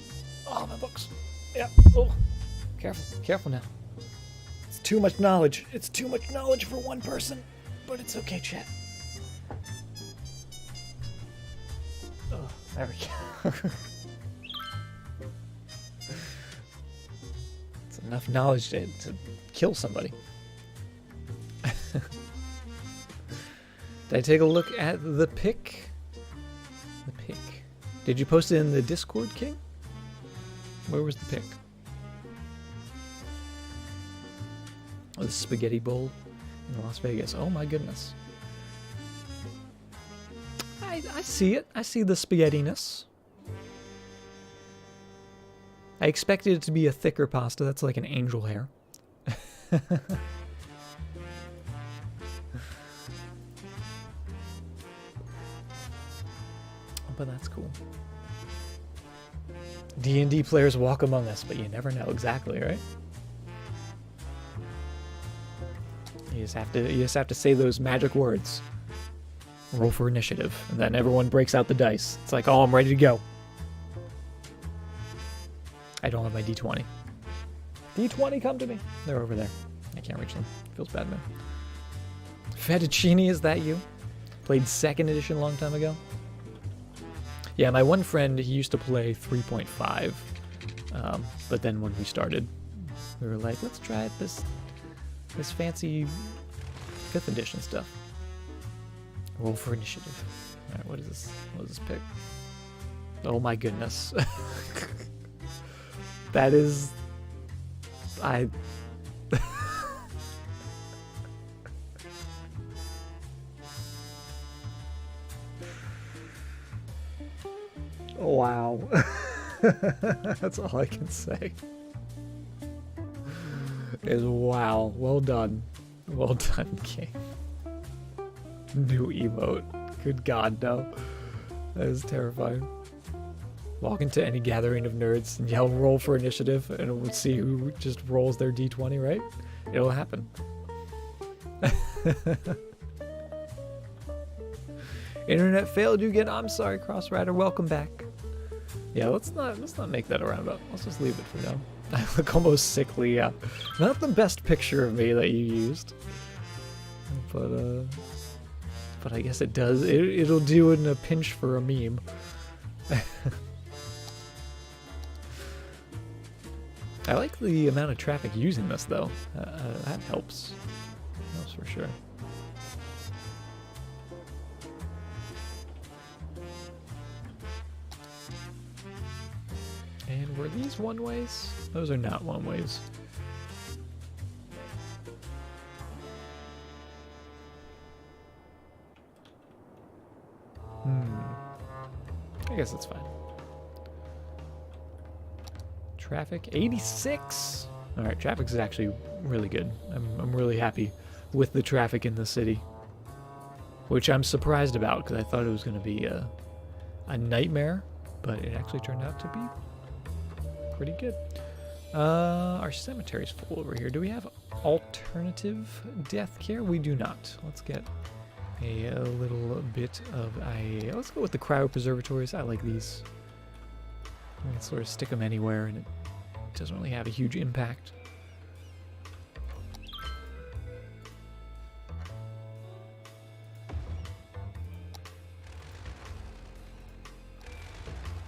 Oh, my books. Yeah. Oh, careful now. It's too much knowledge. It's too much knowledge for one person. But it's okay, chat. Oh, there we go. It's enough knowledge to kill somebody. Did I take a look at the pic? The pic. Did you post it in the Discord, King? Where was the pic? Oh, the spaghetti bowl in Las Vegas. Oh my goodness. I see it. I see the spaghettiness. I expected it to be a thicker pasta. That's like an angel hair. But that's cool. D&D players walk among us, but you never know exactly, right? You just have to say those magic words. Roll for initiative, and then everyone breaks out the dice. It's like, oh, I'm ready to go. I don't have my D20. D20, come to me. They're over there. I can't reach them. Feels bad, man. Fettuccine, is that you? Played 2nd edition a long time ago. Yeah, my one friend, he used to play 3.5, but then when we started, we were like, let's try this fancy 5th edition stuff. Roll for initiative. All right, what is this? What does this pick? Oh my goodness. That is... Wow. That's all I can say. Is wow. Well done. Well done, King. New emote. Good God, no. That is terrifying. Walk into any gathering of nerds and yell roll for initiative, and we'll see who just rolls their D20, right? It'll happen. Internet failed you again. I'm sorry, Crossrider. Welcome back. Yeah, let's not make that a roundabout. Let's just leave it for now. I look almost sickly, yeah. Not the best picture of me that you used. But I guess it does. It'll do in a pinch for a meme. I like the amount of traffic using this, though. That helps. Helps for sure. And were these one-ways? Those are not one-ways. I guess that's fine. Traffic 86. All right, traffic is actually really good. I'm really happy with the traffic in the city, which I'm surprised about because I thought it was going to be a nightmare, but it actually turned out to be pretty good. Our cemetery's full over here. Do we have alternative death care? We do not. Let's get a little bit of let's go with the cryopreservatories. I like these. You can sort of stick them anywhere and it doesn't really have a huge impact.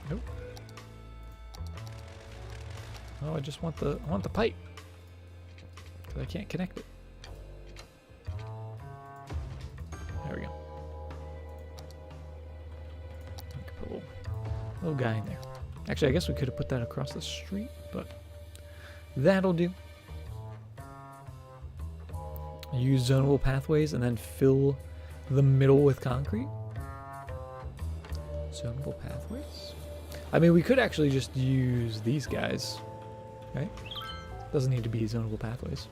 Nope. Oh, I just want the pipe because I can't connect it. little guy in there. Actually, I guess we could have put that across the street, but that'll do. Use zonable pathways and then fill the middle with concrete. Zonable pathways? I mean, we could actually just use these guys, right? Doesn't need to be zonable pathways.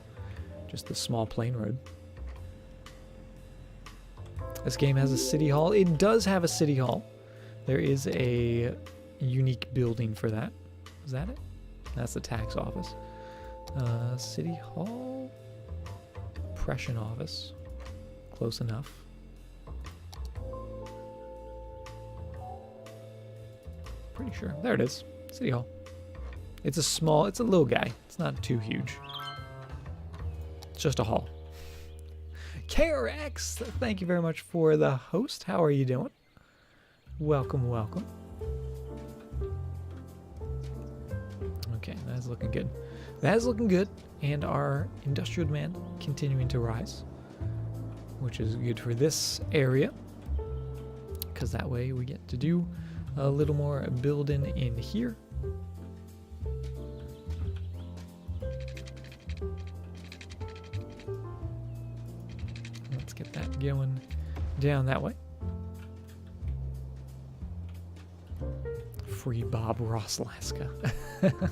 Just the small plain road. This game has a city hall. It does have a city hall. There is a unique building for that. Is that it? That's the tax office. City hall. Oppression office. Close enough. Pretty sure. There it is. City hall. It's a little guy. It's not too huge. It's just a hall. KRX, thank you very much for the host. How are you doing? Welcome, welcome. Okay, that's looking good. That is looking good. And our industrial demand continuing to rise, which is good for this area, because that way we get to do a little more building in here. Let's get that going down that way. Free Bob Ross, Alaska. That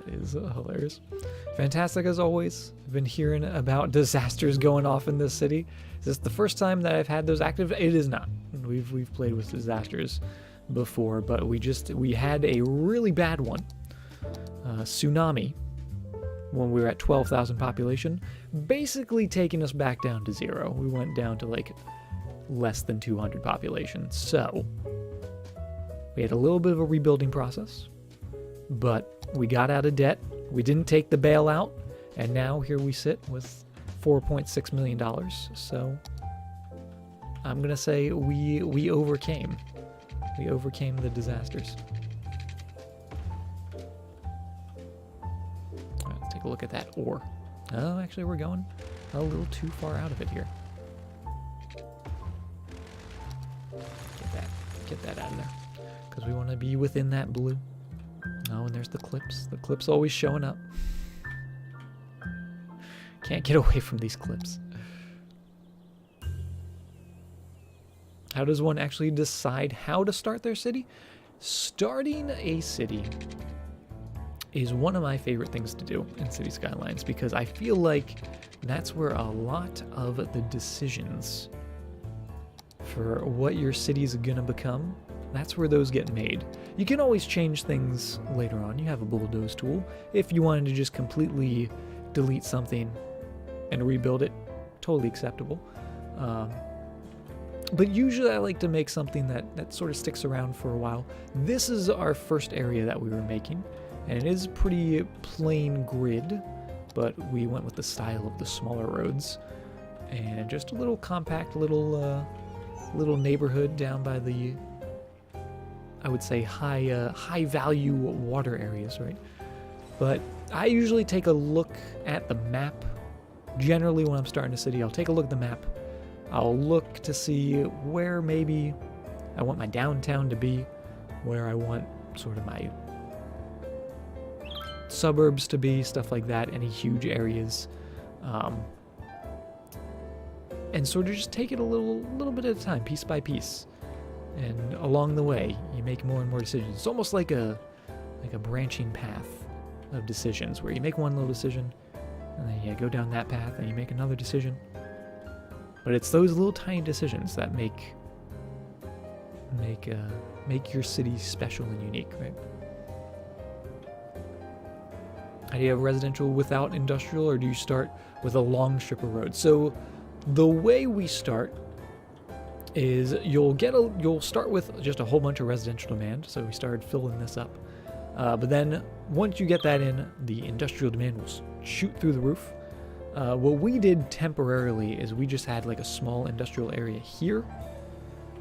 is hilarious. Fantastic as always. I've been hearing about disasters going off in this city. Is this the first time that I've had those active? It is not. We've played with disasters before, but we had a really bad one. Tsunami, when we were at 12,000 population, basically taking us back down to 0. We went down to like less than 200 population. So we had a little bit of a rebuilding process, but we got out of debt. We didn't take the bailout, and now here we sit with $4.6 million. So I'm gonna say we overcame. We overcame the disasters. All right, let's take a look at that ore. Oh, actually, we're going a little too far out of it here. Get that out of there, because we want to be within that blue. Oh, and there's the clips. The clips always showing up. Can't get away from these clips. How does one actually decide how to start their city? Starting a city is one of my favorite things to do in City Skylines, because I feel like that's where a lot of the decisions for what your city's gonna become, that's where those get made. You can always change things later on. You have a bulldoze tool. If you wanted to just completely delete something and rebuild it, totally acceptable. But usually I like to make something that sort of sticks around for a while. This is our first area that we were making, and it is pretty plain grid, but we went with the style of the smaller roads, and just a little compact little neighborhood down by the, I would say, high value water areas, right? But I usually take a look at the map. Generally, when I'm starting a city, I'll take a look at the map. I'll look to see where maybe I want my downtown to be, where I want sort of my suburbs to be, stuff like that, any huge areas. And sort of just take it a little bit at a time, piece by piece. And along the way, you make more and more decisions. It's almost like a branching path of decisions, where you make one little decision, and then you go down that path, and you make another decision. But it's those little tiny decisions that make your city special and unique, right? Do you have residential without industrial, or do you start with a long strip of road? So the way we start is you'll start with just a whole bunch of residential demand. So we started filling this up. But then once you get that in, the industrial demand will shoot through the roof. What we did temporarily is we just had like a small industrial area here,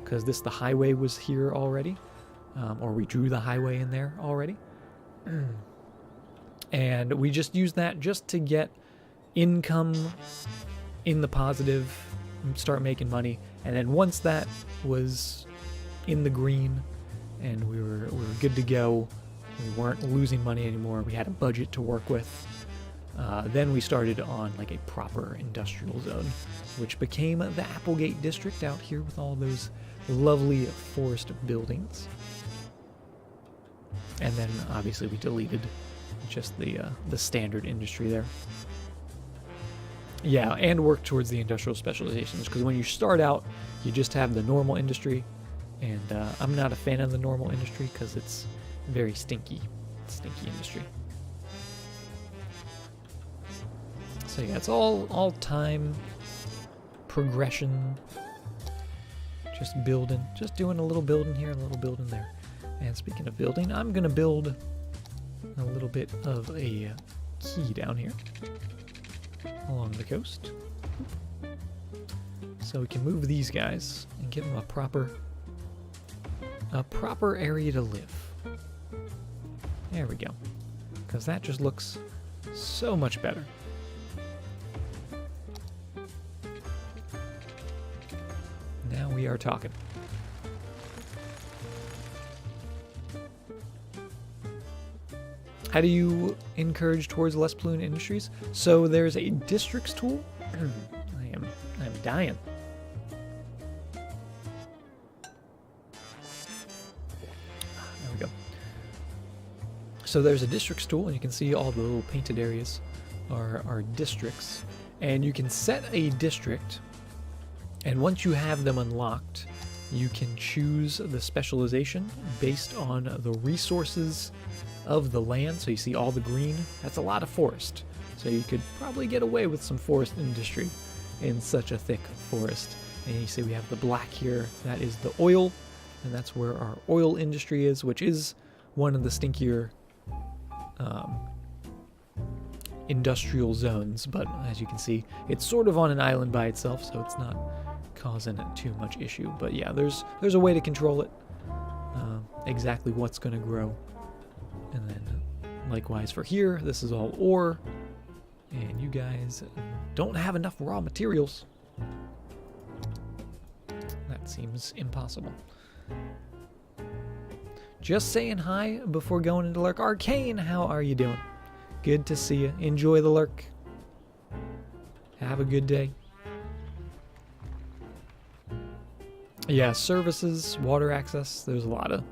because the highway was here already, or we drew the highway in there already. And we just used that just to get income in the positive start making money. And then once that was in the green and we were good to go, we weren't losing money anymore, we had a budget to work with, then we started on like a proper industrial zone, which became the Applegate district out here with all those lovely forest buildings. And then obviously we deleted just the standard industry there. Yeah, and work towards the industrial specializations, because when you start out, you just have the normal industry, and I'm not a fan of the normal industry because it's very stinky industry. So yeah, it's all time progression, just building, just doing a little building here, a little building there. And speaking of building, I'm gonna build a little bit of a key down here along the coast, so we can move these guys and give them a proper area to live. There we go, because that just looks so much better. Now we are talking. How do you encourage towards less pollutant industries? So there's a districts tool. I'm dying. There we go. So there's a districts tool, and you can see all the little painted areas are districts. And you can set a district, and once you have them unlocked, you can choose the specialization based on the resources of the land. So you see all the green, that's a lot of forest. So you could probably get away with some forest industry in such a thick forest. And you see we have the black here, that is the oil, and that's where our oil industry is, which is one of the stinkier industrial zones. But as you can see, it's sort of on an island by itself, so it's not causing too much issue. But yeah, there's a way to control it, exactly what's going to grow. And then likewise for here, this is all ore, and you guys don't have enough raw materials. That seems impossible. Just saying hi before going into lurk. Arcane, how are you doing? Good to see you. Enjoy the lurk. Have a good day. Yeah, services, water access, there's a lot of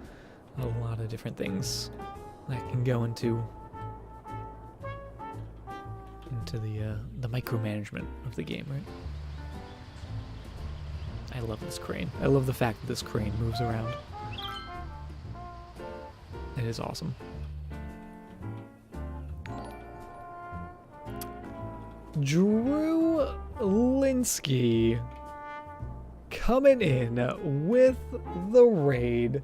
different things that can go into the micromanagement of the game, right? I love this crane. I love the fact that this crane moves around. It is awesome. Drew Linsky coming in with the raid,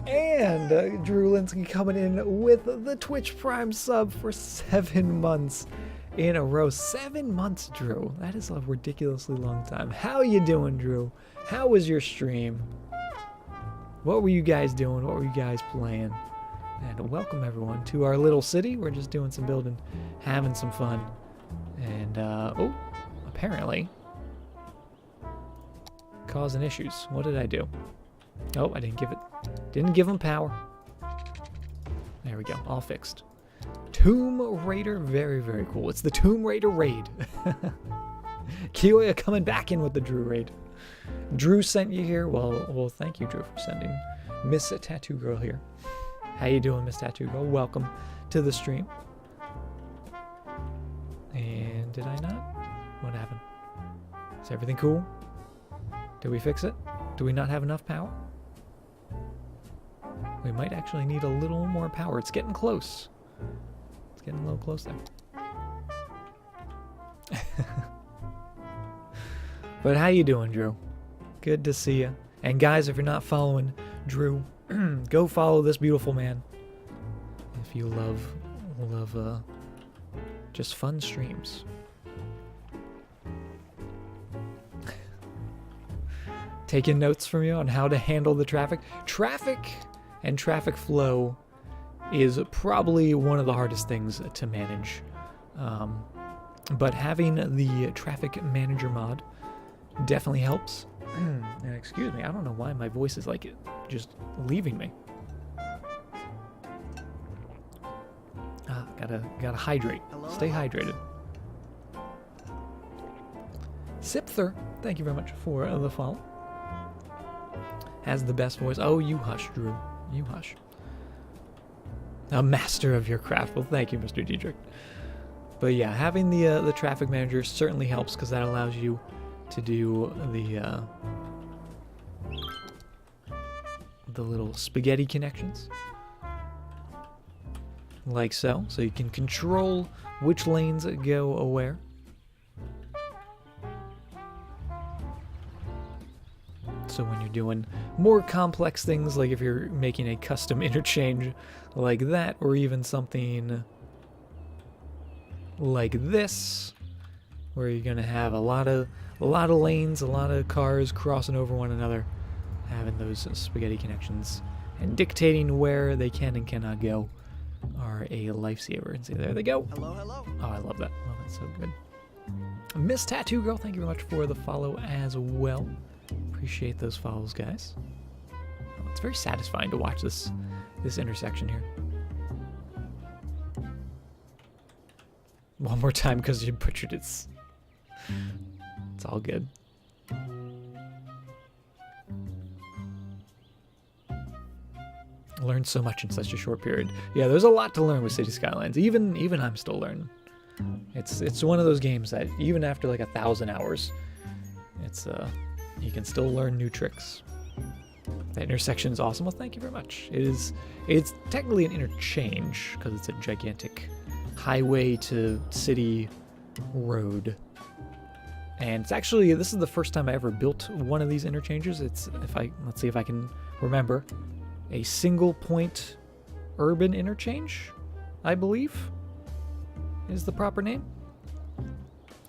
and Drew Linsky coming in with the Twitch Prime sub for 7 months in a row. 7 months, Drew. That is a ridiculously long time. How you doing, Drew? How was your stream? What were you guys doing? What were you guys playing? And welcome everyone to our little city. We're just doing some building, having some fun. And oh, apparently causing issues. What did I do? Oh, I didn't give him power. There we go, all fixed. Tomb Raider, very, very cool. It's the Tomb Raider raid. Kiyoya coming back in with the Drew raid. Drew sent you here. Well, thank you, Drew, for sending Miss Tattoo Girl here. How you doing, Miss Tattoo Girl? Welcome to the stream. And did I not? What happened? Is everything cool? Did we fix it? Do we not have enough power? We might actually need a little more power. It's getting close. It's getting a little close there. But how you doing, Drew? Good to see you. And guys, if you're not following Drew, go follow this beautiful man. If you love just fun streams. Taking notes from you on how to handle the traffic. Traffic and traffic flow is probably one of the hardest things to manage. But having the traffic manager mod definitely helps. And excuse me, I don't know why my voice is like just leaving me. Gotta hydrate.
Hello,
Stay
hello.
hydrated. Sipther, thank you very much for the follow. Has the best voice. Oh, you hush, Drew. You hush. A master of your craft. Well, thank you, Mr. Diedrich. But yeah, having the traffic manager certainly helps because that allows you to do the little spaghetti connections. Like so. So you can control which lanes go where. So when you're doing more complex things, like if you're making a custom interchange like that, or even something like this, where you're gonna have a lot of lanes, a lot of cars crossing over one another, having those spaghetti connections and dictating where they can and cannot go are a lifesaver. And see, there they go.
Hello, hello.
Oh, I love that. Oh, that's so good. Miss Tattoo Girl, thank you very much for the follow as well. Appreciate those follows, guys. Oh, it's very satisfying to watch this intersection here. One more time because you butchered it. It's all good. Learned so much in such a short period. Yeah, there's a lot to learn with City Skylines. Even I'm still learning. It's one of those games that even after like 1,000 hours, it's you can still learn new tricks. That intersection is awesome. Well, thank you very much. It's technically an interchange because it's a gigantic highway to city road. And it's actually, this is the first time I ever built one of these interchanges. Let's see if I can remember. A single point urban interchange, I believe, is the proper name.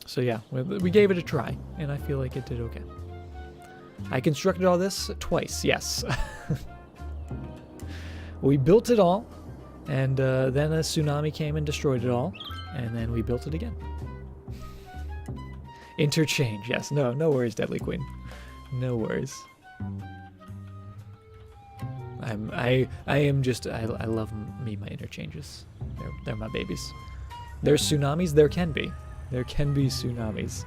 So yeah, we gave it a try, and I feel like it did okay. I constructed all this twice, yes. We built it all, and then a tsunami came and destroyed it all, and then we built it again. Interchange, yes. No worries, Deadly Queen. No worries. I love my interchanges. They're my babies. There's tsunamis. There can be tsunamis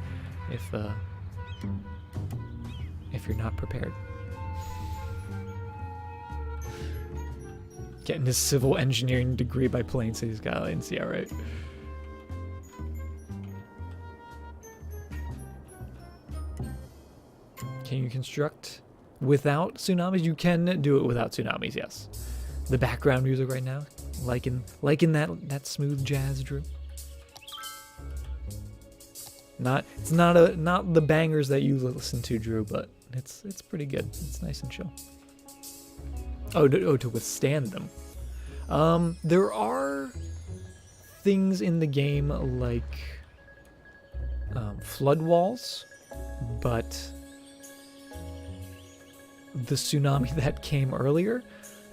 if you're not prepared. Getting a civil engineering degree by playing City Skylines. Yeah, right. Can you construct without tsunamis? You can do it without tsunamis, yes. The background music right now, liking that smooth jazz, Drew. It's not the bangers that you listen to, Drew, but it's pretty good. It's nice and chill. To withstand them. There are things in the game like flood walls, but the tsunami that came earlier,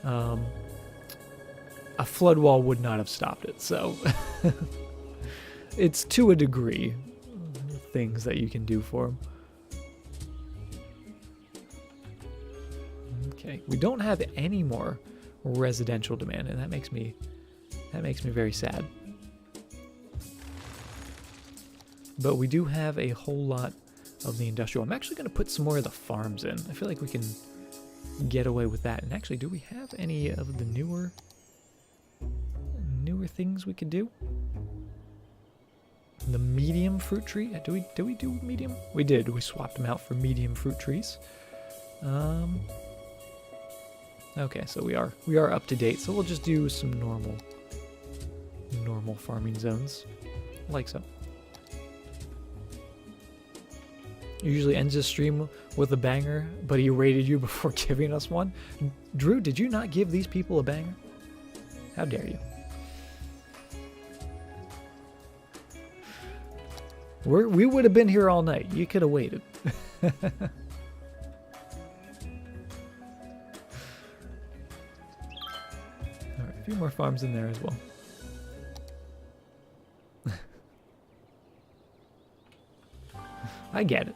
a flood wall would not have stopped it. So it's to a degree things that you can do for them. Okay, we don't have any more residential demand, and that makes me very sad. But we do have a whole lot of the industrial. I'm actually going to put some more of the farms in. I feel like we can get away with that. And actually, do we have any of the newer things we could do? The medium fruit tree. Do we do medium? We did. We swapped them out for medium fruit trees. Okay, so we are up to date. So we'll just do some normal farming zones, like so. Usually ends his stream with a banger, but he rated you before giving us one. Drew, did you not give these people a banger? How dare you? We would have been here all night. You could have waited. Alright, a few more farms in there as well. I get it.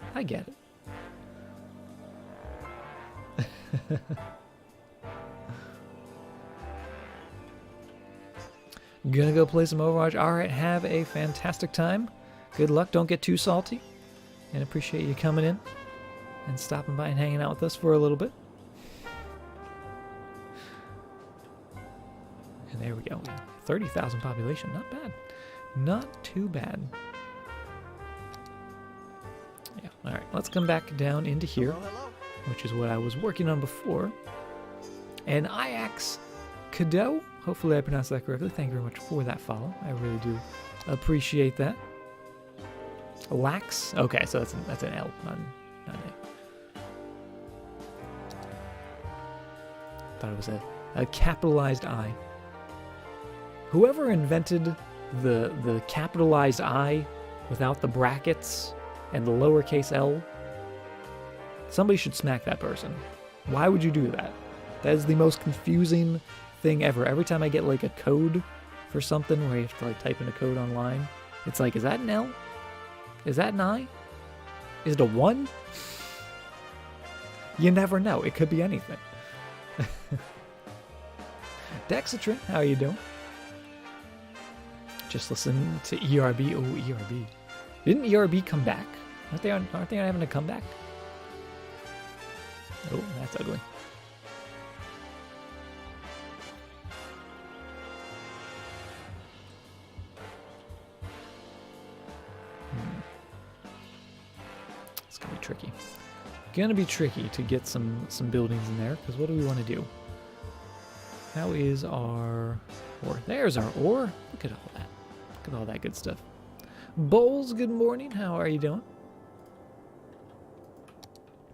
Gonna go play some Overwatch. Alright, have a fantastic time. Good luck, don't get too salty. And appreciate you coming in and stopping by and hanging out with us for a little bit. And there we go. 30,000 population, not bad. Not too bad. Yeah, alright, let's come back down into here,
Hello.
which is what I was working on before. And Iax Cadeau, hopefully I pronounced that correctly. Thank you very much for that follow. I really do appreciate that. Lax? Okay, so that's an L, not an A. Thought it was a capitalized I. Whoever invented the capitalized I without the brackets and the lowercase l, somebody should smack that person. Why would you do that? That is the most confusing thing ever. Every time I get like a code for something where you have to like type in a code online, it's like, is that an L? Is that an I? Is it a 1? You never know. It could be anything. Dexatrin, how are you doing? Just listen to ERB. Oh, ERB. Didn't ERB come back? Aren't they having a comeback? Oh, that's ugly. It's gonna be tricky. Gonna be tricky to get some buildings in there, because what do we want to do? How is our ore? There's our ore. Look at all that. Look at all that good stuff. Bowls, good morning. How are you doing?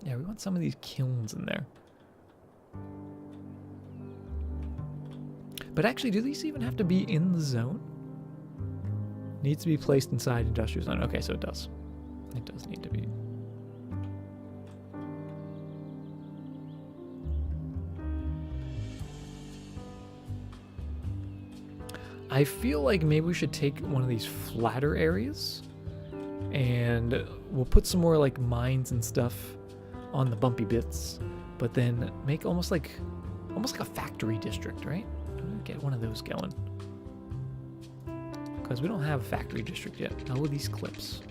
Yeah, we want some of these kilns in there. But actually, do these even have to be in the zone? Needs to be placed inside industrial zone. Okay, so it does. It does need to be. I feel like maybe we should take one of these flatter areas and we'll put some more like mines and stuff on the bumpy bits, but then make almost like a factory district, right? Get one of those going. Because we don't have a factory district yet. Oh, these clips.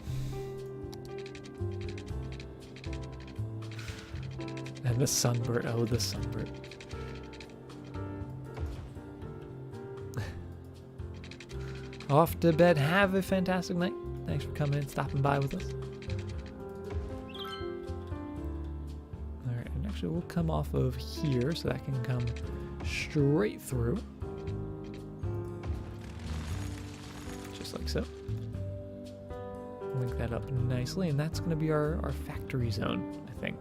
And the sunbird. Oh, the sunbird. Off to bed. Have a fantastic night. Thanks for coming in, stopping by with us. Alright, and actually we'll come off of here so that can come straight through. Just like so. Link that up nicely, and that's going to be our factory zone, I think.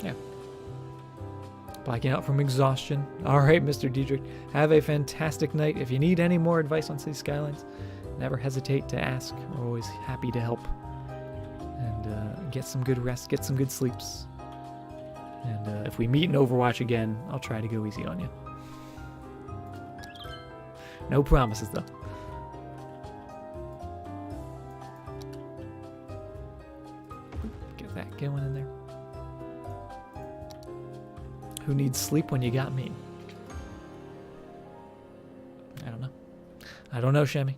Yeah. Blacking out from exhaustion. Alright, Mr. Diedrich. Have a fantastic night. If you need any more advice on City Skylines, never hesitate to ask. We're always happy to help. And get some good rest, get some good sleeps. And if we meet in Overwatch again, I'll try to go easy on you. No promises, though. Get that going in there. Who needs sleep when you got me? I don't know. I don't know, Shemmy.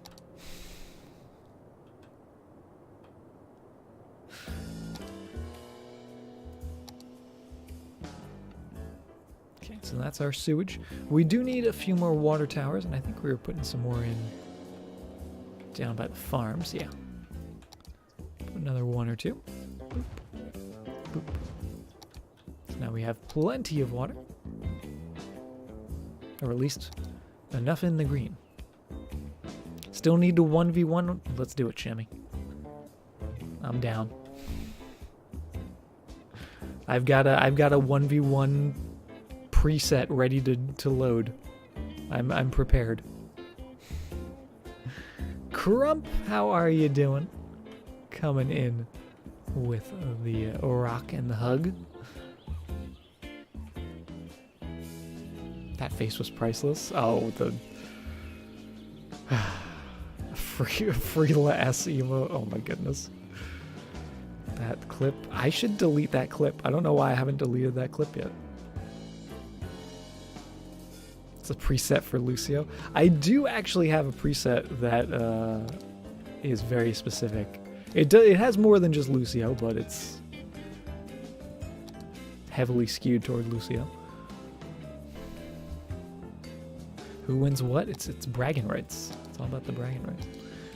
Okay, so that's our sewage. We do need a few more water towers, and I think we were putting some more in down by the farms. Yeah. Put another one or two. Boop. Boop. Now we have plenty of water. Or at least enough in the green. Still need to 1v1. Let's do it, Shemmy. I'm down. I've got a 1v1 preset ready to load. I'm prepared. Crump, how are you doing? Coming in with the rock and the hug. That face was priceless. Oh, the free last emo. Oh my goodness. That clip. I should delete that clip. I don't know why I haven't deleted that clip yet. It's a preset for Lucio. I do actually have a preset that is very specific. It has more than just Lucio, but it's heavily skewed toward Lucio. Who wins what? It's bragging rights. It's all about the bragging rights.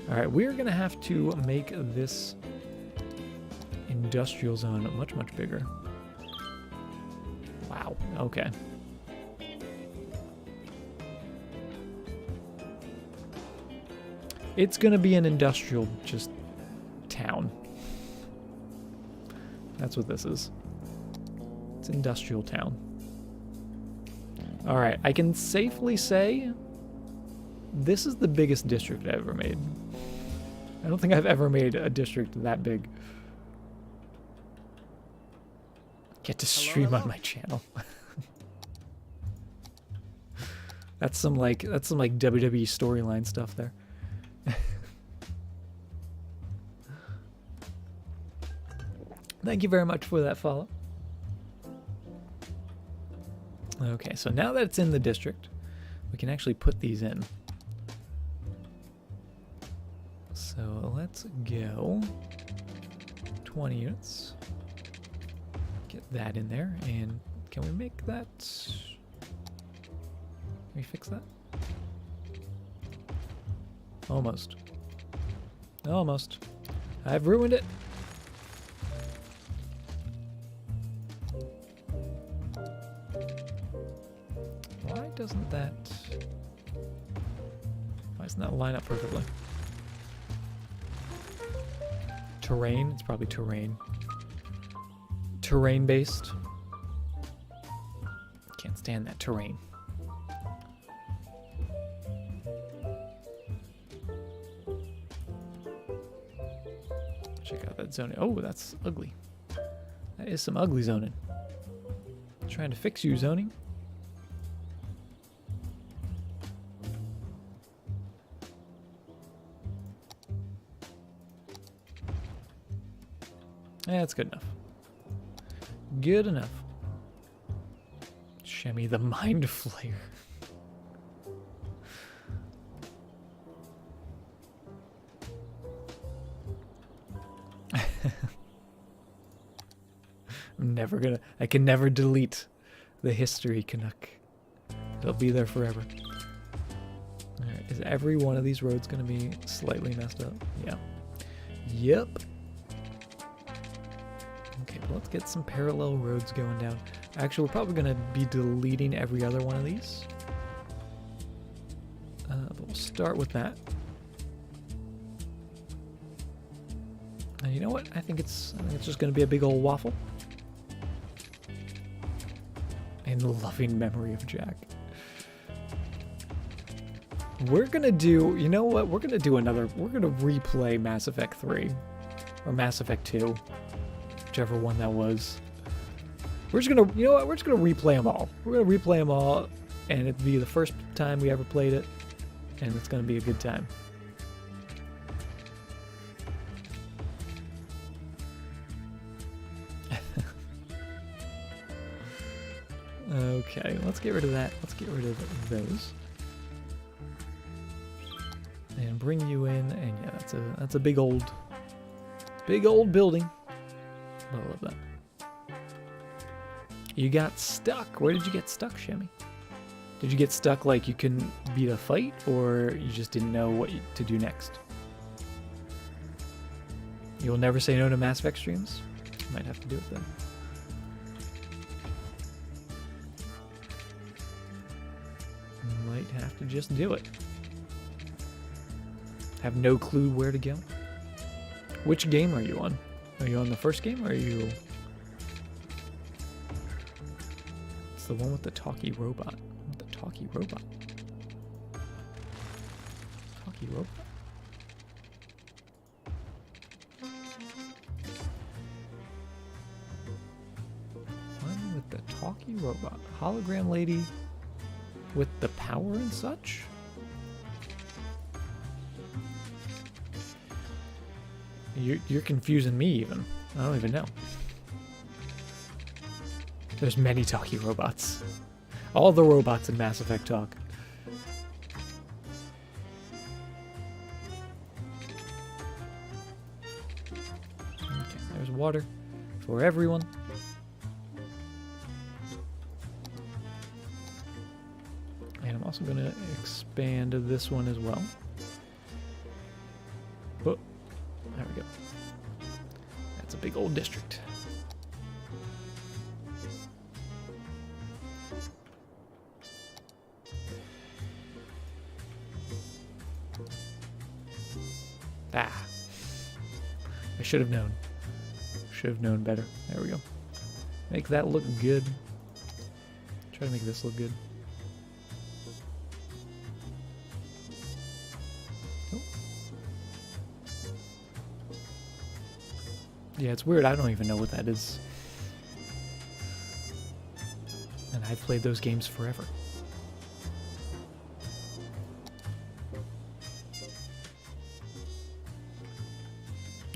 All right, we're gonna have to make this industrial zone much, much bigger. Wow, okay. It's gonna be an industrial just town. That's what this is. It's industrial town. All right, I can safely say this is the biggest district I've ever made. I don't think I've ever made a district that big. Get to stream on my channel. That's some like WWE storyline stuff there. Thank you very much for that follow. Okay, so now that it's in the district, we can actually put these in. So let's go 20 units. Get that in there, and can we make that? Can we fix that? Almost. Almost. I've ruined it. Why doesn't that... Why doesn't that line up perfectly? Terrain? It's probably terrain. Terrain based. Can't stand that terrain. Check out that zoning. Oh, that's ugly. That is some ugly zoning. Trying to fix you, zoning. Yeah, that's good enough. Good enough. Shemmy the Mind Flayer. I'm never gonna... I can never delete the history, Canuck. It'll be there forever. Alright, is every one of these roads gonna be slightly messed up? Yeah. Yep. Okay, but let's get some parallel roads going down. Actually, we're probably going to be deleting every other one of these. But we'll start with that. And you know what? I think it's just going to be a big old waffle. In loving memory of Jack. We're going to do... You know what? We're going to do another... We're going to replay Mass Effect 3. Or Mass Effect 2. Whichever one that was. We're just gonna, you know what? We're just gonna replay them all. We're gonna replay them all, and it'll be the first time we ever played it, and it's gonna be a good time. Okay, let's get rid of that. Let's get rid of those, and bring you in. And yeah, that's a big old building. I love that. You got stuck. Where did you get stuck, Shemmy? Did you get stuck like you couldn't beat a fight, or you just didn't know what to do next? You'll never say no to Mass Effect streams? Might have to do it then. Might have to just do it. Have no clue where to go. Which game are you on? Are you on the first game, or are you... It's the one with the talkie robot. The talkie robot. Talkie robot? One with the talkie robot. Hologram lady with the power and such? You're confusing me even. I don't even know. There's many talking robots. All the robots in Mass Effect talk. Okay, there's water for everyone. And I'm also going to expand this one as well. Oh, there we go. That's a big old district. Ah. I should have known. Should have known better. There we go. Make that look good. Try to make this look good. Oh. Yeah, it's weird. I don't even know what that is. And I've played those games forever.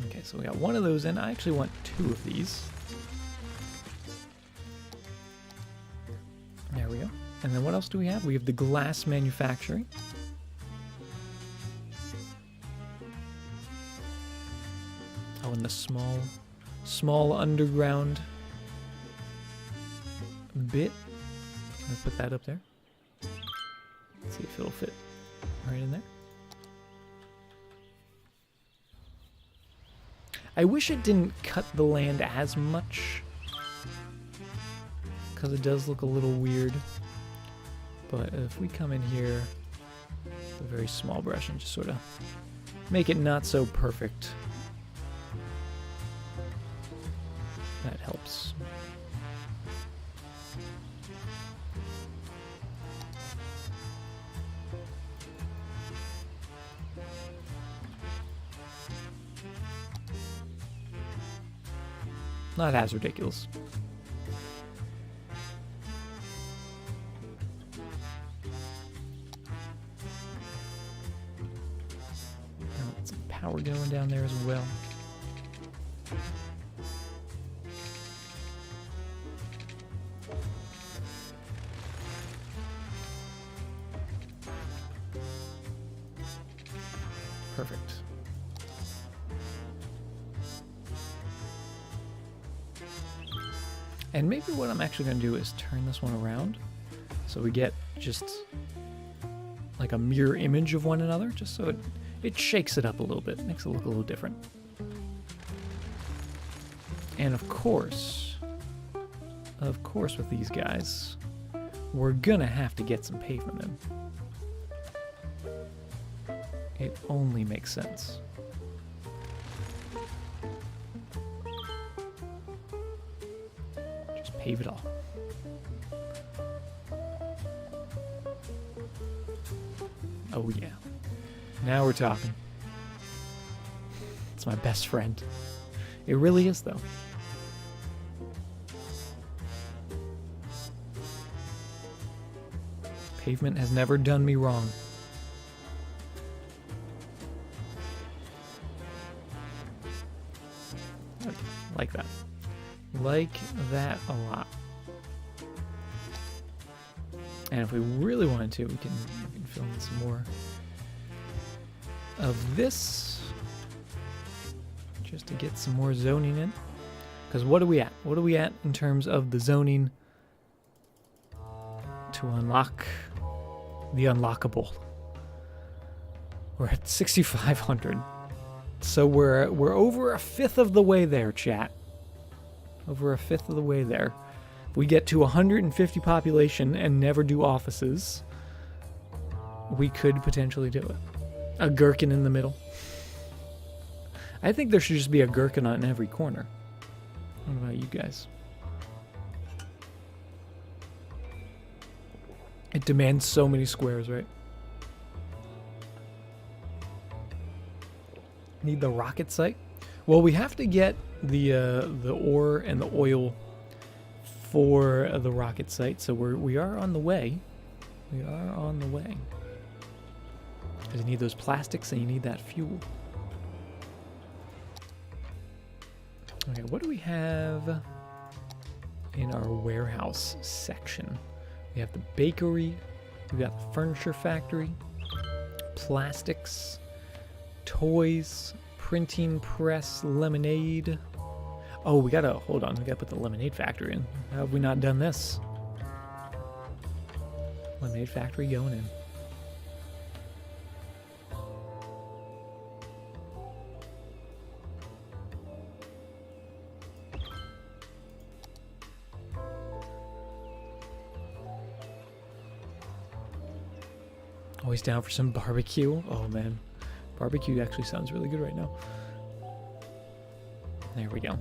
Okay, so we got one of those, and I actually want two of these. There we go. And then what else do we have? We have the glass manufacturing. Oh, and the small underground bit. I'm gonna put that up there. Let's see if it'll fit right in there. I wish it didn't cut the land as much, because it does look a little weird. But if we come in here with a very small brush and just sort of make it not so perfect, that helps. Not as ridiculous. Some power going down there as well. Perfect. And maybe what I'm actually going to do is turn this one around so we get just like a mirror image of one another, just so it shakes it up a little bit, makes it look a little different. And of course with these guys, we're going to have to get some pavement in. It only makes sense. Pave it all. Oh yeah. Now we're talking. It's my best friend. It really is, though. Pavement has never done me wrong. Like that. Like that a lot. And if we really wanted to, we can fill in some more of this just to get some more zoning in. Because what are we at? What are we at in terms of the zoning to unlock the unlockable? We're at 6,500. So we're over a fifth of the way there, chat. Over a fifth of the way there. If we get to 150 population and never do offices, we could potentially do it. A gherkin in the middle. I think there should just be a gherkin on every corner. What about you guys? It demands so many squares, right? Need the rocket site? Well, we have to get the ore and the oil for the rocket site, so we are on the way. We are on the way. Because you need those plastics and you need that fuel. Okay, what do we have in our warehouse section? We have the bakery, we got the furniture factory, plastics, toys, printing press, lemonade. Oh, we gotta, hold on, we gotta put the lemonade factory in. How have we not done this? Lemonade factory going in. Always down for some barbecue. Oh man, barbecue actually sounds really good right now. There we go.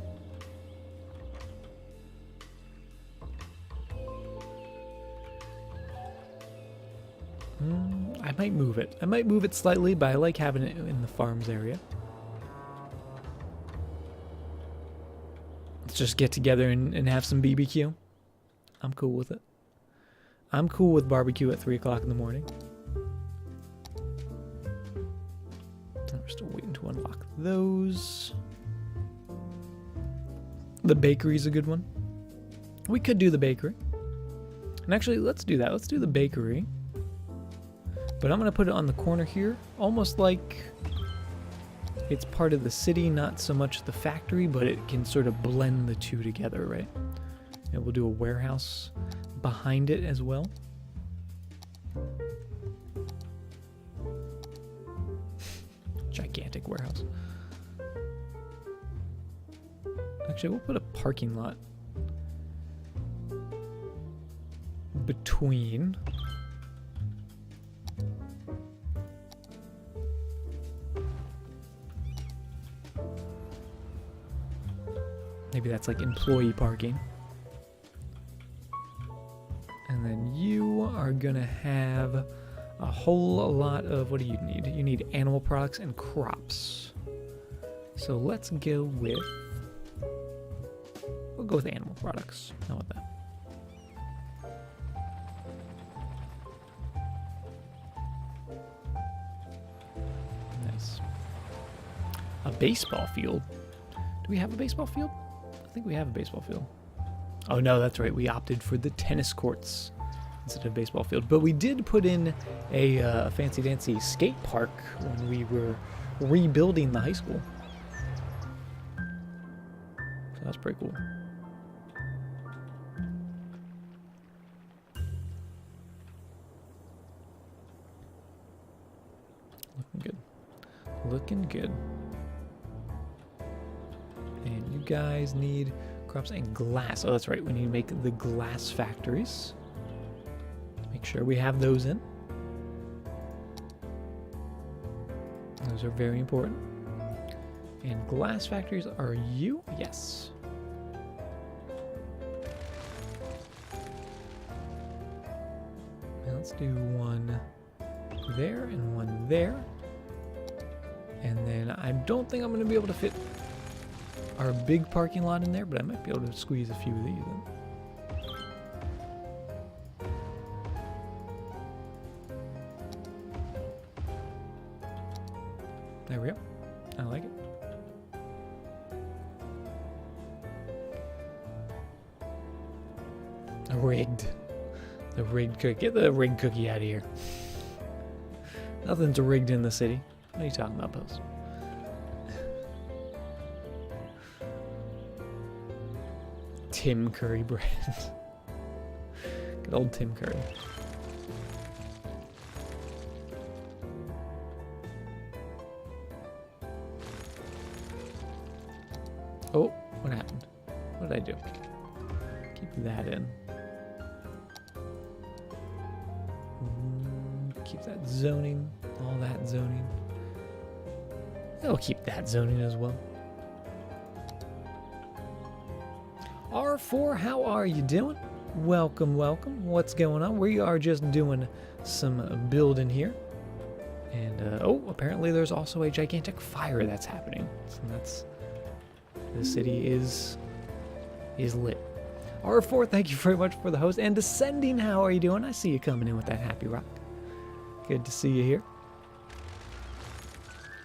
I might move it. I might move it slightly, but I like having it in the farms area. Let's just get together and have some BBQ. I'm cool with it. I'm cool with barbecue at 3 o'clock in the morning. We're still waiting to unlock those. The bakery's a good one. We could do the bakery. And actually, let's do that. Let's do the bakery. But I'm going to put it on the corner here. Almost like it's part of the city, not so much the factory, but it can sort of blend the two together, right? And we'll do a warehouse behind it as well. Gigantic warehouse. Actually, we'll put a parking lot between. Maybe that's like employee parking. And then you are gonna have a whole lot of, what do you need? You need animal products and crops. So let's go with, we'll go with animal products. How about that? Nice. A baseball field. Do we have a baseball field? I think we have a baseball field. Oh no, that's right. We opted for the tennis courts instead of baseball field. But we did put in a fancy dancy skate park when we were rebuilding the high school. So that's pretty cool. Looking good. Looking good. And you guys need crops and glass. Oh, that's right. We need to make the glass factories. Make sure we have those in. Those are very important. And glass factories are you? Yes. Now let's do one there and one there. And then I don't think I'm going to be able to fit our big parking lot in there, but I might be able to squeeze a few of these in. There we go. I like it. Rigged. The rigged cookie. Get the rigged cookie out of here. Nothing's rigged in the city. What are you talking about, Post? Tim Curry bread. Good old Tim Curry. Oh, what happened? What did I do? Keep that in. Keep that zoning. All that zoning. I'll keep that zoning as well. R4, how are you doing? Welcome, welcome. What's going on? We are just doing some building here. And, oh, apparently there's also a gigantic fire that's happening. So that's, the city is lit. R4, thank you very much for the host. And Descending, how are you doing? I see you coming in with that happy rock. Good to see you here.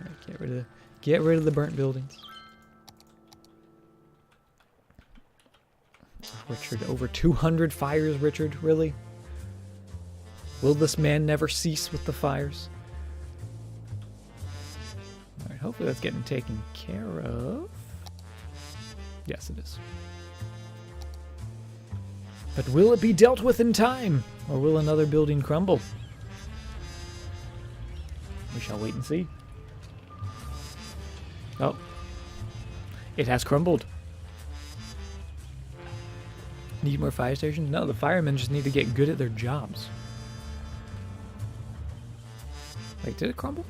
All right, get rid of the burnt buildings. Richard, over 200 fires, Richard? Really? Will this man never cease with the fires? Alright, hopefully that's getting taken care of. Yes, it is. But will it be dealt with in time? Or will another building crumble? We shall wait and see. Oh. It has crumbled. Need more fire stations? No, the firemen just need to get good at their jobs. Wait, did it crumble?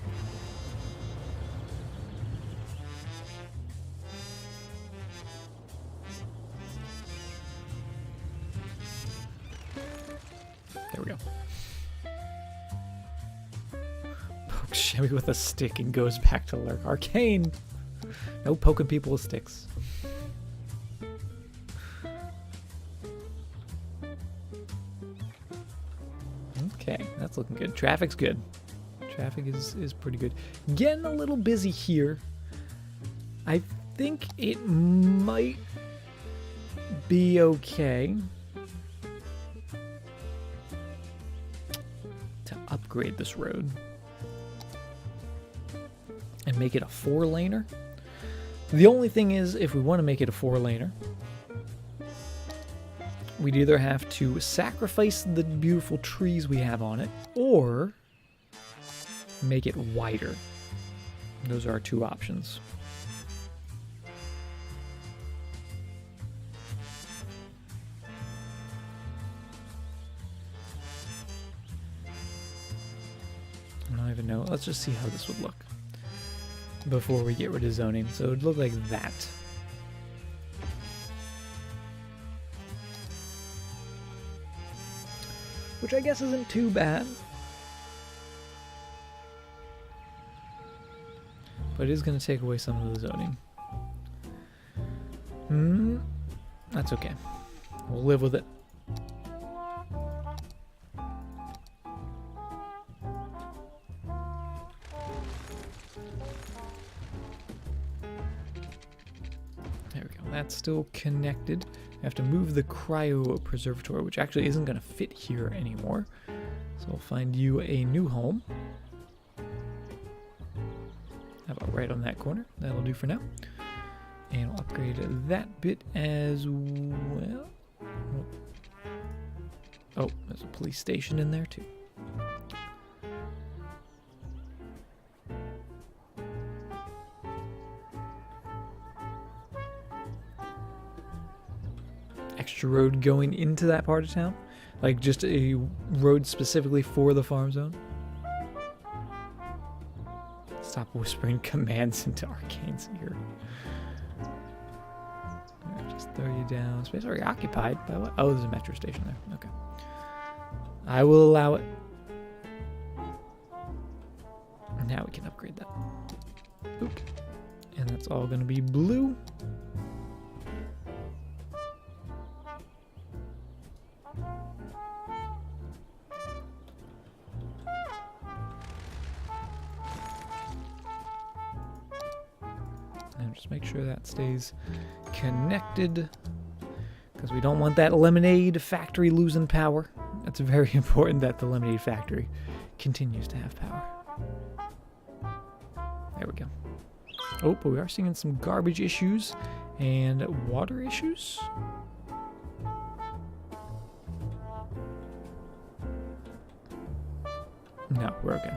There we go. Pokes Chevy with a stick and goes back to lurk. Arcane! No poking people with sticks. Okay, that's looking good. Traffic's good. Traffic is pretty good. Getting a little busy here. I think it might be okay to upgrade this road and make it a 4-laner. The only thing is, if we want to make it a 4-laner, we'd either have to sacrifice the beautiful trees we have on it, or make it wider. Those are our two options. I don't even know. Let's just see how this would look before we get rid of zoning. So it would look like that. Which I guess isn't too bad. But it is going to take away some of the zoning. That's okay. We'll live with it. There we go. That's still connected. I have to move the cryo preservatory, which actually isn't going to fit here anymore. So I'll find you a new home. How about right on that corner? That'll do for now. And we'll upgrade that bit as well. Oh, there's a police station in there too. Extra road going into that part of town? Like just a road specifically for the farm zone? Stop whispering commands into Arcane's ear. Alright, just throw you down. Space already occupied by what? Oh, there's a metro station there. Okay. I will allow it. Now we can upgrade that. Oop. And that's all going to be blue. And just make sure that stays connected, because we don't want that lemonade factory losing power. It's very important that the lemonade factory continues to have power. There we go. Oh, but we are seeing some garbage issues and water issues. No, we're okay.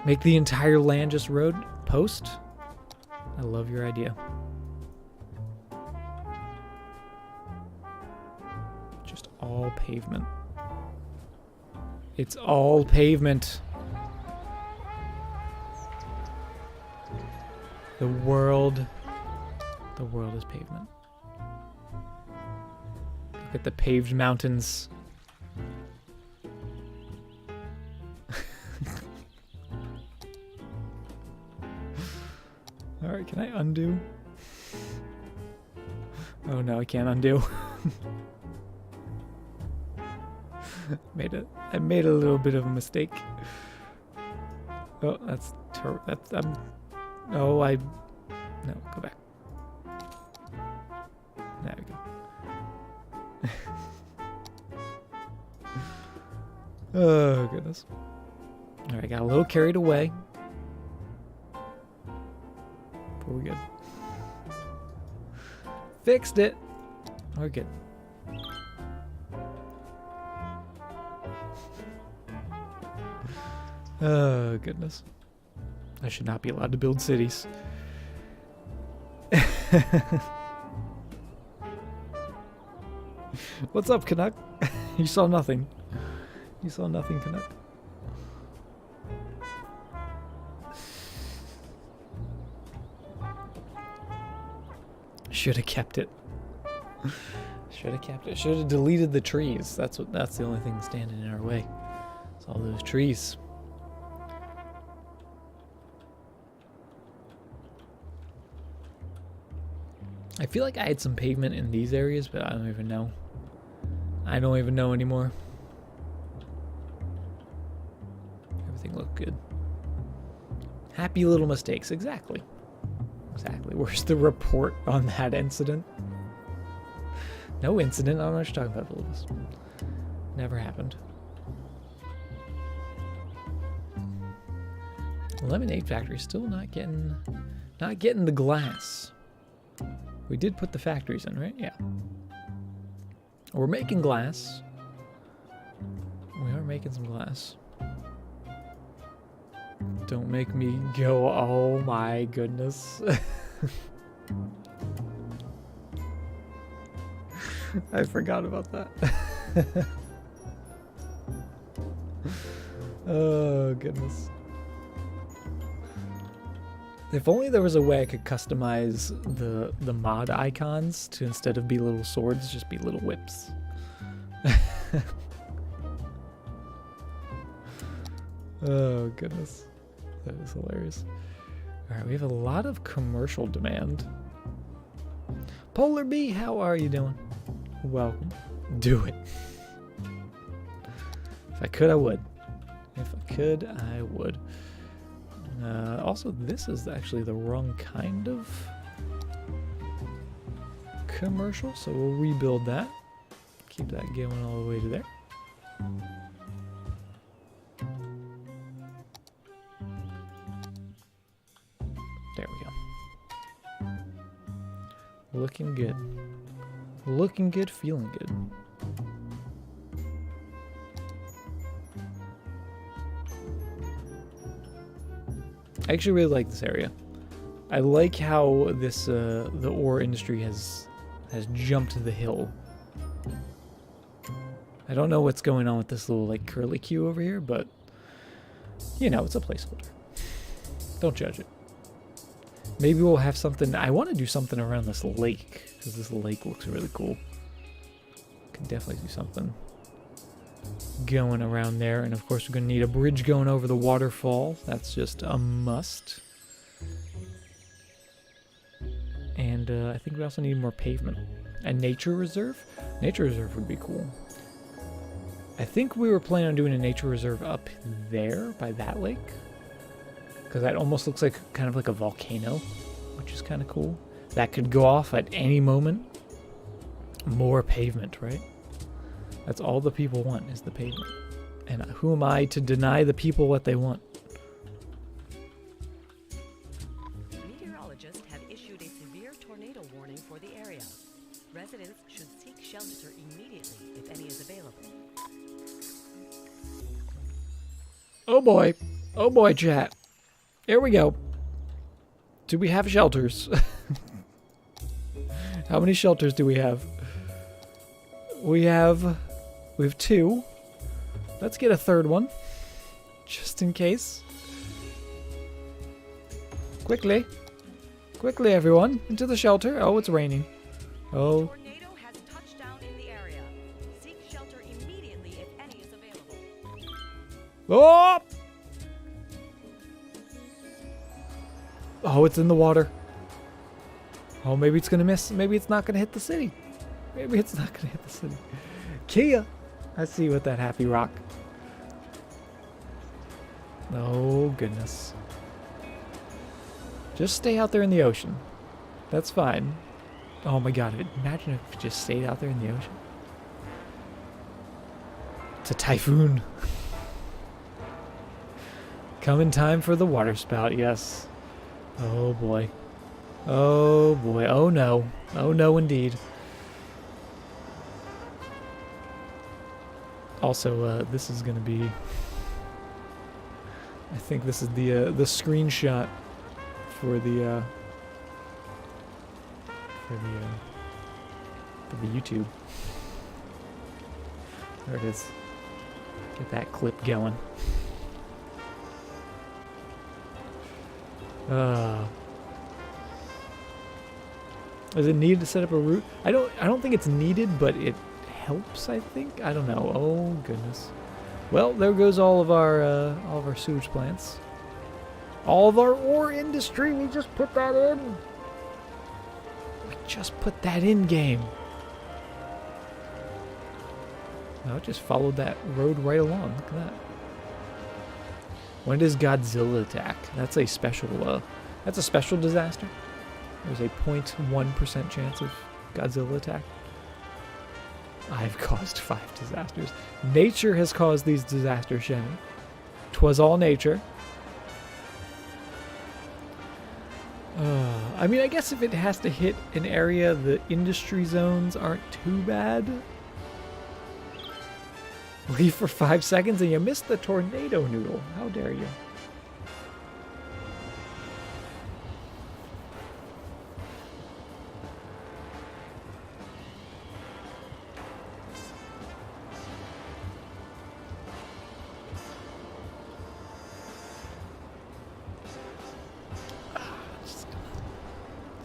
Make the entire land just road post. I love your idea. Just all pavement. It's all pavement. The world is pavement. Look at the paved mountains. Alright, can I undo? Oh no, I can't undo. I made a little bit of a mistake. Oh, no, go back. Oh, goodness. All right, got a little carried away. But we're good. Fixed it. We're good. Oh, goodness. I should not be allowed to build cities. What's up, Canuck? You saw nothing. You saw nothing, Canuck. Should have kept it. Should have kept it. Should have deleted the trees. That's the only thing standing in our way. It's all those trees. I feel like I had some pavement in these areas, but I don't even know. I don't even know anymore. Everything looked good. Happy little mistakes. Exactly. Exactly. Where's the report on that incident? No incident. I don't know what you're talking about, Philippus. Never happened. Lemonade factory still not getting the glass. We did put the factories in, right? Yeah. We're making glass. We are making some glass. Don't make me go, oh my goodness. I forgot about that. Oh, goodness. If only there was a way I could customize the mod icons to, instead of be little swords, just be little whips. Oh, goodness. That is hilarious. Alright, we have a lot of commercial demand. Polar Bee, how are you doing? Welcome. Do it. If I could, I would. If I could, I would. Also, this is actually the wrong kind of commercial, so we'll rebuild that. Keep that going all the way to there. There we go. Looking good. Looking good, feeling good. I actually really like this area. I like how this the ore industry has jumped the hill. I don't know what's going on with this little like curly Q over here, but you know, it's a placeholder. Don't judge it. Maybe we'll have something. I want to do something around this lake because this lake looks really cool. Can definitely do something going around there, and of course we're going to need a bridge going over the waterfall. That's just a must. And I think we also need more pavement. A nature reserve? Nature reserve would be cool. I think we were planning on doing a nature reserve up there by that lake, because that almost looks like kind of like a volcano, which is kind of cool. That could go off at any moment. More pavement, right? That's all the people want, is the pavement. And who am I to deny the people what they want?
Meteorologists have issued a severe tornado warning for the area. Residents should seek shelter immediately if any is available.
Oh boy. Oh boy, chat. Here we go. Do we have shelters? How many shelters do we have? We have 2. Let's get a third one, just in case. Quickly, everyone, into the shelter. Oh, it's raining. Oh.
Tornado has touched down in the area. Seek shelter immediately if any is available.
Oh! Oh, it's in the water. Oh, maybe it's gonna miss. Maybe it's not gonna hit the city. Maybe it's not gonna hit the city. Kia! I see you with that happy rock. Oh, goodness. Just stay out there in the ocean. That's fine. Oh my god, imagine if it just stayed out there in the ocean. It's a typhoon. Come in time for the water spout, yes. Oh boy. Oh boy. Oh no. Oh no indeed. Also, this is gonna be... I think this is the screenshot for the YouTube. There it is. Get that clip going. Is it needed to set up a route? I don't think it's needed, but it helps, I think. I don't know. Oh goodness. Well, there goes all of our sewage plants. All of our ore industry, we just put that in. We just put that in game. No, it just followed that road right along. Look at that. When does Godzilla attack? That's a special disaster. There's a 0.1% chance of Godzilla attack. I've caused 5 disasters. Nature has caused these disasters, Shemmy. 'Twas all nature. I mean, I guess if it has to hit an area, the industry zones aren't too bad. Leave for 5 seconds and you missed the tornado noodle. How dare you? Just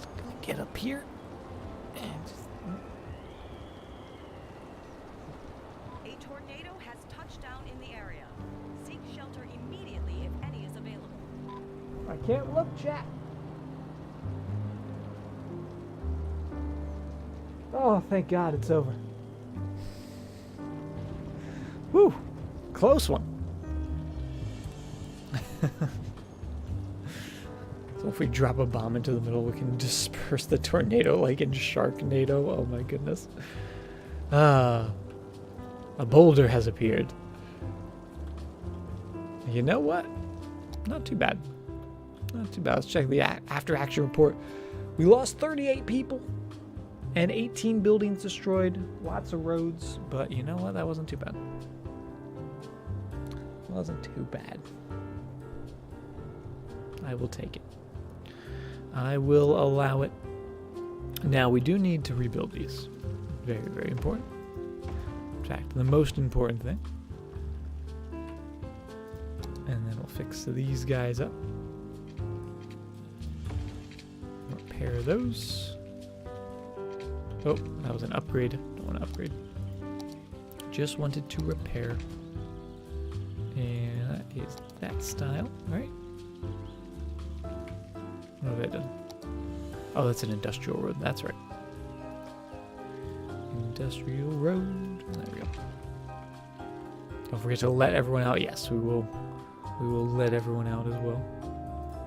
gonna get up here and
A tornado has touched down in the area. Seek shelter immediately if any is available.
I can't look, chat. Oh, thank God it's over. Whew, close one. So if we drop a bomb into the middle, we can disperse the tornado like in Sharknado. Oh my goodness. A boulder has appeared. You know what? Not too bad. Not too bad. Let's check the after action report. We lost 38 people and 18 buildings destroyed. Lots of roads. But you know what? That wasn't too bad. Wasn't too bad. I will take it. I will allow it. Now we do need to rebuild these. Very, very important. In fact, the most important thing. And then we'll fix these guys up. Repair those. Oh, that was an upgrade. Don't want to upgrade. Just wanted to repair. And that is that style. Alright. What have I done? Oh, that's an industrial road. That's right. Industrial road. There we go. Don't forget to let everyone out. Yes, we will. We will let everyone out as well.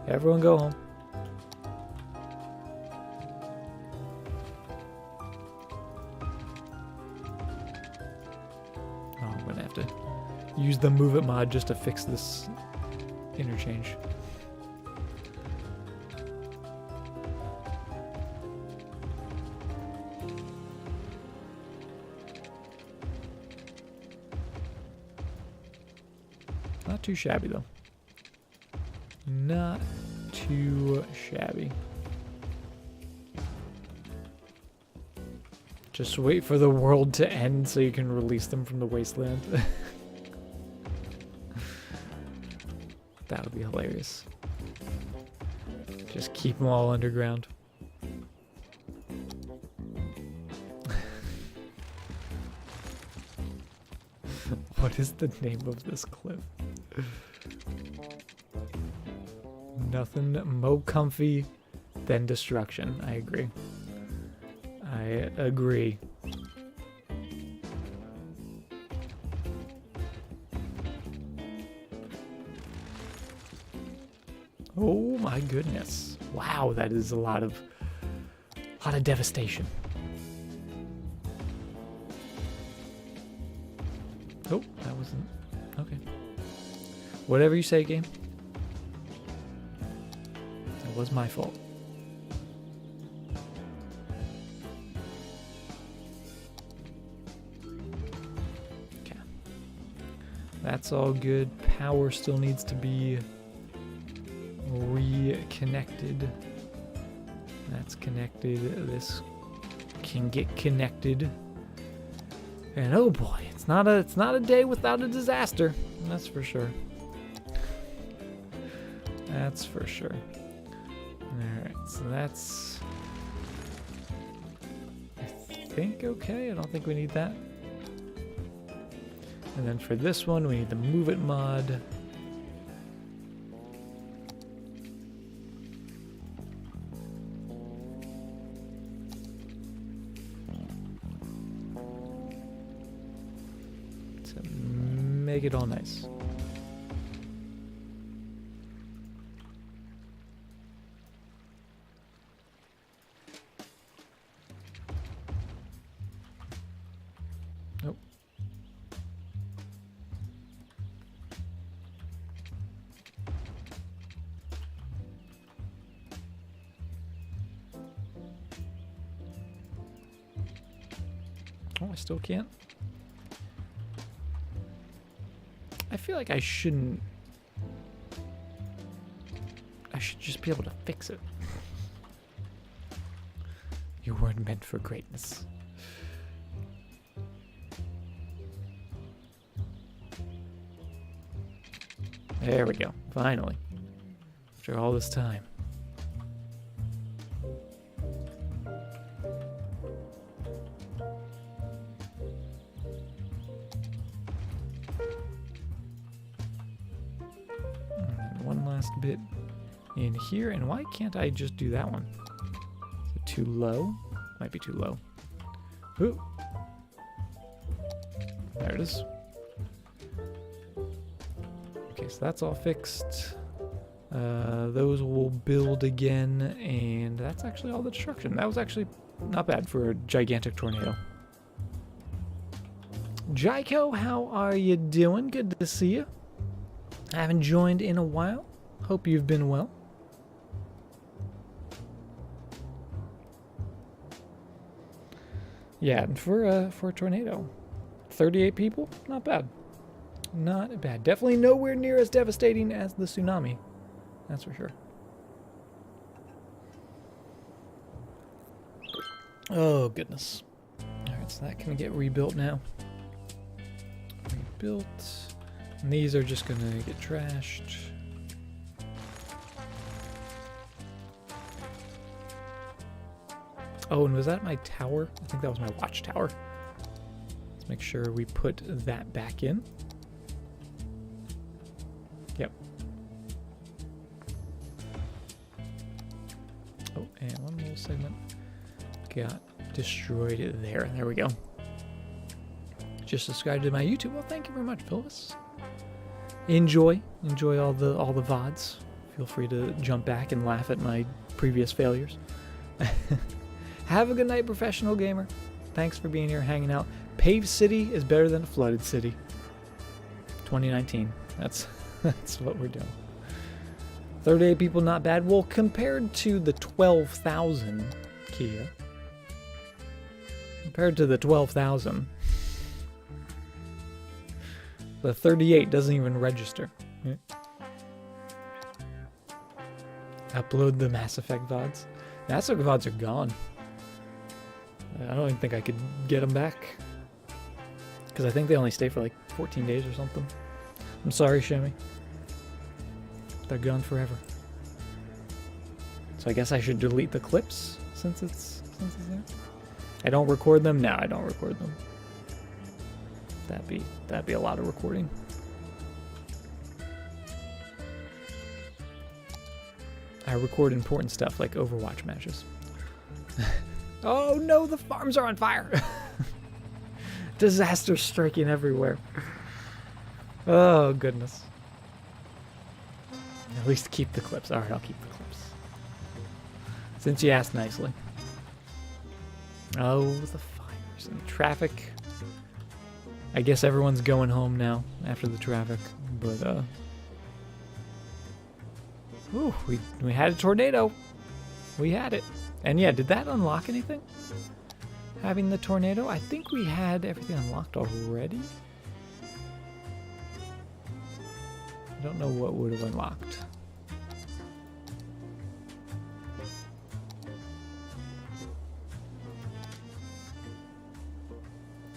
Everyone go home. Oh, I'm gonna have to use the Move It mod just to fix this interchange. Not too shabby though. Not too shabby. Just wait for the world to end so you can release them from the wasteland. That would be hilarious. Just keep them all underground. What is the name of this clip? Nothing more comfy than destruction. I agree. I agree. Oh my goodness. Wow, that is a lot of devastation. Oh, that wasn't okay. Whatever you say, game. That was my fault. Okay. That's all good. Power still needs to be reconnected. That's connected. This can get connected. And oh boy, it's not a day without a disaster. That's for sure. That's for sure. Alright, so that's, I think, okay. I don't think we need that. And then for this one, we need the Move It mod. To make it all nice. Nope. Oh, I still can't. I feel like I shouldn't. I should just be able to fix it. You weren't meant for greatness. There we go. Finally. After all this time. And one last bit in here. And why can't I just do that one? Is it too low? Might be too low. Ooh. There it is. Okay, so that's all fixed. Those will build again, and that's actually all the destruction. That was actually not bad for a gigantic tornado. Jaiko, how are you doing? Good to see you. I haven't joined in a while. Hope you've been well. Yeah, and for a tornado, 38 people, not bad. Not bad. Definitely nowhere near as devastating as the tsunami. That's for sure. Oh, goodness. Alright, so that can get rebuilt now. Rebuilt. And these are just going to get trashed. Oh, and was that my tower? I think that was my watchtower. Let's make sure we put that back in. Yep. Oh, and one little segment got destroyed there. There we go. Just subscribe to my YouTube. Well, thank you very much, Phyllis. Enjoy all the VODs. Feel free to jump back and laugh at my previous failures. Have a good night, professional gamer. Thanks for being here, hanging out. Paved city is better than a flooded city. 2019. That's what we're doing. 38 people, not bad. Well, compared to the 12,000, Kia. Compared to the 12,000, the 38 doesn't even register. Yeah. Upload the Mass Effect VODs. Mass Effect VODs are gone. I don't even think I could get them back. Because I think they only stay for like 14 days or something. I'm sorry, Shemi. They're gone forever. So I guess I should delete the clips since it's there. I don't record them? No, I don't record them. That'd be a lot of recording. I record important stuff like Overwatch matches. Oh no, the farms are on fire! Disaster striking everywhere. Oh goodness. At least keep the clips. Alright, I'll keep the clips. Since you asked nicely. Oh, the fires and the traffic. I guess everyone's going home now after the traffic, but Ooh, we had a tornado. We had it. And yeah, did that unlock anything? Having the tornado? I think we had everything unlocked already. I don't know what would have unlocked.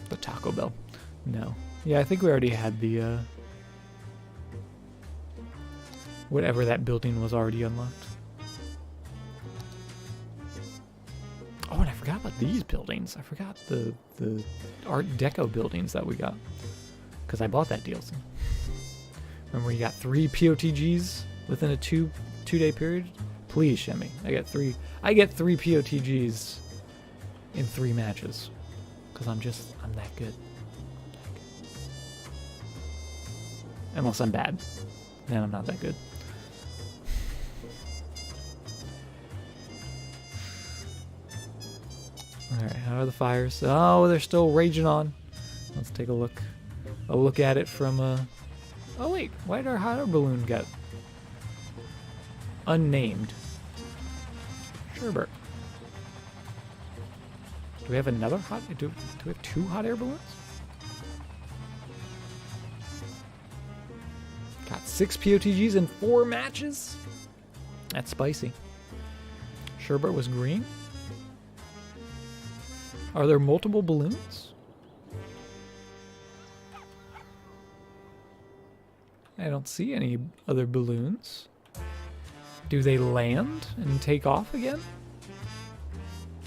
The Taco Bell. No. Yeah, I think we already had the, whatever that building was already unlocked. Oh, and I forgot about these buildings. I forgot the Art Deco buildings that we got. Because I bought that DLC. Remember you got 3 POTGs within a two-day period? Please, Shemmy. I get 3 POTGs in 3 matches. Because I'm that good. Unless I'm bad. Then I'm not that good. Alright, how are the fires? Oh, they're still raging on. Let's take a look. A look at it from oh wait, why did our hot air balloon get unnamed? Sherbert. Do we have another do we have 2 hot air balloons? Got 6 POTGs in 4 matches? That's spicy. Sherbert was green? Are there multiple balloons? I don't see any other balloons. Do they land and take off again?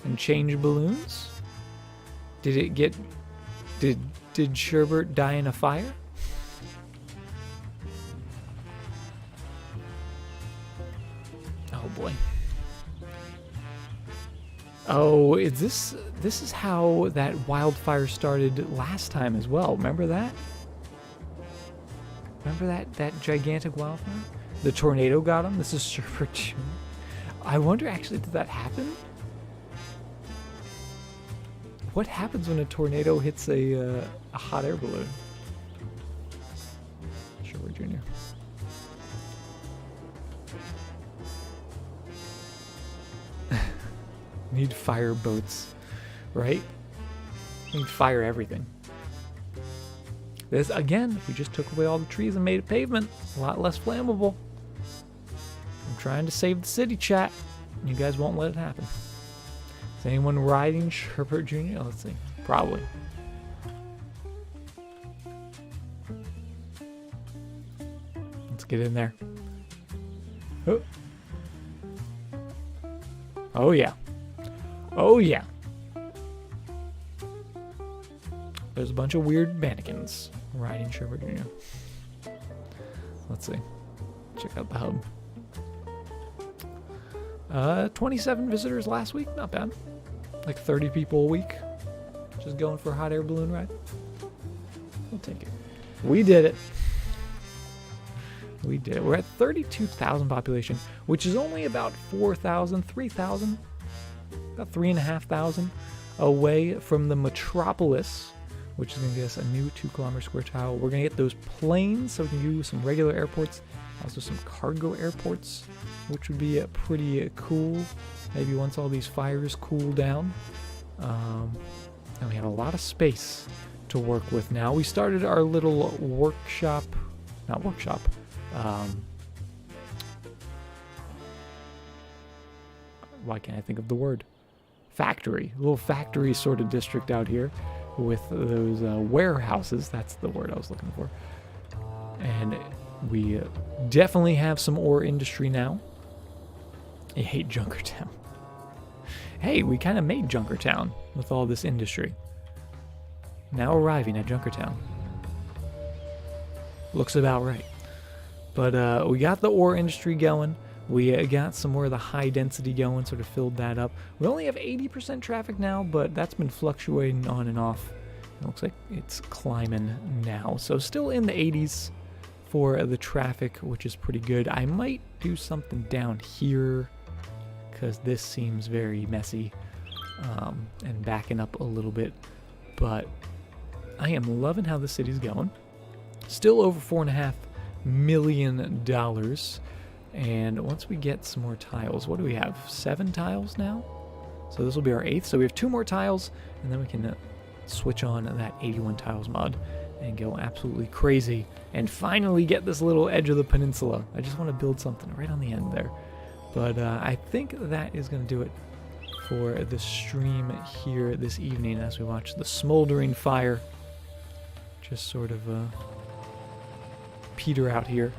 And change balloons? Did it get... Did Sherbert die in a fire? Oh boy. Oh, this is how that wildfire started last time as well. Remember that? Remember that gigantic wildfire? The tornado got him? This is Sherbert Jr. I wonder actually, did that happen? What happens when a tornado hits a hot air balloon? Sherbert Jr. Need fire boats, right? Need fire everything. This, again, if we just took away all the trees and made it pavement, a lot less flammable. I'm trying to save the city, chat. You guys won't let it happen. Is anyone riding Sherbert Jr.? Oh, let's see. Probably. Let's get in there. Oh, oh yeah. Oh yeah. There's a bunch of weird mannequins riding Sherbert Jr. Let's see. Check out the hub. 27 visitors last week. Not bad. Like 30 people a week. Just going for a hot air balloon ride. We'll take it. We did it. We did it. We're at 32,000 population, which is only about 4,000, 3,000, about 3,500 away from the metropolis, which is going to get us a new 2-kilometer square tile. We're going to get those planes so we can do some regular airports, also some cargo airports, which would be pretty cool. Maybe once all these fires cool down. And we have a lot of space to work with now. We started our little workshop, not workshop, why can't I think of the word? Factory, a little factory sort of district out here with those warehouses. That's the word I was looking for. And we definitely have some ore industry now. I hate Junkertown. Hey, we kind of made Junkertown with all this industry. Now arriving at Junkertown. Looks about right. But we got the ore industry going. We got some more of the high density going, sort of filled that up. We only have 80% traffic now, but that's been fluctuating on and off. It looks like it's climbing now. So still in the 80s for the traffic, which is pretty good. I might do something down here because this seems very messy and backing up a little bit. But I am loving how the city's going. Still over $4.5 million. And once we get some more tiles, what do we have? 7 tiles now? So this will be our 8th. So we have 2 more tiles, and then we can switch on that 81 tiles mod and go absolutely crazy and finally get this little edge of the peninsula. I just want to build something right on the end there. But I think that is going to do it for the stream here this evening as we watch the smoldering fire just sort of peter out here.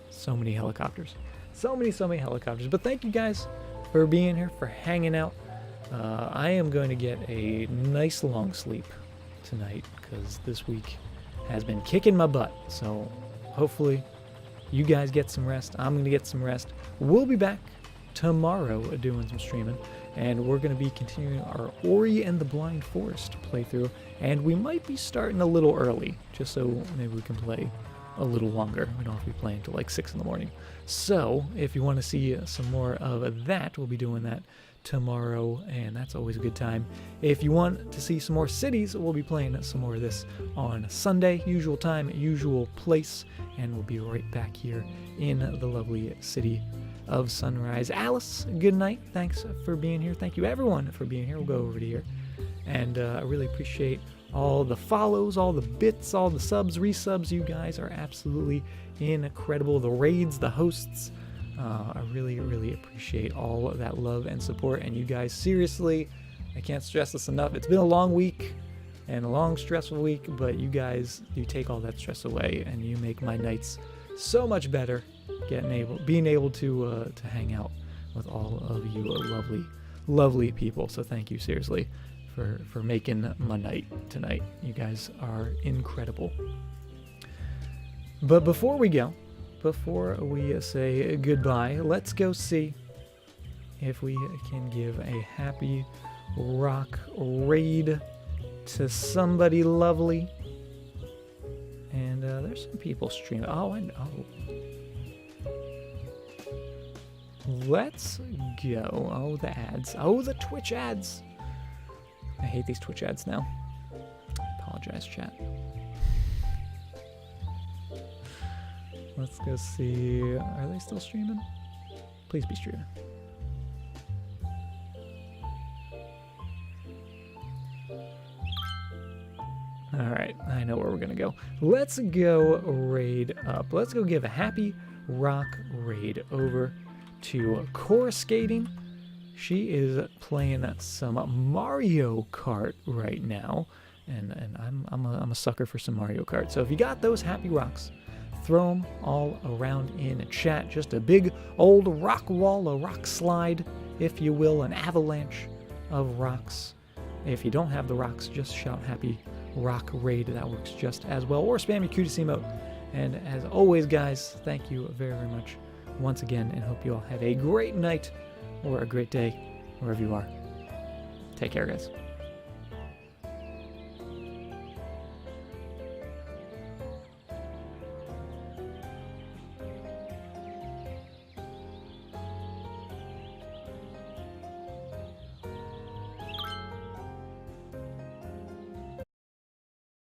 So many helicopters. So many helicopters. But thank you guys for being here, for hanging out. I am going to get a nice long sleep tonight because this week has been kicking my butt. So hopefully you guys get some rest. I'm going to get some rest. We'll be back tomorrow doing some streaming, and we're going to be continuing our Ori and the Blind Forest playthrough, and we might be starting a little early just so maybe we can play a little longer. We don't have to be playing till like 6 in the morning. So if you want to see some more of that, we'll be doing that tomorrow, and that's always a good time. If you want to see some more cities, we'll be playing some more of this on Sunday, usual time, usual place, and we'll be right back here in the lovely city of Sunrise. Alice, good night. Thanks for being here. Thank you everyone for being here. We'll go over to here, and I really appreciate all the follows, all the bits, all the subs, resubs. You guys are absolutely incredible. The raids, the hosts. I really appreciate all of that love and support, and you guys, seriously, I can't stress this enough. It's been a long week and a long stressful week, but you guys, you take all that stress away and you make my nights so much better, being able to hang out with all of you lovely people. So thank you seriously for making my night tonight. You guys are incredible. But before we say goodbye, let's go see if we can give a happy rock raid to somebody lovely. And there's some people streaming. Oh, I know. Let's go. Oh, the ads. Oh, the Twitch ads. I hate these Twitch ads now. Apologize, chat. Let's go see. Are they still streaming? Please be streaming. Alright, I know where we're gonna go. Let's go raid up. Let's go give a happy rock raid over to Coruscating. She is playing some Mario Kart right now, and I'm a sucker for some Mario Kart. So if you got those happy rocks, throw them all around in chat. Just a big old rock wall, a rock slide, if you will, an avalanche of rocks. If you don't have the rocks, just shout happy rock raid. That works just as well. Or spam your cutest emote. And as always, guys, thank you very much once again, and hope you all have a great night or a great day wherever you are. Take care, guys.